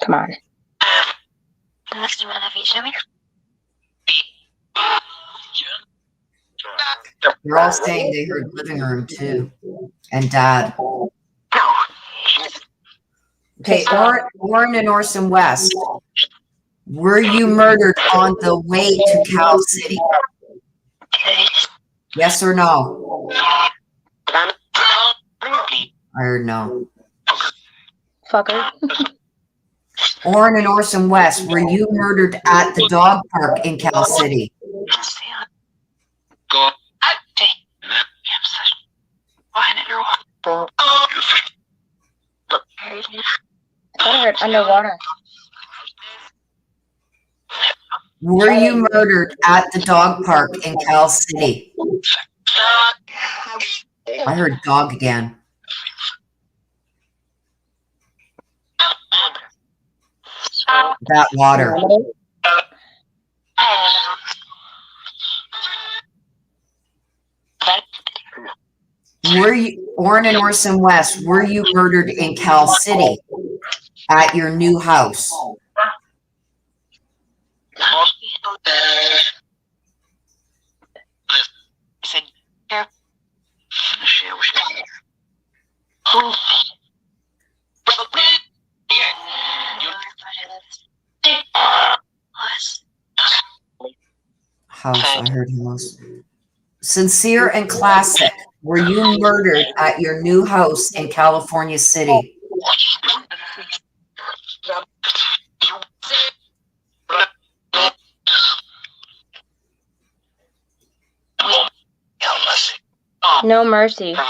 Come on. They're all saying they heard living room too, and dad. Okay, Orrin and Orson West, were you murdered on the way to Cal City? Yes or no? I heard no. Fucker. Orrin and Orson West, were you murdered at the dog park in Cal City? I heard underwater. Were you murdered at the dog park in Cal City? I heard dog again. That water. Were you, Orrin and Orson West, were you murdered in Cal City at your new house? House, I heard house. Sincere and Classic, were you murdered at your new house in California City? No mercy. No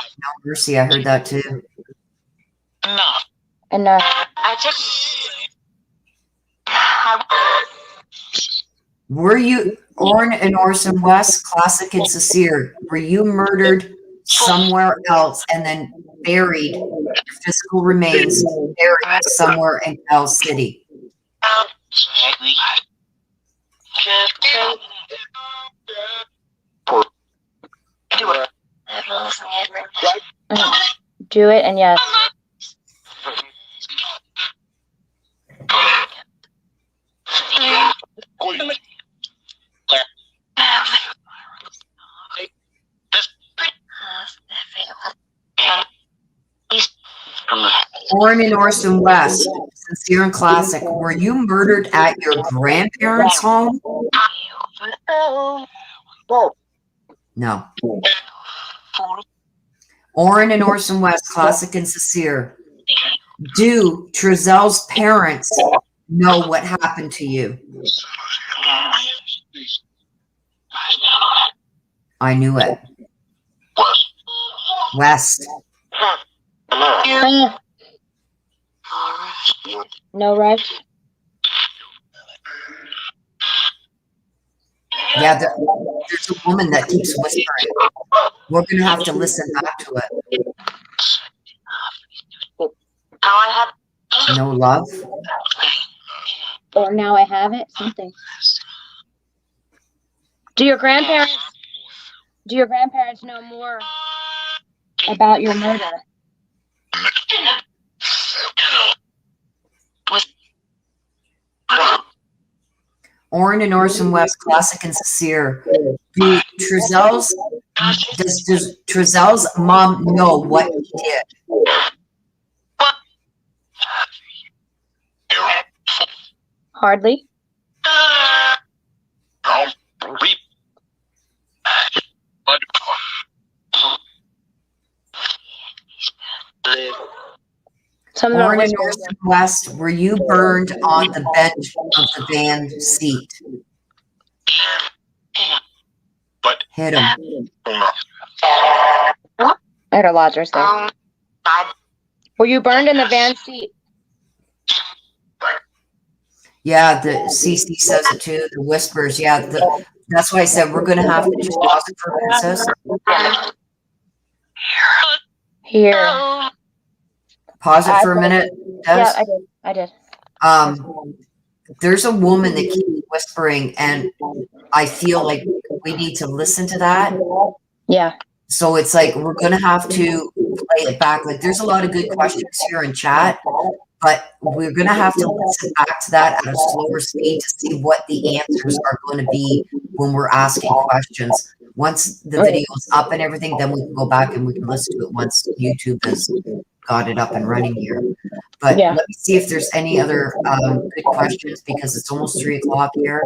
mercy, I heard that too. Enough. Were you, Orrin and Orson West, Classic and Sincere, were you murdered somewhere else and then buried, your physical remains buried somewhere in Cal City? Do it and yes. Orrin and Orson West, Sincere and Classic, were you murdered at your grandparents' home? No. Orrin and Orson West, Classic and Sincere, do Trezel's parents know what happened to you? I knew it. West. No rush. Yeah, there's a woman that keeps whispering. We're going to have to listen back to it. No love? Or now I have it. Something. Do your grandparents know more about your murder? Orrin and Orson West, Classic and Sincere. Does Trezel's mom know what he did? Hardly. Orrin and Orson West, were you burned on the bench of the van seat? Hit him. I heard a lodger's there. Were you burned in the van seat? Yeah, the CC says it too. The whispers. Yeah, that's why I said we're going to have to just pause it for a minute, sis. Here. Pause it for a minute, Des. Yeah, I did. There's a woman that keeps whispering, and I feel like we need to listen to that. Yeah. So it's like we're going to have to play it back. Like there's a lot of good questions here in chat, but we're going to have to listen back to that at a slower speed to see what the answers are going to be when we're asking questions. Once the video is up and everything, then we can go back and we can listen to it once YouTube has got it up and running here. But let me see if there's any other good questions, because it's almost 3 o'clock here.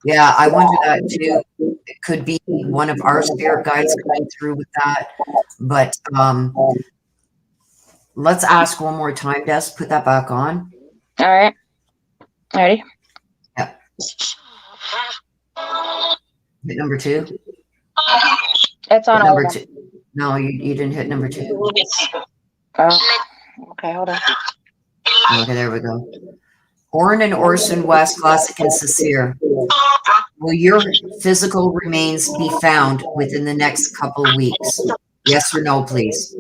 Yeah, I wonder that too. It could be one of our spirit guides coming through with that. But let's ask one more time, Des. Put that back on. All right. Ready? Yeah. Hit number 2. It's on number all 2. No, you didn't hit number 2. Oh, okay, hold on. Okay, there we go. Orrin and Orson, West, Classic, and Sincere. Will your physical remains be found within the next couple of weeks? Yes or no, please?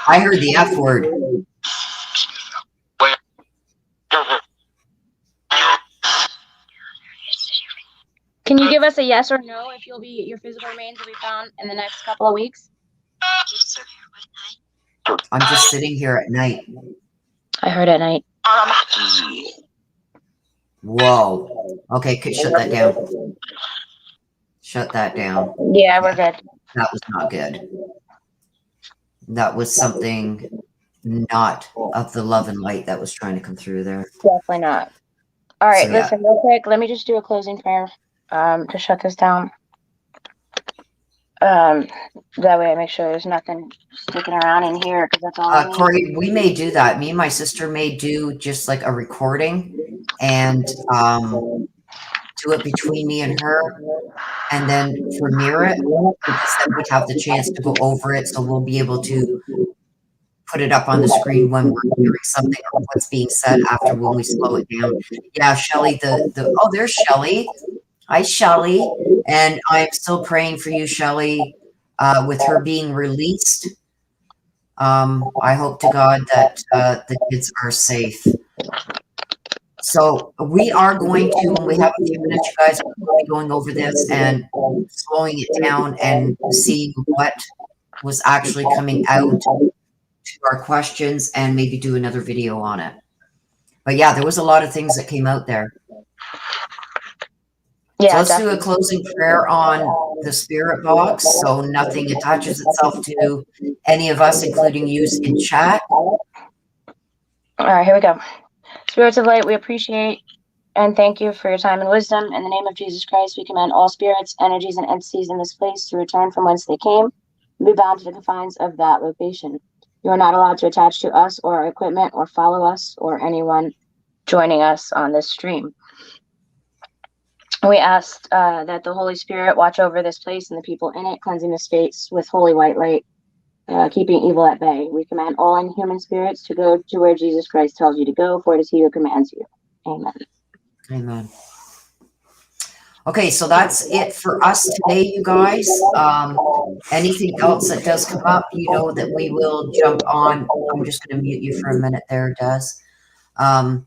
I heard the F word. Can you give us a yes or no if your physical remains will be found in the next couple of weeks? I'm just sitting here at night. I heard at night. Whoa. Okay, shut that down. Shut that down. Yeah, we're good. That was not good. That was something not of the love and light that was trying to come through there. Definitely not. All right, So, yeah. listen, real quick. Let me just do a closing prayer to shut this down. That way I make sure there's nothing sticking around in here, because that's all I need. Corey, we may do that. Me and my sister may do just like a recording and do it between me and her, and then premiere it, because then we'd have the chance to go over it, so we'll be able to put it up on the screen when we're hearing something or what's being said after when we slow it down. Yeah, Shelly, oh, there's Shelly. Hi, Shelly. And I'm still praying for you, Shelly, with her being released. I hope to God that the kids are safe. So we are going to, when we have a few minutes, you guys, we'll be going over this and slowing it down and seeing what was actually coming out to our questions, and maybe do another video on it. But yeah, there was a lot of things that came out there. Yeah, so let's definitely. do a closing prayer on the spirit box, so nothing attaches itself to any of us, including you in chat. All right, here we go. Spirits of light, we appreciate and thank you for your time and wisdom. In the name of Jesus Christ, we command all spirits, energies, and entities in this place to return from whence they came and be bound to the confines of that location. You are not allowed to attach to us or our equipment or follow us or anyone joining us on this stream. We asked that the Holy Spirit watch over this place and the people in it, cleansing the space with holy white light, keeping evil at bay. We command all inhuman spirits to go to where Jesus Christ tells you to go, for it is he who commands you. Amen. Amen. Okay, so that's it for us today, you guys. Anything else that does come up, you know that we will jump on. I'm just going to mute you for a minute there, Des. I'm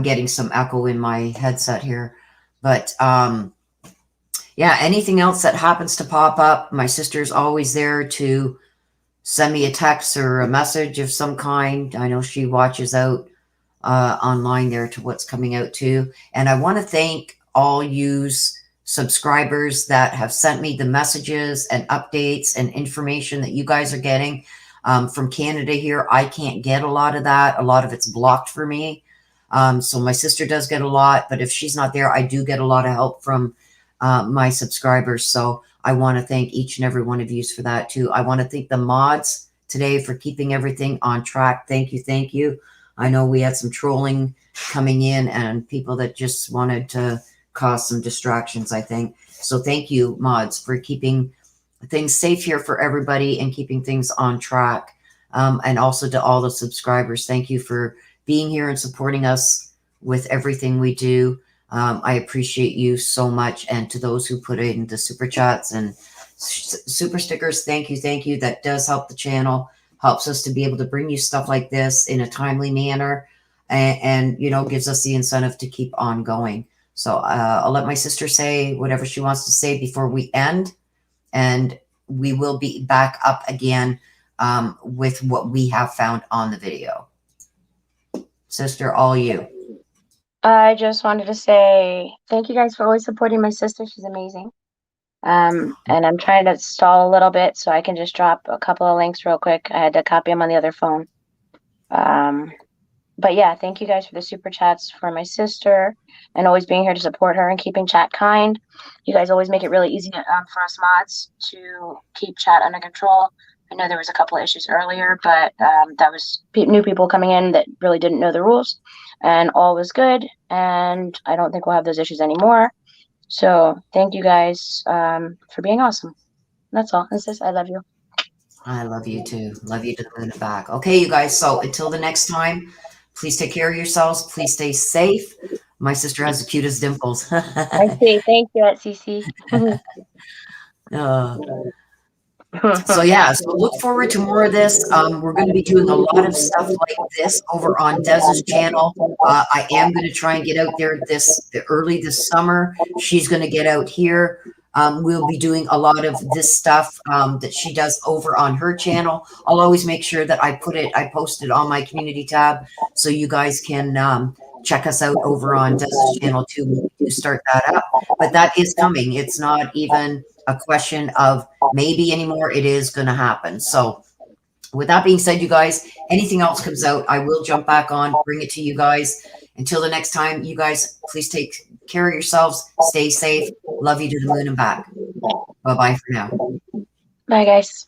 getting some echo in my headset here. But yeah, anything else that happens to pop up, my sister's always there to send me a text or a message of some kind. I know she watches out online there to what's coming out too. And I want to thank all you subscribers that have sent me the messages and updates and information that you guys are getting from Canada here. I can't get a lot of that. A lot of it's blocked for me. So my sister does get a lot, but if she's not there, I do get a lot of help from my subscribers. So I want to thank each and every one of you for that too. I want to thank the mods today for keeping everything on track. Thank you. Thank you. I know we had some trolling coming in and people that just wanted to cause some distractions, I think. So thank you, mods, for keeping things safe here for everybody and keeping things on track. And also to all the subscribers, thank you for being here and supporting us with everything we do. I appreciate you so much. And to those who put in the super chats and super stickers, thank you. Thank you. That does help the channel, helps us to be able to bring you stuff like this in a timely manner, and you know, gives us the incentive to keep on going. So I'll let my sister say whatever she wants to say before we end, and we will be back up again with what we have found on the video. Sister, all you. I just wanted to say thank you guys for always supporting my sister. She's amazing. And I'm trying to stall a little bit so I can just drop a couple of links real quick. I had to copy them on the other phone. But yeah, thank you guys for the super chats for my sister and always being here to support her and keeping chat kind. You guys always make it really easy for us mods to keep chat under control. I know there was a couple of issues earlier, but that was new people coming in that really didn't know the rules, and all was good. And I don't think we'll have those issues anymore. So thank you guys for being awesome. That's all. That's this. I love you. I love you too. Love you to the moon and back. Okay, you guys. So until the next time, please take care of yourselves. Please stay safe. My sister has the cutest dimples. I see. Thank you, at CC. So yeah, so look forward to more of this. We're going to be doing a lot of stuff like this over on Dez's channel. I am going to try and get out there early this summer. She's going to get out here. We'll be doing a lot of this stuff that she does over on her channel. I'll always make sure that I post it on my community tab so you guys can check us out over on Dez's channel too. We do start that up, but that is coming. It's not even a question of maybe anymore. It is going to happen. So with that being said, you guys, anything else comes out, I will jump back on, bring it to you guys. Until the next time, you guys, please take care of yourselves. Stay safe. Love you to the moon and back. Bye-bye for now. Bye, guys.